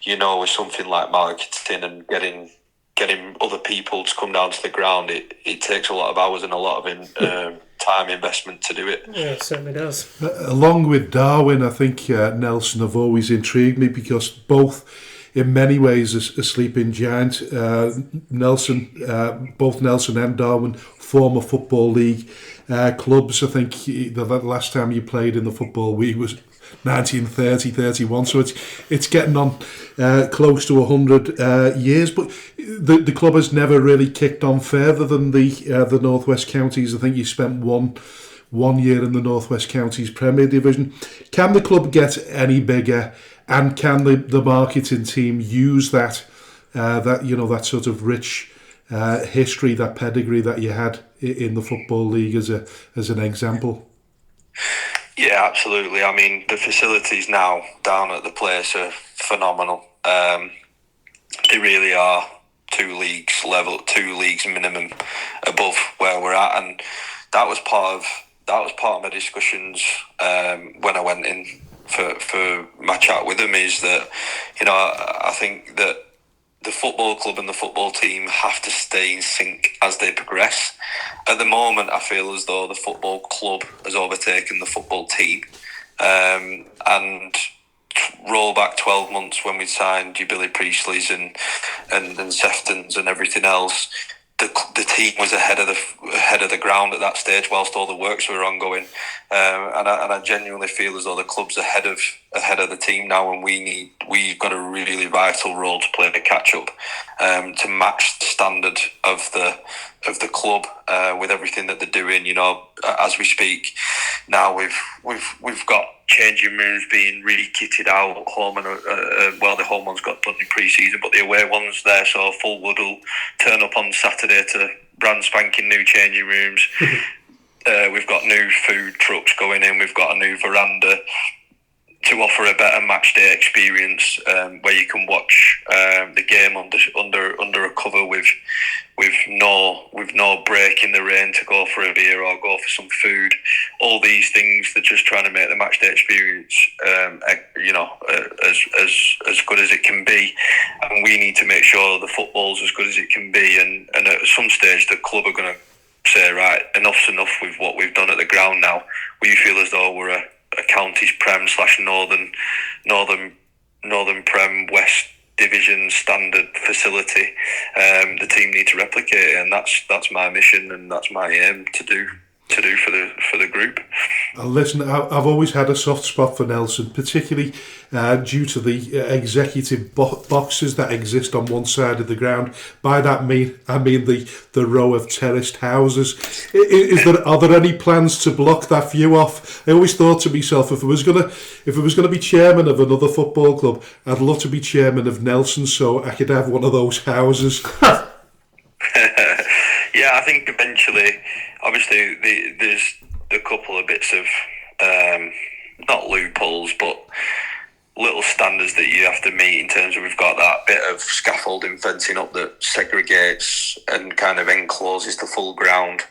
with something like marketing and getting other people to come down to the ground, it takes a lot of hours and a lot of time investment to do it. Yeah, it certainly does. Along with Darwin, I think Nelson have always intrigued me, because both in many ways a sleeping giant. Both Nelson and Darwin, former Football League clubs. I think the last time you played in the Football League was 1930-31, so it's getting on close to 100 years, but the club has never really kicked on further than the North West Counties. I think you spent one year in the North West Counties Premier Division. Can the club get any bigger, and can the marketing team use that sort of rich history, that pedigree that you had in the Football League as an example? Yeah, absolutely. I mean, the facilities now down at the place are phenomenal. They really are 2 leagues minimum above where we're at, and that was part of my discussions when I went in for my chat with them. Is that I think that the football club and the football team have to stay in sync as they progress. At the moment, I feel as though the football club has overtaken the football team. And roll back 12 months when we signed your Billy Priestleys and Tsffs and everything else. The team was ahead of the ground at that stage, whilst all the works were ongoing, and I genuinely feel as though the club's ahead of the team now, and we've got a really vital role to play to catch up, to match the standard of the club with everything that they're doing. You know, as we speak now, we've got changing rooms being really kitted out at home, and the home ones got done in pre-season, but the away ones there, so Fullwood will turn up on Saturday to brand spanking new changing rooms. We've got new food trucks going in, we've got a new veranda to offer a better match day experience, where you can watch the game under a cover with no break in the rain to go for a beer or go for some food. All these things, they're just trying to make the match day experience, as good as it can be. And we need to make sure the football's as good as it can be. And at some stage, the club are going to say, right, enough's enough with what we've done at the ground now. We feel as though we're a counties prem / northern prem West Division standard facility. The team need to replicate it, and that's my mission, and that's my aim to do for the group. Listen, I've always had a soft spot for Nelson, particularly due to the executive boxes that exist on one side of the ground. By that I mean the row of terraced houses. Are there any plans to block that view off? I always thought to myself, if it was gonna be chairman of another football club, I'd love to be chairman of Nelson, so I could have one of those houses. Yeah, I think eventually, obviously, there's a couple of bits of not loopholes, but little standards that you have to meet in terms of, we've got that bit of scaffolding fencing up that segregates and kind of encloses the full ground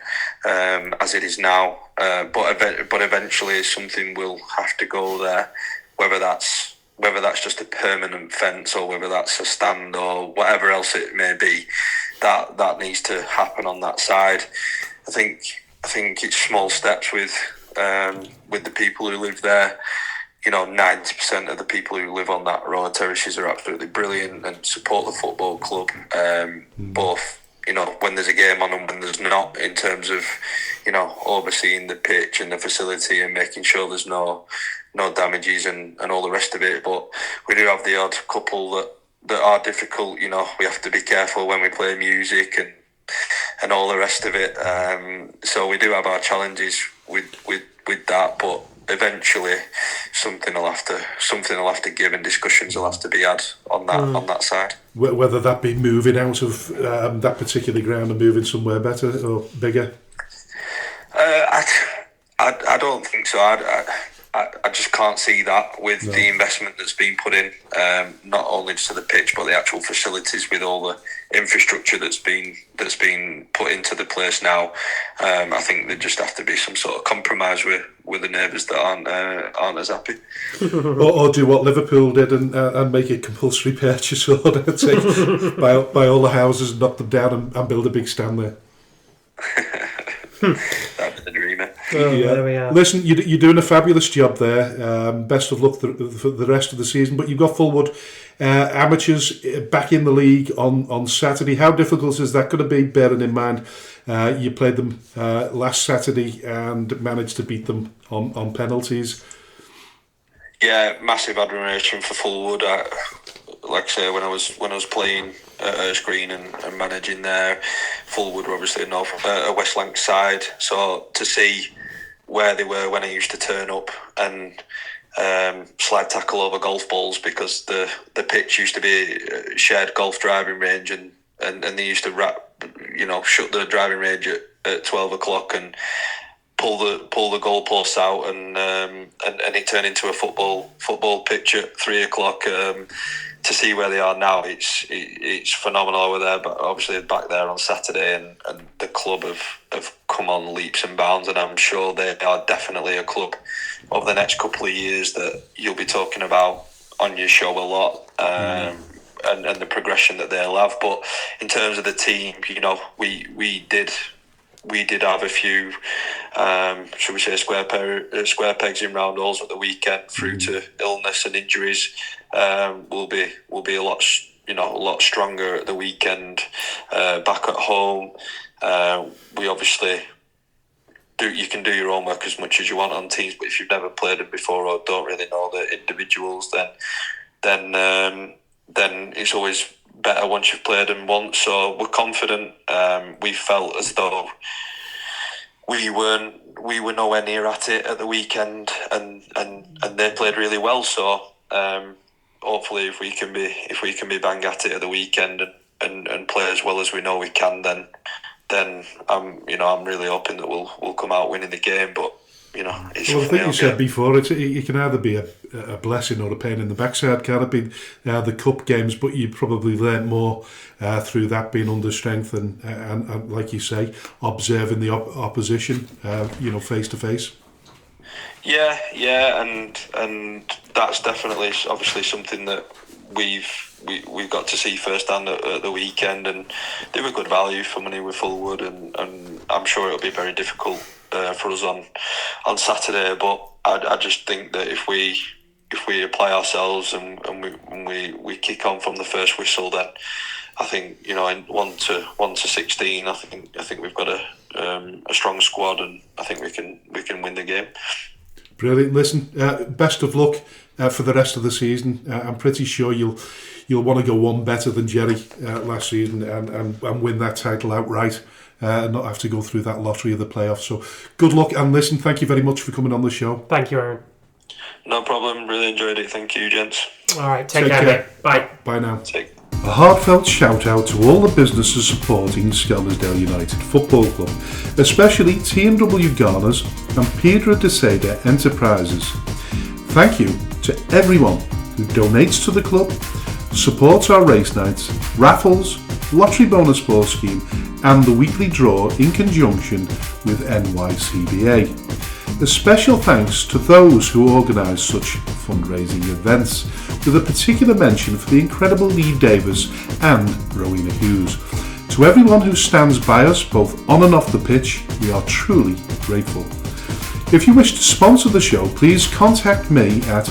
as it is now. But eventually something will have to go there, whether that's just a permanent fence or whether that's a stand or whatever else it may be. That needs to happen on that side. I think it's small steps with the people who live there. You know, 90% of the people who live on that row of terraces are absolutely brilliant and support the football club, both, you know, when there's a game on and when there's not, in terms of, you know, overseeing the pitch and the facility and making sure there's no damages and all the rest of it. But we do have the odd couple that are difficult. You know, we have to be careful when we play music and all the rest of it. So we do have our challenges with that, but eventually something will have to give, and discussions will have to be had on that side. Whether that be moving out of that particular ground and moving somewhere better or bigger. I don't think so. I just can't see that with the investment that's been put in, not only to the pitch but the actual facilities, with all the infrastructure that's been put into the place now. I think there just have to be some sort of compromise with the neighbours that aren't as happy. or do what Liverpool did and make it compulsory purchase order, take buy all the houses and knock them down and build a big stand there. That'd be the dreamer. There we are. Listen, you're doing a fabulous job there. Best of luck for the rest of the season. But you've got Fullwood amateurs back in the league on Saturday. How difficult is that going to be, bearing in mind you played them last Saturday and managed to beat them on penalties? Yeah, massive admiration for Fullwood. Like I say, when I was playing at Erskine Green and managing there, Fullwood were obviously a West Lancs side. So to see where they were when I used to turn up and slide tackle over golf balls, because the pitch used to be a shared golf driving range, and they used to shut the driving range at 12 o'clock and pull the goalposts out, and it turned into a football pitch at 3 o'clock. To see where they are now, it's phenomenal over there. But obviously back there on Saturday, and the club have come on leaps and bounds, and I'm sure they are definitely a club over the next couple of years that you'll be talking about on your show a lot. and the progression that they'll have. But in terms of the team, we did have a few, should we say, square pegs in round holes at the weekend through to illness and injuries. We'll be a lot stronger at the weekend. Back at home, we obviously you can do your homework as much as you want on teams, but if you've never played them before or don't really know the individuals, then it's always better once you've played them once. So we're confident. We felt as though we were nowhere near at it at the weekend, and they played really well. So hopefully, if we can be bang at it at the weekend and play as well as we know we can, then I'm really hoping that we'll come out winning the game. But it's I think you said before, it can either be a blessing or a pain in the backside. Can it be the cup games? But you probably learnt more through that, being under strength and like you say, observing the opposition, face to face. Yeah, and that's definitely obviously something that we've got to see firsthand at the weekend, and they were good value for money with Fullwood, and I'm sure it'll be very difficult for us on Saturday. But I just think that if we apply ourselves and we kick on from the first whistle, then I think in 1 to 16, I think we've got a strong squad, and I think we can win the game. Brilliant. Listen, best of luck for the rest of the season. I'm pretty sure you'll want to go one better than Jerry last season and win that title outright, and not have to go through that lottery of the playoffs. So good luck, and listen, thank you very much for coming on the show. Thank you, Arron. No problem. Really enjoyed it. Thank you, gents. All right, take care. Bye. Bye now. A heartfelt shout out to all the businesses supporting Skelmersdale United Football Club, especially T&W Garners and Pedro de Seda Enterprises. Thank you to everyone who donates to the club, supports our race nights, raffles, lottery bonus ball scheme and the weekly draw in conjunction with NYCBA. A special thanks to those who organise such fundraising events, with a particular mention for the incredible Lee Davis and Rowena Hughes. To everyone who stands by us both on and off the pitch, we are truly grateful. If you wish to sponsor the show, please contact me at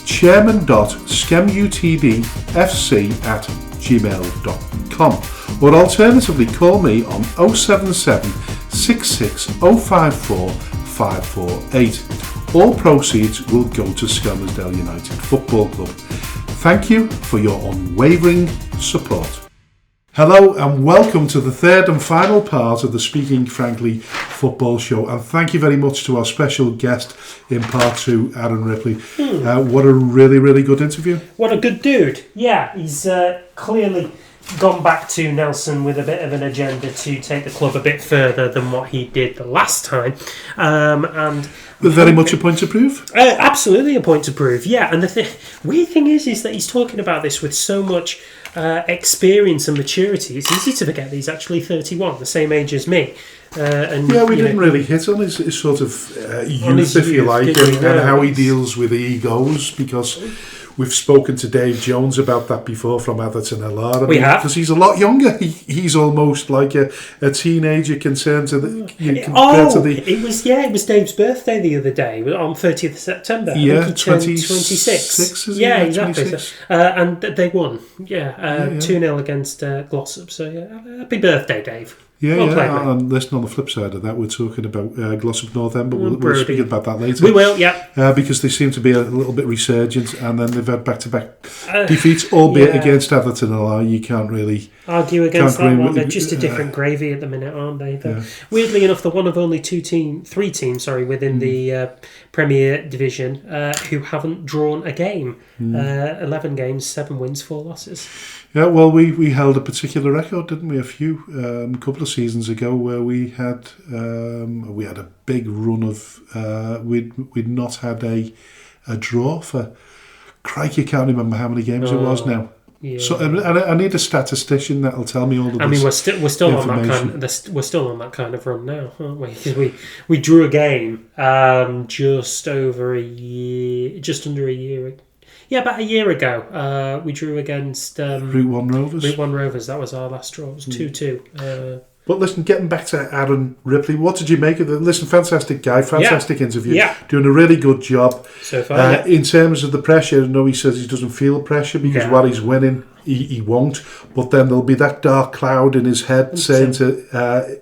chairman.skemutdfc@gmail.com, or alternatively call me on 077 66054 548. All proceeds will go to Skelmersdale United Football Club. Thank you for your unwavering support. Hello and welcome to the third and final part of the Speaking Frankly football show, and thank you very much to our special guest in part 2, Arron Ripley. What a really, really good interview. What a good dude. Yeah, he's clearly gone back to Nelson with a bit of an agenda to take the club a bit further than what he did the last time. And very much a point to prove? Absolutely a point to prove, yeah. And the weird thing is that he's talking about this with so much experience and maturity. It's easy to forget that he's actually 31, the same age as me. And we didn't really hit on his sort of youth, if you like, and how he deals with egos, because we've spoken to Dave Jones about that before from Atherton LR. We have. Because he's a lot younger. He's almost like a teenager compared to the... It was Dave's birthday the other day, on 30th of September. Yeah, I think he turned 26. Yeah, exactly. 26. And they won. 2-0 against Glossop. So, happy birthday, Dave. Yeah. And listen, on the flip side of that, we're talking about Glossop North End, but we'll speak about that later. We will, yeah. Because they seem to be a little bit resurgent, and then they've had back-to-back defeats, albeit against Atherton LR. You can't really argue against that one. They're just a different gravy at the minute, aren't they? Weirdly enough, they're one of only three teams within the Premier Division who haven't drawn a game. 11 games, 7 wins, 4 losses. Yeah, well, we held a particular record, didn't we? A couple of seasons ago, where we had a big run of we'd not had a draw for. Crikey, I can't remember how many games it was now. Yeah. So I need a statistician that'll tell me all of this. I mean, we're still on that kind of run now, aren't we? Because we drew a game just under a year. Yeah, about a year ago, we drew against Route 1 Rovers. Route 1 Rovers. That was our last draw. It was 2-2. But listen, getting back to Arron Ripley, what did you make of it? Listen, fantastic guy, fantastic interview. Yeah. Doing a really good job. So far, In terms of the pressure, I know he says he doesn't feel pressure because No. while he's winning, he won't. But then there'll be that dark cloud in his head saying to,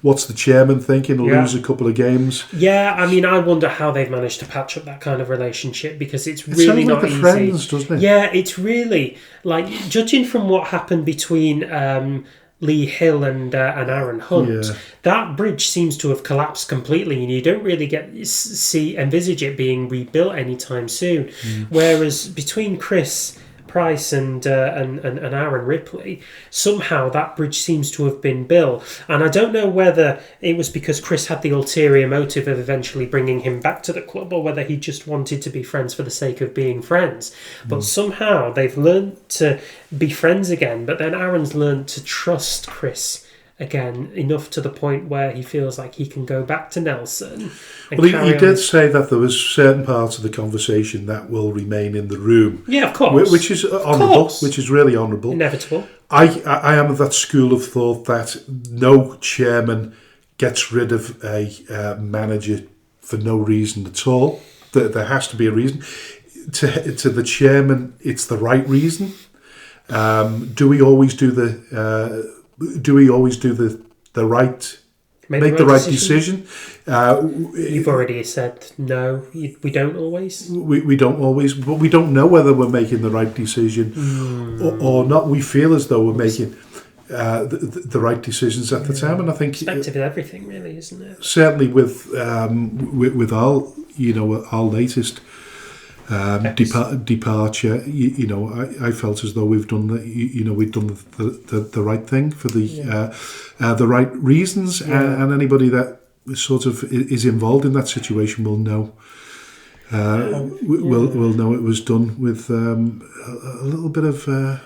what's the chairman thinking? He'll lose a couple of games. Yeah, I mean, I wonder how they've managed to patch up that kind of relationship because it's really sounds not like easy. friends, doesn't it? Yeah, it's really like judging from what happened between Lee Hill and Aaron Hunt. Yeah. That bridge seems to have collapsed completely, and you don't really envisage it being rebuilt anytime soon. Whereas between Chris Price and Arron Ripley, somehow that bridge seems to have been built. And I don't know whether it was because Chris had the ulterior motive of eventually bringing him back to the club, or whether he just wanted to be friends for the sake of being friends. But somehow they've learned to be friends again. But then Aaron's learned to trust Chris again enough to the point where he feels like he can go back to Nelson. And Well, he did say that there was certain parts of the conversation that will remain in the room. Yeah, of course. Which is honourable, which is really honourable. Inevitable. I am of that school of thought that no chairman gets rid of a manager for no reason at all. There has to be a reason. To the chairman, it's the right reason. Do we always do the right? Make the right decision. You've already said no. We don't always. We don't always, but we don't know whether we're making the right decision or not. We feel as though we're making the right decisions at the time, and I think Perspective is everything, really, isn't it? certainly with our our latest departure, I felt as though we've done the right thing for the right reasons, and anybody that sort of is involved in that situation will know. Will know it was done with a little bit of not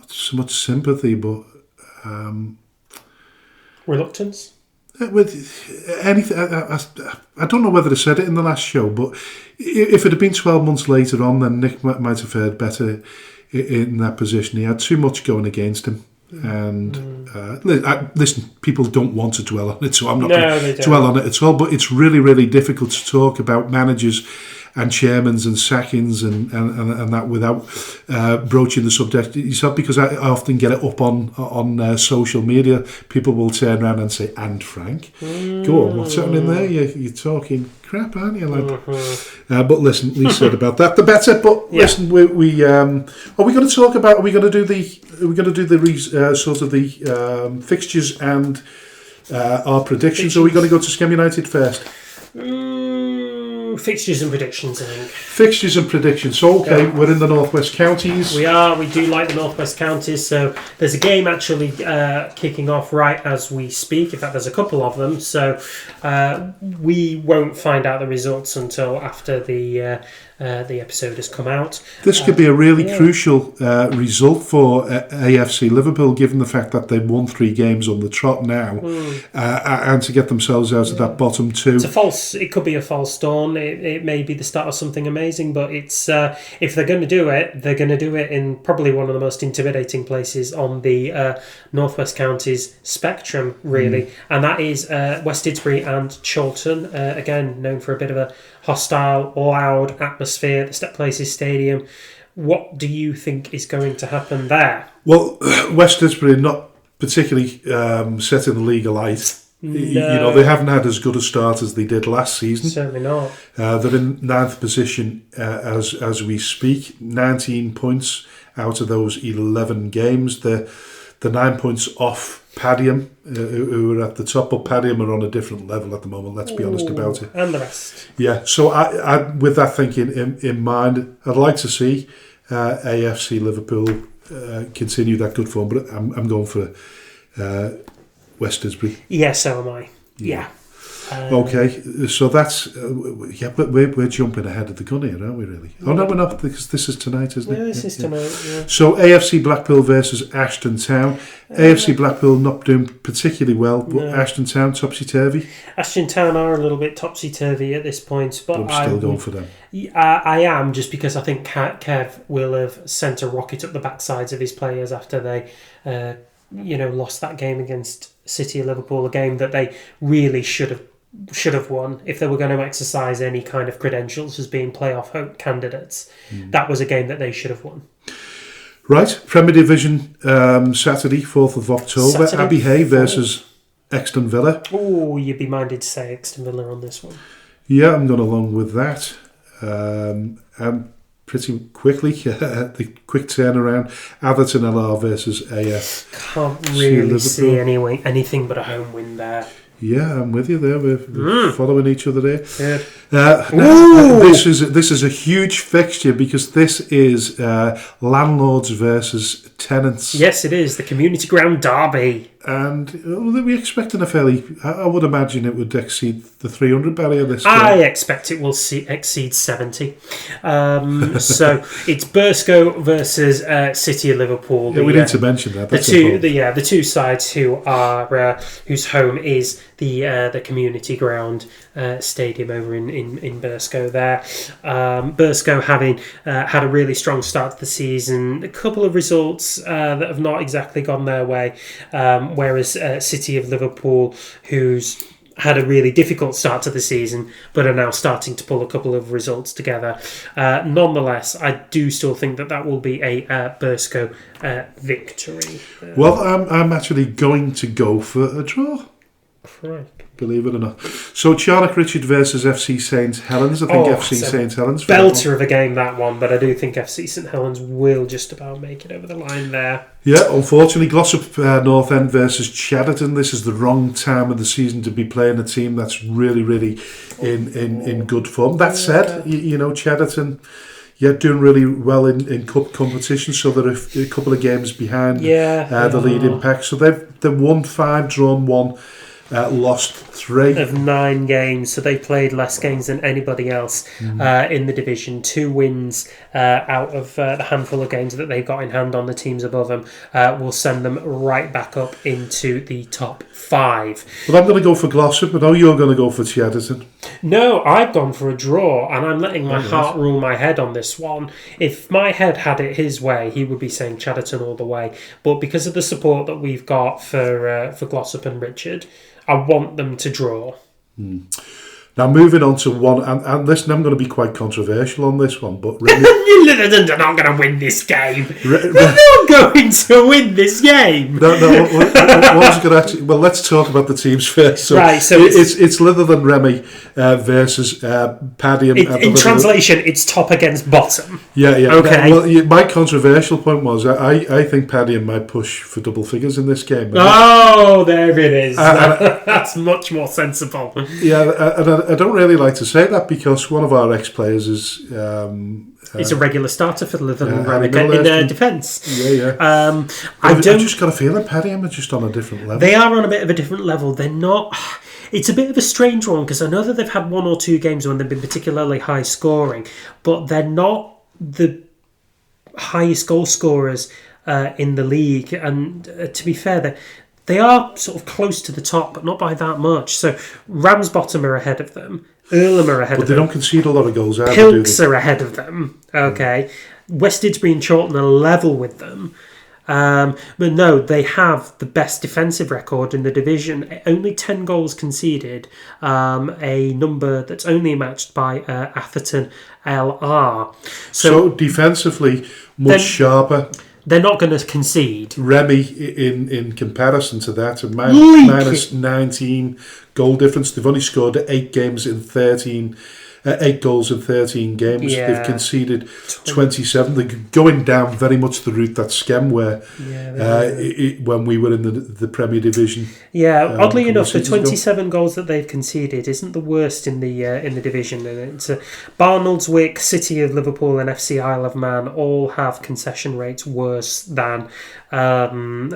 so much sympathy, but Reluctance. with anything. I don't know whether I said it in the last show, but if it had been 12 months later on, then Nick might have fared better in that position. He had too much going against him. And listen, people don't want to dwell on it, so I'm not going to dwell on it at all. But it's really, really difficult to talk about managers and chairmans and sackings and that without broaching the subject yourself, because I often get it up on social media. People will turn around and say, "And Frank, go on, what's happening there? You're talking crap, aren't you, lad?" But listen, least said about that, the better. But listen, we are we going to talk about? Are we going to do the fixtures and our predictions? Or are we going to go to Skem United first? Fixtures and predictions, I think. Fixtures and predictions. So, okay, we're in the Northwest Counties. We are. We do like the Northwest Counties. So there's a game actually kicking off right as we speak. In fact, there's a couple of them. So we won't find out the results until after the episode has come out. This could be a really crucial result for AFC Liverpool, given the fact that they've won 3 games on the trot now, and to get themselves out of that bottom 2. It could be a false dawn. It may be the start of something amazing, but it's if they're going to do it, they're going to do it in probably one of the most intimidating places on the Northwest Counties spectrum, really, and that is West Didsbury and Chorlton. Again, known for a bit of a hostile, loud atmosphere, the Step Places Stadium. What do you think is going to happen there? Well, West Didsbury not particularly set in the league alight. No. They haven't had as good a start as they did last season. Certainly not. They're in 9th position as we speak. 19 points out of those 11 games. They're 9 points off Padiham, who are at the top, but Padiham are on a different level at the moment, let's be honest about it. And the rest. Yeah, so I with that thinking in mind, I'd like to see AFC Liverpool continue that good form, but I'm going for West Didsbury. Yeah, so am I. Yeah. Okay, so that's but we're jumping ahead of the gun here, aren't we? Really? Oh no, we're not, because this is tonight, isn't it? Yeah, this is tonight. Yeah. So AFC Blackpool versus Ashton Town. AFC Blackpool not doing particularly well, but Ashton Town topsy turvy. Ashton Town are a little bit topsy turvy at this point, but I'm still going for them. I am, just because I think Kev will have sent a rocket up the backsides of his players after they, lost that game against City of Liverpool, a game that they really should have won if they were going to exercise any kind of credentials as being playoff hope candidates. That was a game that they should have won. Right, Premier Division, Saturday, 4th of October, Abbey Hay versus Exton Villa. Oh, you'd be minded to say Exton Villa on this one. Yeah, I'm going along with that. And pretty quickly, the quick turnaround, Atherton LR versus AF. Can't really see anything but a home win there. Yeah, I'm with you there. We're following each other there. Yeah. This is a huge fixture, because this is landlords versus tenants. Yes, it is the community ground derby. And we're expecting a fairly, I would imagine it would exceed the 300 barrier this game. I expect it will exceed 70. So it's Burscough versus City of Liverpool. Yeah, we need to mention that. That's the two sides who are whose home is the community ground stadium over in Burscough there. Burscough having had a really strong start to the season, a couple of results that have not exactly gone their way, whereas City of Liverpool, who's had a really difficult start to the season but are now starting to pull a couple of results together. Nonetheless, I do still think that will be a Burscough victory. Well, I'm actually going to go for a draw. Right. Believe it or not. So Charnock Richard versus FC St Helens. I think FC St Helens. Belter of a game, that one, but I do think FC St Helens will just about make it over the line there. Yeah, unfortunately, Glossop North End versus Chadderton. This is the wrong time of the season to be playing a team that's really, really in good form. That said, Chadderton, doing really well in cup competition, so they're a couple of games behind the leading pack. So they've won 5, drawn 1. Lost 3 of 9 games, so they played less games than anybody else in the division. 2 wins out of the handful of games that they've got in hand on the teams above them will send them right back up into the top 5. Well, I'm going to go for Glossop, but you're going to go for Chadderton. No, I've gone for a draw, and I'm letting my heart rule my head on this one. If my head had it his way, he would be saying Chadderton all the way. But because of the support that we've got for Glossop and Richard, I want them to draw. Now, moving on to one, and listen, I'm going to be quite controversial on this one, but Remy... They're not going to win this game. They're not going to win this game. No, what was going to actually... Well, let's talk about the teams first. So it's Litherland Remy versus Paddy. In translation, it's top against bottom. Yeah. Okay. Well, my controversial point was I think Paddy might push for double figures in this game. Oh, there it is. That's much more sensible. Yeah, and I don't really like to say that, because one of our ex-players is... it's a regular starter for the Litherland in their defence. Yeah. I've just got a feeling Paddy are just on a different level. They are on a bit of a different level. They're not... It's a bit of a strange one, because I know that they've had 1 or 2 games when they've been particularly high scoring, but they're not the highest goal scorers in the league. And to be fair, they are sort of close to the top, but not by that much. So Ramsbottom are ahead of them. Earlham are ahead of them. But they don't concede a lot of goals either, Pilks are ahead of them. Okay. West Didsbury and Chorlton are level with them. But no, they have the best defensive record in the division. Only 10 goals conceded, a number that's only matched by Atherton LR. So defensively, much sharper. They're not going to concede. Remy, in comparison to that, minus 19 goal difference. They've only scored 8 games in 13 8 goals in 13 games. Yeah. They've conceded 27. They're going down very much the route that Skem were when we were in the Premier Division. Yeah, oddly enough, the seasons ago. 27 goals that they've conceded isn't the worst in the division. And it's Barnoldswick, City of Liverpool, and FC Isle of Man all have concession rates worse than them,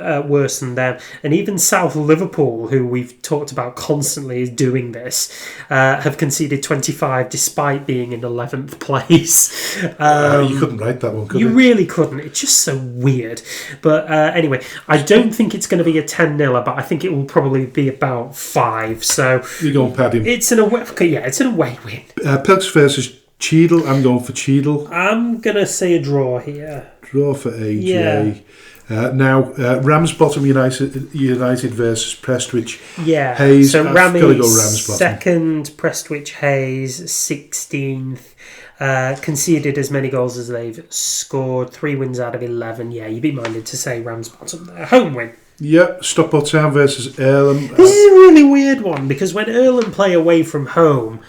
and even South Liverpool, who we've talked about constantly is doing this, have conceded 25 despite being in 11th place. You couldn't write that one, could you? You really couldn't. It's just so weird. But anyway, I don't think it's going to be a 10-0, but I think it will probably be about 5. So you're going Paddy. It's an away. Yeah, it's an away win. Berks versus Cheadle. I'm going for Cheadle. I'm gonna say a draw here. Draw for AJ. Yeah. Now, Ramsbottom United versus Prestwich. Yeah. Hayes. So I've got to go Ramsey Ramsbottom. second, Prestwich Hayes 16th. Conceded as many goals as they've scored. 3 wins out of 11. Yeah, you'd be minded to say Ramsbottom there. Home win. Yep. Stockport Town versus Earlham. This is a really weird one because when Earlham play away from home,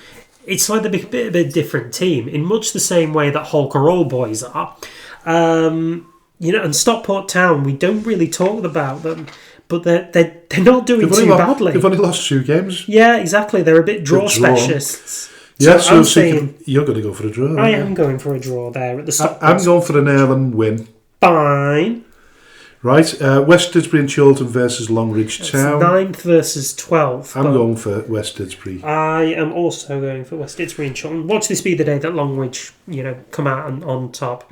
it's like a bit of a different team in much the same way that Holker All Boys are. And Stockport Town, we don't really talk about them, but they're not doing too badly. They've only lost 2 games. Yeah, exactly. They're a bit draw specialists. Yeah, so I'm saying you're going to go for a draw. I am going for a draw there at the Stockport. I'm going for an Earlham win. Fine. Right, West Didsbury and Chiltern versus Longridge Town. 9th versus 12th. I'm going for West Didsbury. I am also going for West Didsbury and Chiltern. Watch this be the day that Longridge, come out on top.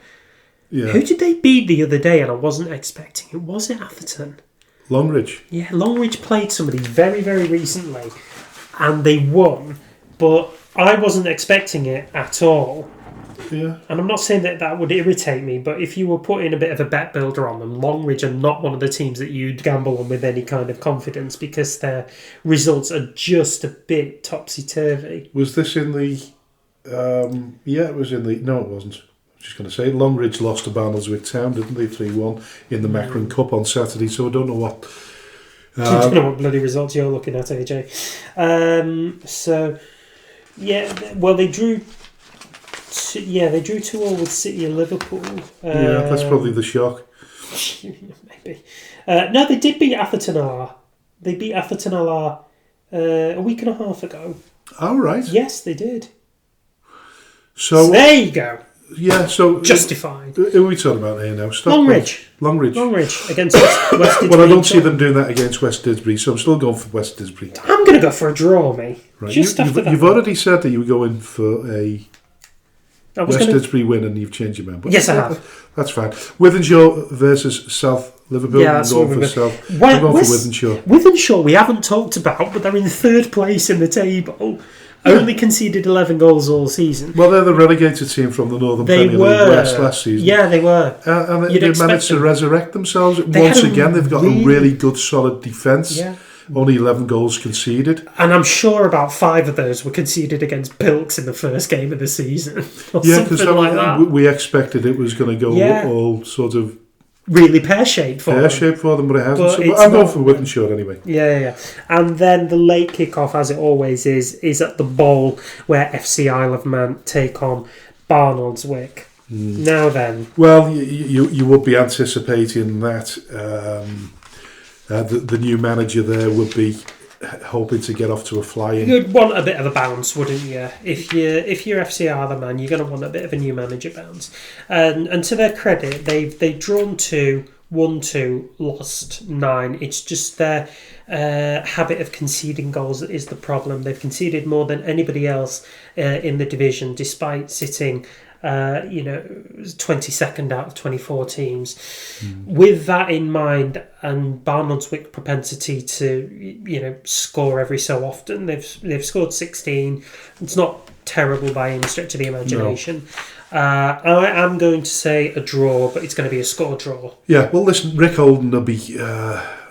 Yeah. Who did they beat the other day? And I wasn't expecting it. Was it Atherton? Longridge. Yeah, Longridge played somebody very, very recently, and they won. But I wasn't expecting it at all. Yeah. And I'm not saying that would irritate me, but if you were putting a bit of a bet builder on them, Longridge are not one of the teams that you'd gamble on with any kind of confidence because their results are just a bit topsy-turvy. Was this in the... it was in the... No, it wasn't. I was just going to say, Longridge lost to Barnoldswick Town, didn't they? 3-1 in the Macron Cup on Saturday, so I don't know what... I don't know what bloody results you're looking at, AJ. They drew... they drew 2-2 with City of Liverpool. That's probably the shock. Maybe. No, they did beat Atherton LR. They beat Atherton LR a week and a half ago. Oh, right. Yes, they did. So there you go. Yeah, so... Justified. Who are we talking about here now? Longridge against West Didsbury. Well, I don't see them doing that against West Didsbury, so I'm still going for West Didsbury. I'm going to go for a draw, mate. Right. You've already said that you were going for a West Didsbury win and you've changed your mind. But yes, I have. That's fine. Wythenshawe versus South Liverpool. Yeah, that's what we're going for South. I'm going for Wythenshawe. Wythenshawe we haven't talked about, but they're in 3rd place in the table. Only conceded 11 goals all season. Well, they're the relegated team from the Northern Premier League West last season. Yeah, they were. And they managed to resurrect themselves. Once again, they've got a really good, solid defence. Yeah. Only 11 goals conceded. And I'm sure about 5 of those were conceded against Pilks in the first game of the season. Yeah, because we expected it was going to go all sort of... really pear-shaped for them. But it hasn't. So I'm going for Wythenshawe anyway. Yeah. And then the late kick-off, as it always is at the Bowl, where FC Isle of Man take on Barnoldswick. Now then. Well, you would be anticipating that the new manager there would be hoping to get off to a flying. You'd want a bit of a bounce, wouldn't you? If you're FC Isle of Man, you're going to want a bit of a new manager bounce. And to their credit, they've drawn 2, won 2, lost 9. It's just their habit of conceding goals that is the problem. They've conceded more than anybody else in the division, despite sitting 22nd out of 24 teams. With that in mind, and Barnoldswick propensity to score every so often, they've scored 16. It's not terrible by any stretch of the imagination. No. I am going to say a draw, but it's going to be a score draw. Yeah, well, listen, Rick Holden will be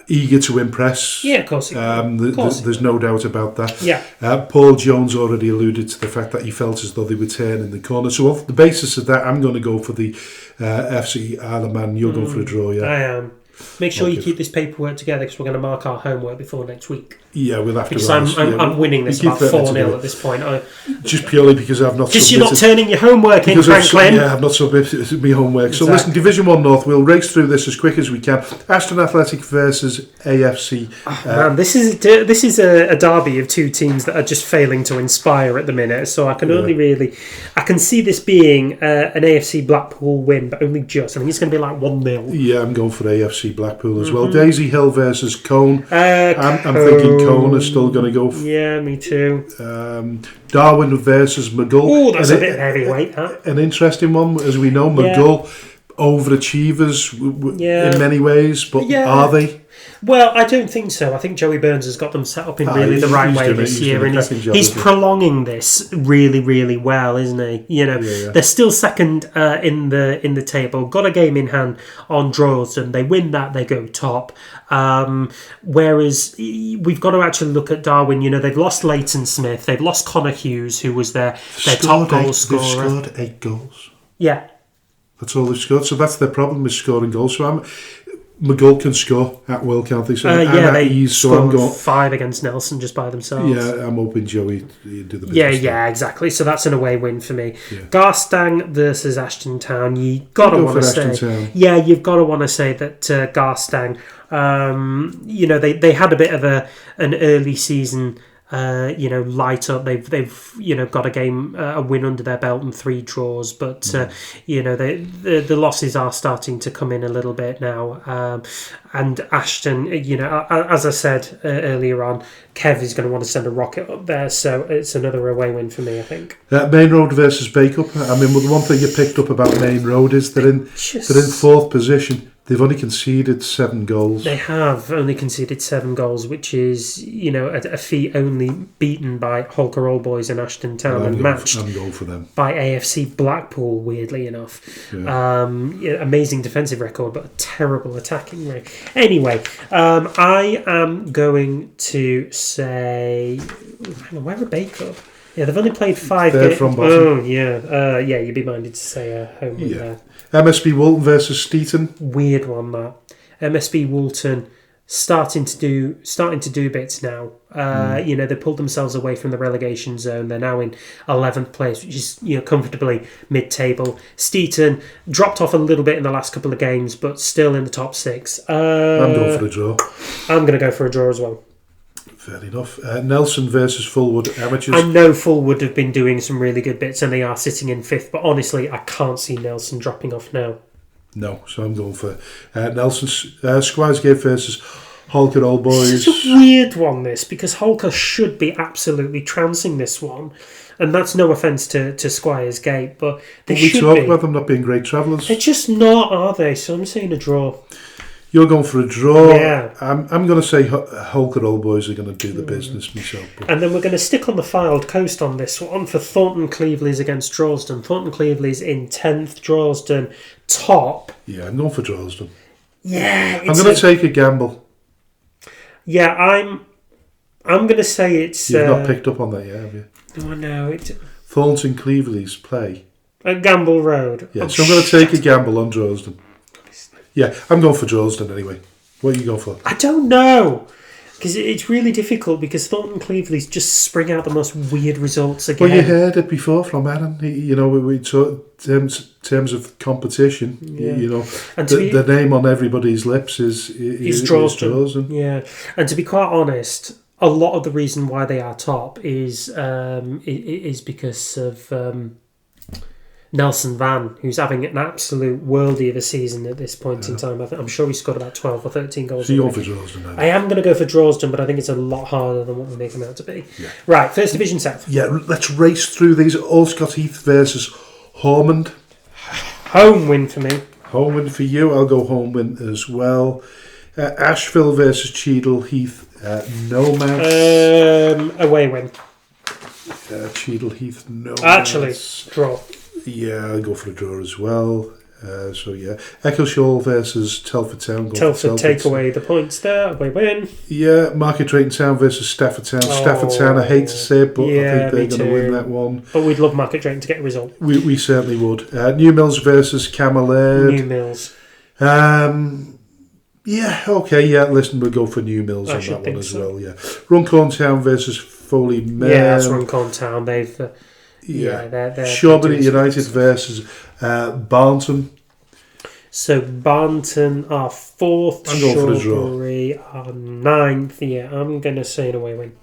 eager to impress. Yeah, of course. There's no doubt about that. Yeah. Paul Jones already alluded to the fact that he felt as though they were turning the corner. So off the basis of that, I'm going to go for the FC Isle of Man. You're going for a draw, yeah? I am. Make sure you keep this paperwork together because we're going to mark our homework before next week. Yeah, we'll have to. Because I'm winning this about 4-0 at this point. Just purely because I've not. Just you're not turning your homework in, Franklin. I've not submitted my homework. Exactly. So listen, Division 1 North. We'll race through this as quick as we can. Ashton Athletic versus AFC. Man, this is a derby of two teams that are just failing to inspire at the minute. So I can I can see this being an AFC Blackpool win, but only just. I think it's going to be like 1-0. Yeah, I'm going for AFC Blackpool as well. Daisy Hill versus Cone. I'm Cone. thinking Cone is still going to go. Yeah, me too. Darwin versus McGull. Oh, that's a bit heavyweight. An interesting one, as we know. McGull, overachievers in many ways, but are they? Well, I don't think so. I think Joey Burns has got them set up in really the right way this year, and he's prolonging this really, really well, isn't he? You know, they're still second in the table. Got a game in hand on Droylsden. They win that, they go top. Whereas we've got to actually look at Darwin. You know, they've lost Leighton Smith, they've lost Connor Hughes, who was their top goal scorer. They've scored 8 goals. Yeah, that's all they've scored. So that's their problem, is scoring goals. So McGull can score at will, can't they? So they scored 5 against Nelson just by themselves. Yeah, I'm hoping Joey do the business. Yeah, exactly. So that's an away win for me. Yeah. Garstang versus Ashton Town. You've got to want to say that Garstang. You know, they had a bit of an early season. Light up. They've got a win under their belt and 3 draws, but the losses are starting to come in a little bit now. And Ashton, as I said earlier on, Kev is going to want to send a rocket up there, so it's another away win for me, I think. Main Road versus Bakeup. I mean, the one thing you picked up about Main Road is they're in 4th position. They've only conceded 7 goals. They have only conceded 7 goals, which is, a feat only beaten by Holker Old Boys and Ashton Town and matched for them by AFC Blackpool, weirdly enough. Yeah. Amazing defensive record, but a terrible attacking record. Anyway, I am going to say... where are Bakeup? Yeah, they've only played 5 games. From bottom. Oh, yeah. You'd be minded to say a home win there. MSB Woolton versus Steeton. Weird one, that. MSB Woolton starting to do bits now. They pulled themselves away from the relegation zone. They're now in 11th place, which is comfortably mid-table. Steeton dropped off a little bit in the last couple of games, but still in the top 6. I'm going for a draw. I'm going to go for a draw as well. Fair enough. Nelson versus Fulwood Amateurs. I know Fulwood have been doing some really good bits and they are sitting in 5th, but honestly, I can't see Nelson dropping off now. No, so I'm going for Nelson. Squires-Gate versus Holker Old Boys. It's a weird one, this, because Holker should be absolutely trouncing this one. And that's no offence to Squires Gate, but we talk about them not being great travellers. They're just not, are they? So I'm saying a draw. You're going for a draw. Yeah. I'm going to say Holker Old Boys are going to do the business myself. But. And then we're going to stick on the filed coast on this one for Thornton Cleveley's against Droylsden. Thornton Cleveley's in 10th, Droylsden top. Yeah, I'm going for Droylsden. Yeah. I'm going to take a gamble. Yeah, I'm going to say it's... You've not picked up on that yet, have you? Oh, no. Thornton Cleveley's play. At Gamble Road. Yeah, so I'm going to take a gamble on Droylsden. Yeah, I'm going for Droylsden anyway. What are you going for? I don't know. Because it's really difficult because Thornton Cleveley's just spring out the most weird results again. Well, you heard it before from Arron. We talk terms of competition. Yeah. And the name on everybody's lips is Droylsden. Yeah, and to be quite honest, a lot of the reason why they are top is because of Nelson Van, who's having an absolute worldie of a season at this point in time. I'm sure he scored about 12 or 13 goals. So you're for Droylsden? I am going to go for Droylsden, but I think it's a lot harder than what we make him out to be. Yeah. Right, First Division South. Yeah, let's race through these. Allscott Heath versus Hormond. Home win for me. Home win for you. I'll go home win as well. Asheville versus Cheadle Heath. No match. Away win. Cheadle Heath, no Actually, match. Draw. Yeah, I'll go for a draw as well. Eccleshall versus Telford Town. Telford take away the points there. Away win. Yeah, Market Drayton Town versus Stafford Town. Stafford Town, I hate to say it, but I think they're going to win that one. But we'd love Market Drayton to get a result. We certainly would. New Mills versus Camelaird. New Mills. Yeah, okay, yeah. Listen, we'll go for New Mills on that one as well. Yeah, Runcorn Town versus Foley Men. Yeah, that's Runcorn Town. They've they're Shawbury United versus Barnton. So Barnton are 4th. I'm going for a draw. Shawbury are 9th. Yeah, I'm going to say an away win.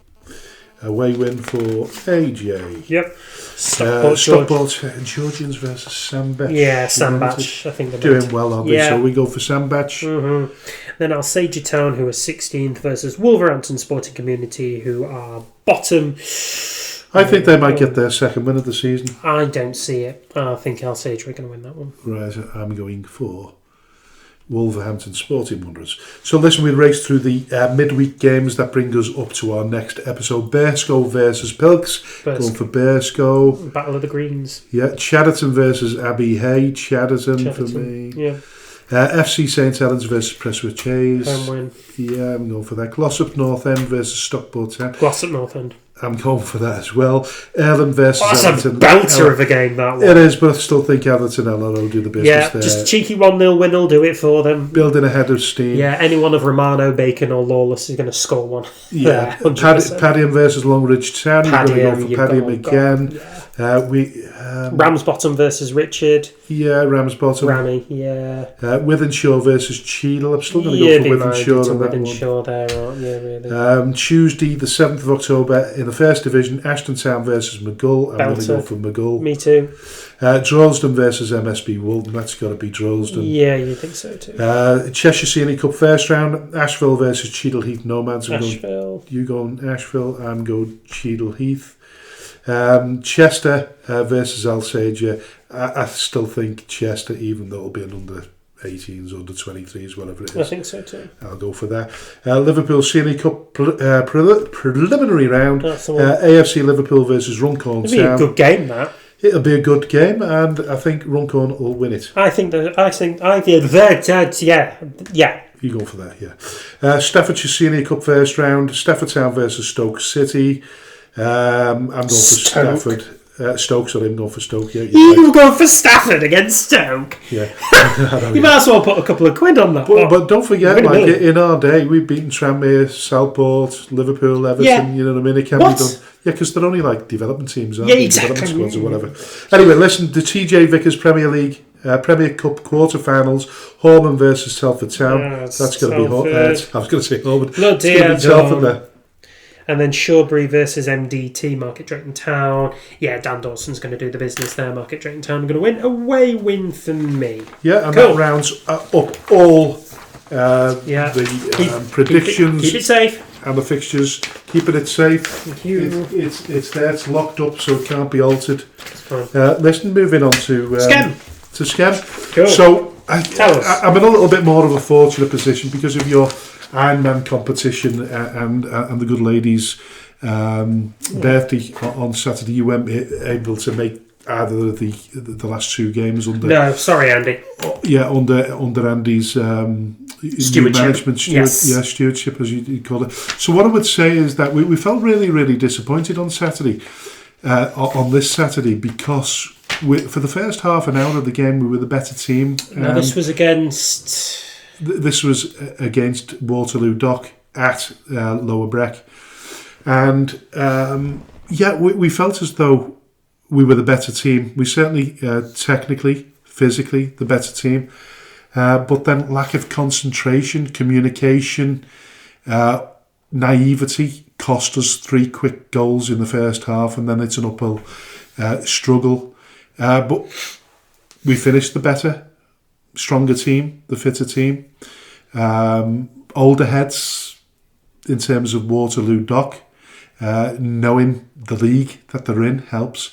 Away win for AJ. Yep. Stockport Georgians versus Sambach. Yeah, Sambach. I think they're doing well, aren't they? So we go for Sambach. Mm-hmm. Then Alsager Town, who are 16th, versus Wolverhampton Sporting Community, who are bottom. I think they might get their second win of the season. I don't see it. I think Alsager are going to win that one. Right, I'm going for Wolverhampton Sporting Wanderers. So listen, we'll race through the midweek games that bring us up to our next episode. Bearscough versus Pilks. Going for Bearscough. Battle of the Greens. Yeah, Chadderton versus Abbey Hay. Chadderton for me. Yeah. FC St Helens versus Prestwich Hayes. Home win. Yeah, I'm going for that. Glossop North End versus Stockport Town. Glossop North End. I'm going for that as well. Erlen versus that's Everton. That's a belter of a game, that one. It is, but I still think Everton LRO do the business there. Just a cheeky 1-0 win will do it for them. Building ahead of steam. Yeah, any one of Romano, Bacon or Lawless is going to score one. Yeah. Padiham versus Longridge Town. We're going to go for Padiham again. Yeah. Ramsbottom versus Richard. Yeah, Ramsbottom. Rammy, yeah. Withenshaw versus Cheadle. I'm still going to go for Withenshaw on that Withenshaw there, aren't you, really? Tuesday, the 7th of October, in the First Division, Ashton Town versus McGull. I'm going to go for McGull. Me too. Droylsden versus MSB Walton. That's got to be Droylsden. Yeah, you think so too. Cheshire Senior Cup first round, Asheville versus Cheadle Heath Nomads. Asheville. You going Asheville, I'm going Cheadle Heath. Chester versus Alsager. I still think Chester, even though it'll be an under 18s, under 23s, whatever it is. I think so too. I'll go for that. Liverpool Senior Cup preliminary round. That's the one. AFC Liverpool versus Runcorn Town. It'll be a good game, that. It'll be a good game, and I think Runcorn will win it. I think yeah. You go for that, yeah. Staffordshire Senior Cup first round. Stafford Town versus Stoke City. I'm going for Stafford. Stoke, sorry, I'm going for Stoke. Yeah, you go for Stafford against Stoke. Yeah, you might as well put a couple of quid on that. But don't forget, like in our day, we've beaten Tranmere, Southport, Liverpool, Everton. Yeah. You know what I mean? It can be done. Yeah, because they're only like development teams, aren't they? Exactly. Development squads or whatever. Anyway, listen, the TJ Vickers Premier League. Premier Cup quarter-finals, Horman versus Telford Town. That's going to be hot. I was going to say Horman. It's going to be Telford there. And then Shawbury versus MDT, Market Drayton Town. Yeah, Dan Dawson's going to do the business there. Market Drayton Town are going to win. Away win for me. Yeah, and that rounds up all the predictions. Keep it safe. And the fixtures. Keeping it safe. Thank you. It's there. It's locked up, so it can't be altered. That's fine. Listen, moving on to Skem. To Skem. Cool. So Tell us. I'm in a little bit more of a fortunate position because of your Ironman competition and the good lady's birthday on Saturday. You weren't able to make either of the last two games under. No, sorry, Andy. Yeah, under Andy's management stewardship, as you call it. So what I would say is that we felt really, really disappointed on Saturday, on this Saturday, because for the first half an hour of the game we were the better team. Now this was against. This was against Waterloo Dock at Lower Breck. And, we felt as though we were the better team. We certainly, technically, physically, the better team. But then lack of concentration, communication, naivety cost us 3 quick goals in the first half, and then it's an uphill struggle. But we finished the better, stronger team, the fitter team. Older heads in terms of Waterloo Dock, knowing the league that they're in helps.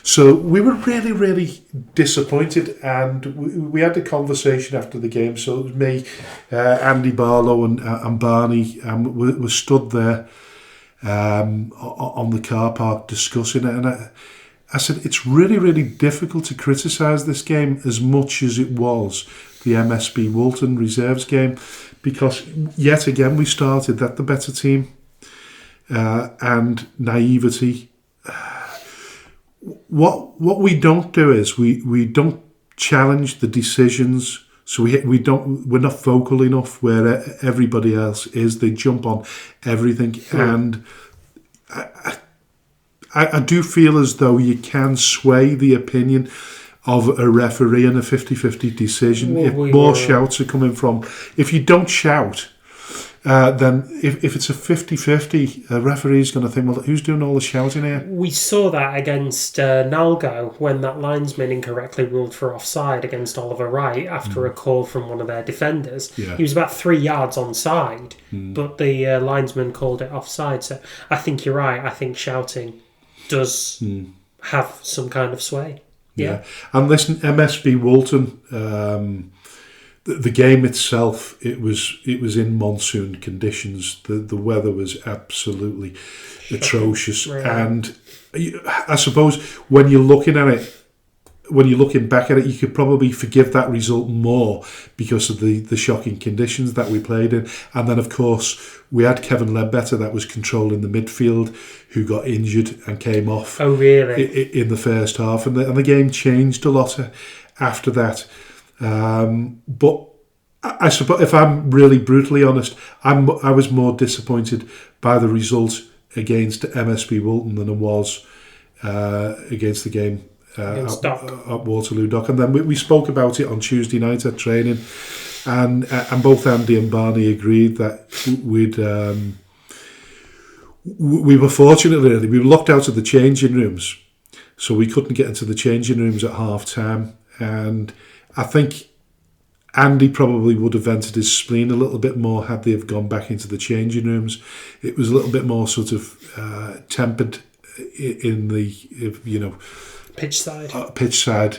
So we were really, really disappointed, and we had a conversation after the game. So it was me, Andy Barlow and Barney, and we stood there on the car park discussing it, and I said, it's really, really difficult to criticise this game as much as it was the MSB Walton Reserves game, because yet again we started that the better team, and naivety. What we don't do is we don't challenge the decisions So we're not vocal enough where everybody else is. They jump on everything, and I do feel as though you can sway the opinion of a referee in a 50-50 decision if more shouts are coming from. If you don't shout, then if it's a 50-50, a referee's going to think, well, who's doing all the shouting here? We saw that against Nalgo when that linesman incorrectly ruled for offside against Oliver Wright after a call from one of their defenders. Yeah. He was about 3 yards onside, but the linesman called it offside. So I think you're right. I think shouting does have some kind of sway. Yeah. And listen, MSB Walton, the game itself, it was in monsoon conditions. The weather was absolutely atrocious, right. And I suppose when you're looking back at it, you could probably forgive that result more because of the shocking conditions that we played in. And then, of course, we had Kevin Ledbetter that was controlling the midfield, who got injured and came off. Oh, really? In the first half, and the game changed a lot after that. But I suppose, if I'm really brutally honest, I was more disappointed by the result against MSB Walton than I was against the game at Waterloo Dock. And then we spoke about it on Tuesday night at training, and both Andy and Barney agreed that we were fortunate, really. We were locked out of the changing rooms, so we couldn't get into the changing rooms at half time. And I think Andy probably would have vented his spleen a little bit more had they have gone back into the changing rooms. It was a little bit more sort of tempered in the, pitch side,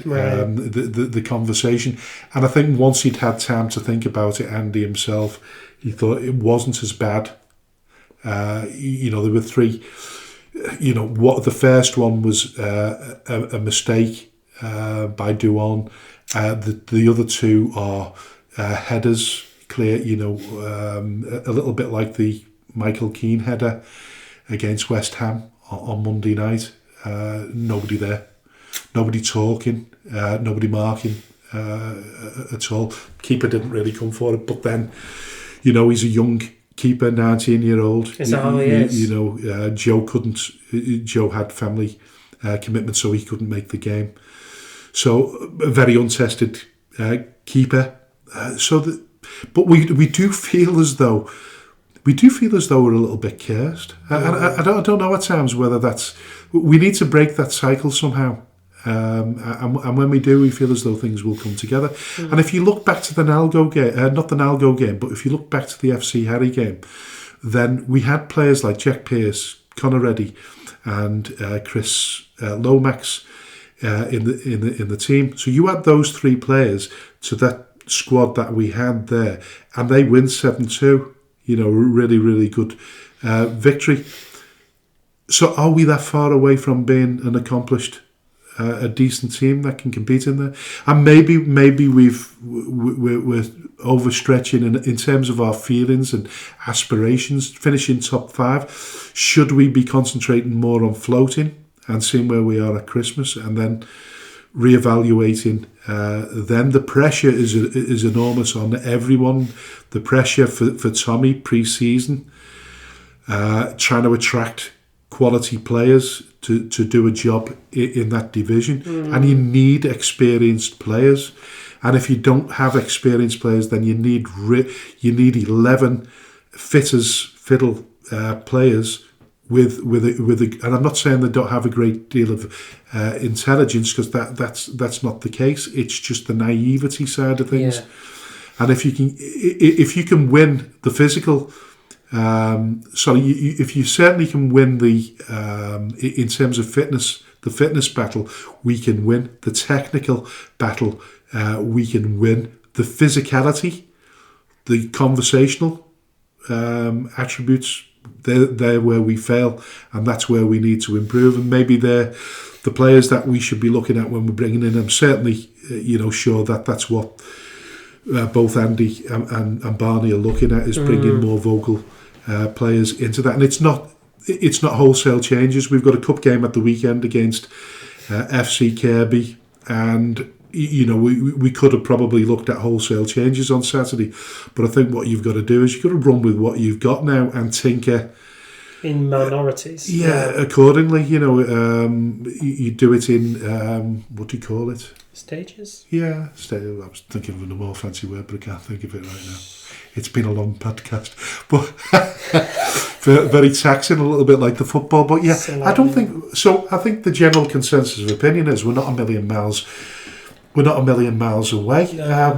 right. The conversation. And I think once he'd had time to think about it, Andy himself, he thought it wasn't as bad. There were three. What the first one was a mistake by Duon. The other two are headers, clear. A little bit like the Michael Keane header against West Ham on Monday night. Nobody there, nobody talking, nobody marking at all. Keeper didn't really come for it, but then, he's a young keeper, 19-year-old. Is that how he is? Joe had family commitments, so he couldn't make the game. So a very untested keeper. But we do feel as though we're a little bit cursed. I don't know at times whether we need to break that cycle somehow. And when we do, we feel as though things will come together. And if you look back to the Nalgo game, not the Nalgo game, but if you look back to the FC Harry game, then we had players like Jack Pearce, Conor Reddy, and Chris Lomax in the team. So you add those three players to that squad that we had there, and they win 7-2. Really, really good victory. So are we that far away from being an accomplished, a decent team that can compete in there? And maybe we're overstretching in terms of our feelings and aspirations. Finishing top 5, should we be concentrating more on floating and seeing where we are at Christmas, and then reevaluating? Then the pressure is enormous on everyone. The pressure for Tommy pre-season, trying to attract quality players to do a job in that division, and you need experienced players. And if you don't have experienced players, then you need 11 fiddle players with and I'm not saying they don't have a great deal of intelligence, because that's not the case. It's just the naivety side of things. Yeah. And if you can win the physical, if you certainly can win the in terms of fitness, the fitness battle, we can win the technical battle. We can win the physicality, the conversational attributes. They're where we fail, and that's where we need to improve. And maybe they're the players that we should be looking at when we're bringing in them. Certainly, sure that's what both Andy and Barney are looking at, is bringing more vocal players into that. And it's not wholesale changes. We've got a cup game at the weekend against FC Kirby, and we could have probably looked at wholesale changes on Saturday, but I think what you've got to do is you've got to run with what you've got now and tinker in minorities. Accordingly. You do it in what do you call it? Stages. Yeah, I was thinking of a more fancy word, but I can't think of it right now. It's been a long podcast, but very taxing, a little bit like the football. But yeah, I don't think so. I think the general consensus of opinion is we're not a million miles away,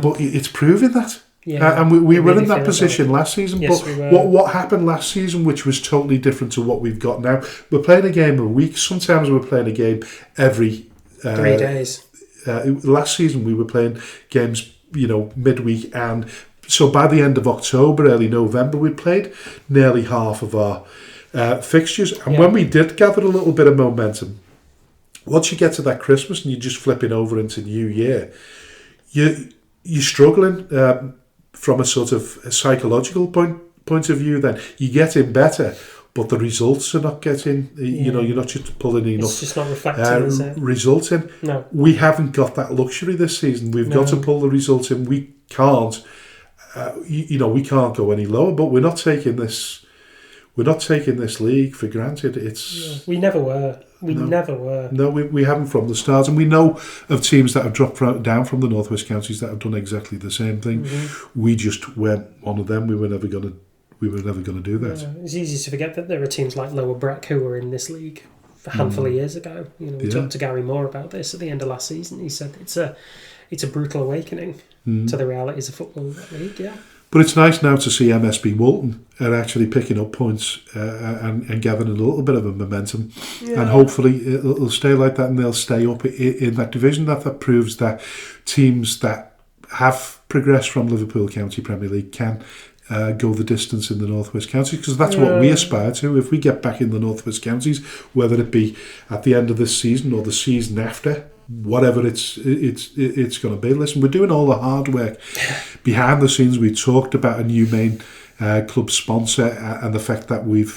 but it's proving that. Yeah, and we were in that position last season. Yes, but what happened last season, which was totally different to what we've got now, we're playing a game a week. Sometimes we're playing a game every 3 days. Last season we were playing games, midweek, and so by the end of October, early November, we played nearly half of our fixtures. And when we did gather a little bit of momentum, once you get to that Christmas and you're just flipping over into New Year, you're struggling from a sort of a psychological point of view. Then you're getting better, but the results are not getting. You're not just pulling enough. It's just not reflecting, is it? Results in. No, we haven't got that luxury this season. We've got to pull the results in. We can't. We can't go any lower. But we're not taking this. We're not taking this league for granted. It's we never were. Never were. No, we haven't from the start, and we know of teams that have dropped down from the Northwest Counties that have done exactly the same thing. Mm-hmm. We just weren't one of them. We were never going to do that. It's easy to forget that there are teams like Lower Breck who were in this league a handful of years ago. We talked to Gary Moore about this at the end of last season. He said it's a brutal awakening to the realities of football in that league. Yeah. But it's nice now to see MSB Walton are actually picking up points and gathering a little bit of a momentum. Yeah. And hopefully it'll stay like that and they'll stay up in that division. That proves that teams that have progressed from Liverpool County Premier League can go the distance in the Northwest Counties, because that's what we aspire to. If we get back in the Northwest Counties, whether it be at the end of this season or the season after, whatever it's going to be. Listen, we're doing all the hard work behind the scenes. We talked about a new main club sponsor and the fact that we're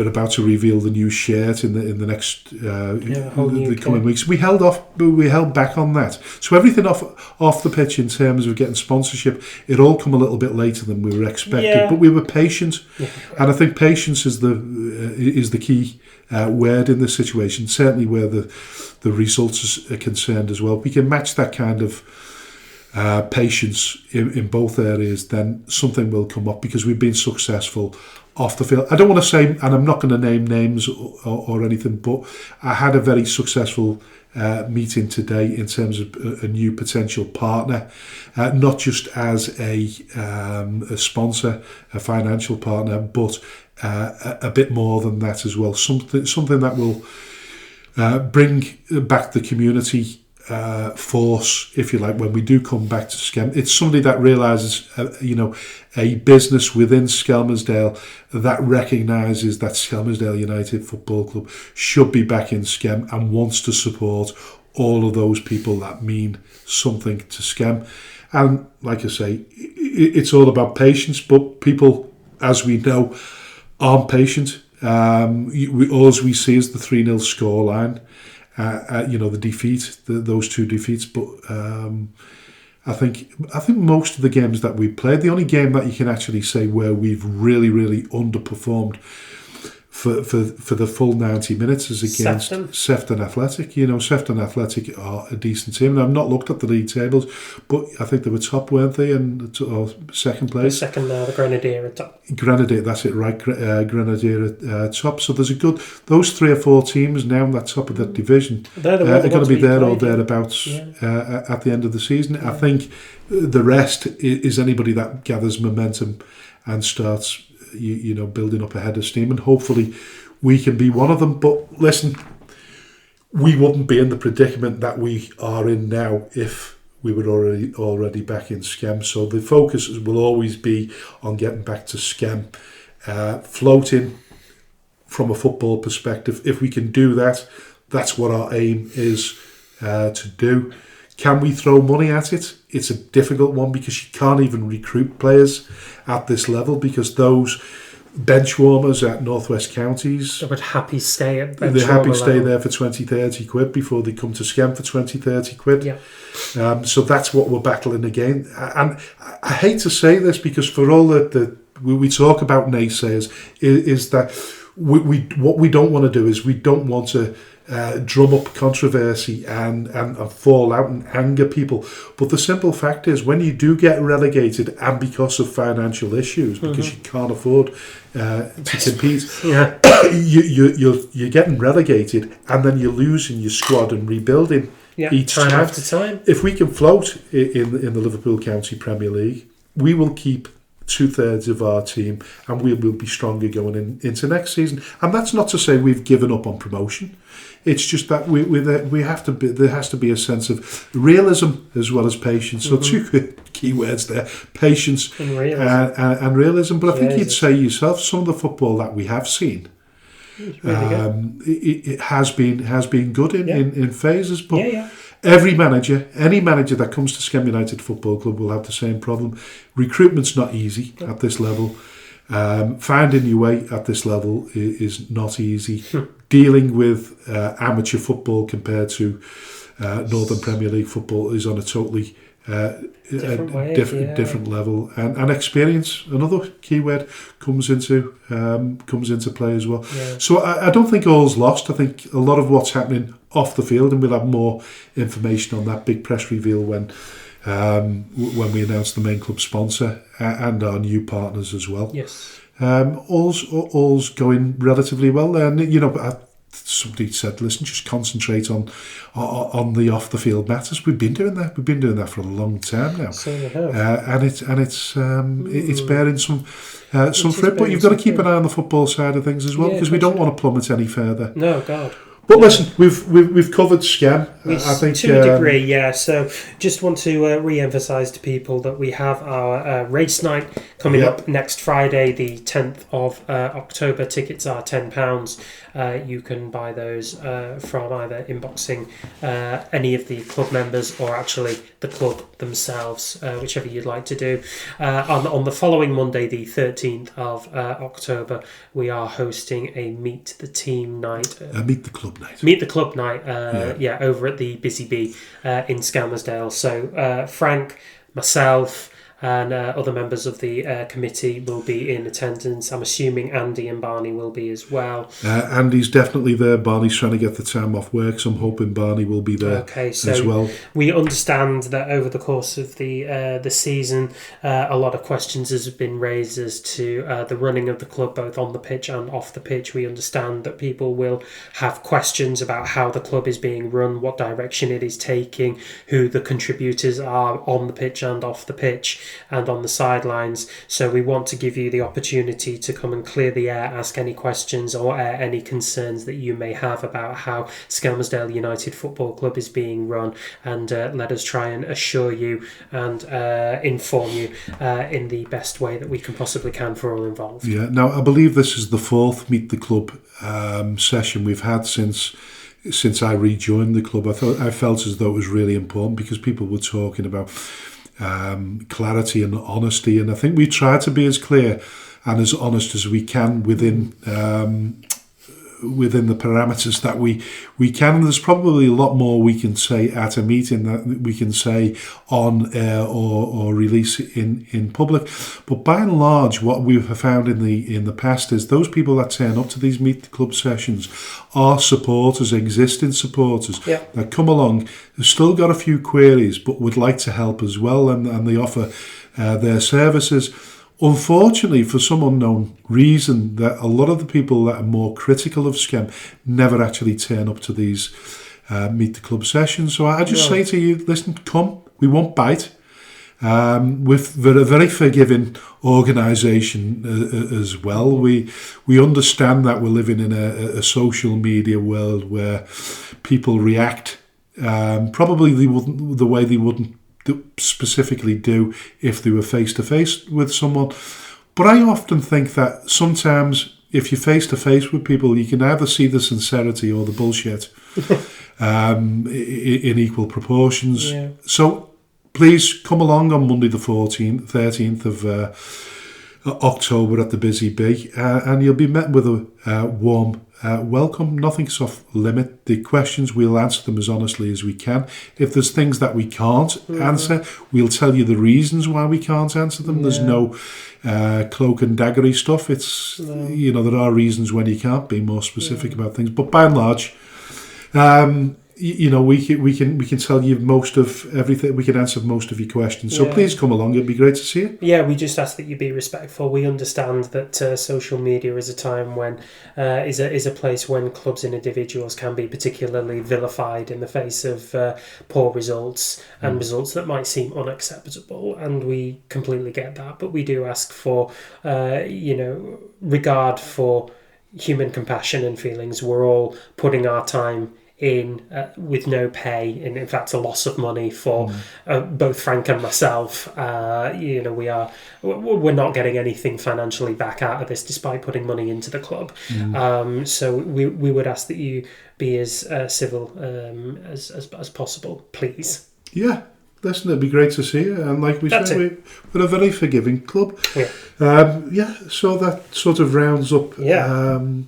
about to reveal the new shirt in the next the coming weeks. We held back on that. So everything off the pitch in terms of getting sponsorship, it all come a little bit later than we were expecting. But we were patient, and I think patience is the key word in this situation. Certainly where the results are concerned as well. We can match that kind of patience in both areas, then something will come up, because we've been successful off the field. I don't want to say, and I'm not going to name names or anything, but I had a very successful meeting today in terms of a new potential partner, not just as a sponsor, a financial partner, but a bit more than that as well. Something that will bring back the community force, if you like, when we do come back to Skem. It's somebody that realises, a business within Skelmersdale that recognises that Skelmersdale United Football Club should be back in Skem and wants to support all of those people that mean something to Skem. And like I say, it's all about patience, but people, as we know, aren't patient. All we see is the 3-0 scoreline. The defeat, those two defeats, but I think most of the games that we played, the only game that you can actually say where we've really, really underperformed for the full 90 minutes is against Sefton Athletic. Sefton Athletic are a decent team, and I've not looked at the league tables, but I think they were top, weren't they, or second place? Second now, the Grenadier are top. Grenadier, that's it, right? Grenadier top. So there's those 3 or 4 teams now in that top of that division. They're going to be there or thereabouts at the end of the season. Yeah. I think the rest is anybody that gathers momentum and starts building up a head of steam, and hopefully we can be one of them. But listen, we wouldn't be in the predicament that we are in now if we were already back in Skem. So the focus will always be on getting back to Skem, floating from a football perspective. If we can do that, that's what our aim is to do. Can we throw money at it? It's a difficult one, because you can't even recruit players at this level, because those bench warmers at Northwest Counties. They would happy stay at They're happy to stay there for 20, 30 quid before they come to Skem for 20, 30 quid. Yeah. So that's what we're battling again. And I hate to say this, because for all that we talk about naysayers, is that what we don't want to do is we don't want to drum up controversy and fall out and anger people. But the simple fact is, when you do get relegated, and because of financial issues, because you can't afford to compete, you're getting relegated, and then you're losing your squad and rebuilding each time after time. If we can float in the Liverpool County Premier League, we will keep 2/3 of our team, and we will be stronger going into next season. And that's not to say we've given up on promotion. It's just that we have to be. There has to be a sense of realism as well as patience. So two key words there: patience and realism. But I think you'd say yourself, some of the football that we have seen, it has been good in phases. But every manager, any manager that comes to Skem United Football Club will have the same problem. Recruitment's not easy at this level. Finding your way at this level is not easy. Dealing with amateur football compared to Northern Premier League football is on a totally different level. And experience, another key word, comes into play as well. Yeah. So I don't think all's lost. I think a lot of what's happening off the field, and we'll have more information on that big press reveal when we announce the main club sponsor and our new partners as well. Yes. All's going relatively well there. And, somebody said, listen, just concentrate on the off the field matters. We've been doing that. We've been doing that for a long time now. So we have. And it's bearing some fruit. But you've got to keep an eye on the football side of things as well, because we don't want to plummet any further. No, God. But listen, we've covered Skem. I think to a degree, yeah. So just want to re-emphasise to people that we have our race night coming up next Friday, the 10th of October. Tickets are £10. You can buy those from either inboxing any of the club members or actually the club themselves, whichever you'd like to do. On the following Monday, the 13th of October, we are hosting a Meet the Team night. Meet the Club night. Meet the Club night, over at the Busy Bee in Skelmersdale. So Frank, myself, and other members of the committee will be in attendance. I'm assuming Andy and Barney will be as well. Andy's definitely there. Barney's trying to get the time off work, so I'm hoping Barney will be there as well. We understand that over the course of the season, a lot of questions has been raised as to the running of the club, both on the pitch and off the pitch. We understand that people will have questions about how the club is being run, what direction it is taking, who the contributors are on the pitch and off the pitch, and on the sidelines. So we want to give you the opportunity to come and clear the air, ask any questions or any concerns that you may have about how Skelmersdale United Football Club is being run, and let us try and assure you and inform you in the best way that we can possibly can for all involved. Yeah. Now, I believe this is the fourth Meet the Club session we've had since I rejoined the club. I felt as though it was really important, because people were talking about clarity and honesty, and I think we try to be as clear and as honest as we can within the parameters that we can. And there's probably a lot more we can say at a meeting that we can say on air or release in public. But by and large, what we have found in the past is those people that turn up to these Meet the Club sessions are supporters, existing supporters that come along, who've still got a few queries but would like to help as well, and they offer their services. Unfortunately, for some unknown reason, that a lot of the people that are more critical of Skem never actually turn up to these Meet the Club sessions. So I just say to you, listen, come, we won't bite. We're a very forgiving organisation as well. We understand that we're living in a social media world where people react probably the way they wouldn't specifically do if they were face to face with someone. But I often think that sometimes if you're face to face with people, you can either see the sincerity or the bullshit in equal proportions. October at the Busy Bee, and you'll be met with a warm welcome. Nothing's off limit. The questions, we'll answer them as honestly as we can. If there's things that we can't answer, we'll tell you the reasons why we can't answer them. There's no cloak and daggery stuff. It's there are reasons when you can't be more specific about things, but by and large, we can tell you most of everything. We can answer most of your questions. So please come along. It'd be great to see you. Yeah, we just ask that you be respectful. We understand that social media is a time when is a place when clubs and individuals can be particularly vilified in the face of poor results and results that might seem unacceptable. And we completely get that. But we do ask for regard for human compassion and feelings. We're all putting our time in with no pay, and in fact a loss of money for both Frank and myself. We're not getting anything financially back out of this despite putting money into the club. So we would ask that you be as civil as possible, please. Yeah, listen, it'd be great to see you, and like we said, we're a very forgiving club. So that sort of rounds up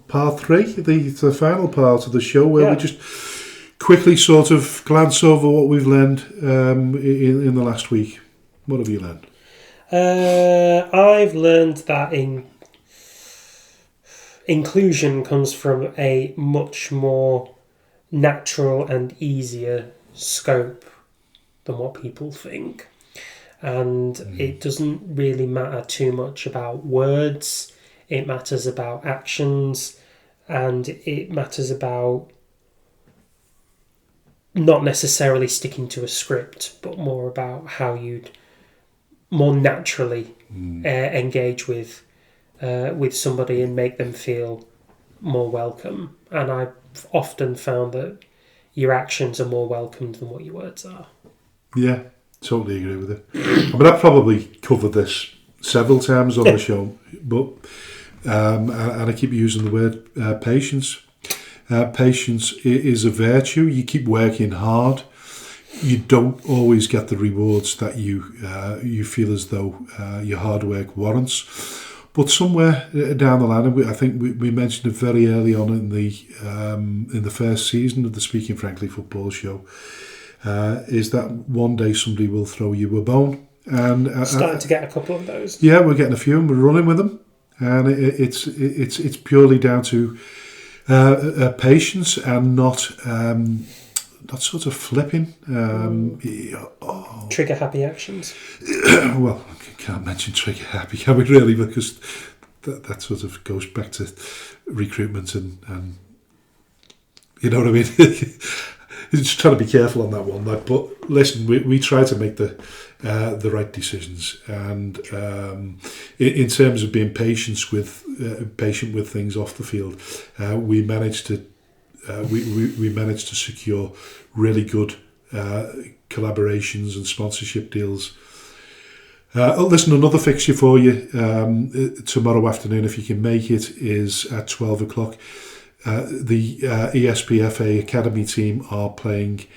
part 3, the final part of the show, where we just quickly sort of glance over what we've learned in the last week. What have you learned? I've learned that inclusion comes from a much more natural and easier scope than what people think. And it doesn't really matter too much about words. It matters about actions, and it matters about not necessarily sticking to a script, but more about how you'd more naturally engage with somebody and make them feel more welcome. And I've often found that your actions are more welcomed than what your words are. Yeah, totally agree with it. I mean, I've probably covered this several times on the show, but and I keep using the word patience. Patience is a virtue. You keep working hard. You don't always get the rewards that you feel as though your hard work warrants. But somewhere down the line, and I think we mentioned it very early on in the first season of the Speaking Frankly Football Show, is that one day somebody will throw you a bone. And starting to get a couple of those. Yeah, we're getting a few, and we're running with them. And it's purely down to patience and not sort of flipping. Trigger happy actions. Well, I can't mention trigger happy, can we really? Because that sort of goes back to recruitment and you know what I mean. Just trying to be careful on that one. But listen, we try to make the right decisions, and in terms of being patient with things off the field, we managed to secure really good collaborations and sponsorship deals. Listen, another fixture for you tomorrow afternoon, if you can make it, is at 12 o'clock. The ESPFA Academy team are playing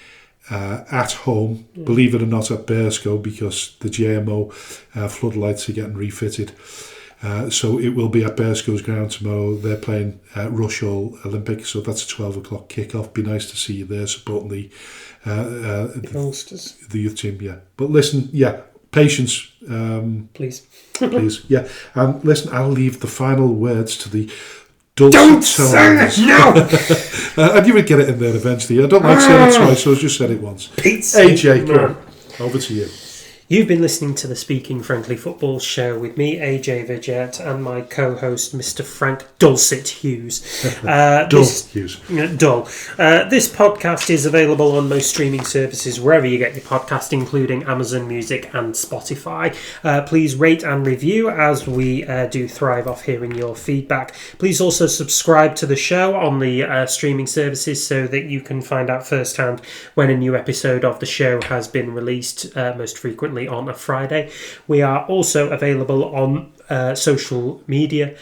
at home, believe it or not, at Bersco, because the JMO floodlights are getting refitted. So it will be at Bersco's ground tomorrow. They're playing Rushall Olympic, so that's a 12 o'clock kick-off. Be nice to see you there supporting the youth team, yeah. But listen, patience. Please. Please, yeah. And listen, I'll leave the final words to the Don't say it, no! And you would get it in there eventually. I don't like saying it twice, so I just said it once. AJ, come on. Over to you. You've been listening to the Speaking Frankly Football Show with me, AJ Vidgett, and my co-host, Mr. Frank Dulcet Hughes. Hughes. Dull. This podcast is available on most streaming services, wherever you get your podcast, including Amazon Music and Spotify. Please rate and review, as we do thrive off hearing your feedback. Please also subscribe to the show on the streaming services so that you can find out firsthand when a new episode of the show has been released, most frequently on a Friday. We are also available on social media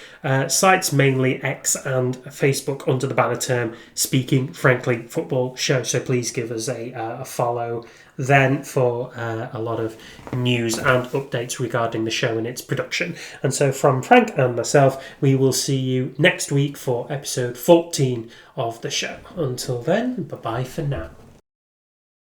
sites, mainly X and Facebook, under the banner term Speaking Frankly Football Show. So please give us a follow then for a lot of news and updates regarding the show and its production. And so from Frank and myself, we will see you next week for episode 14 of the show. Until then, bye-bye for now.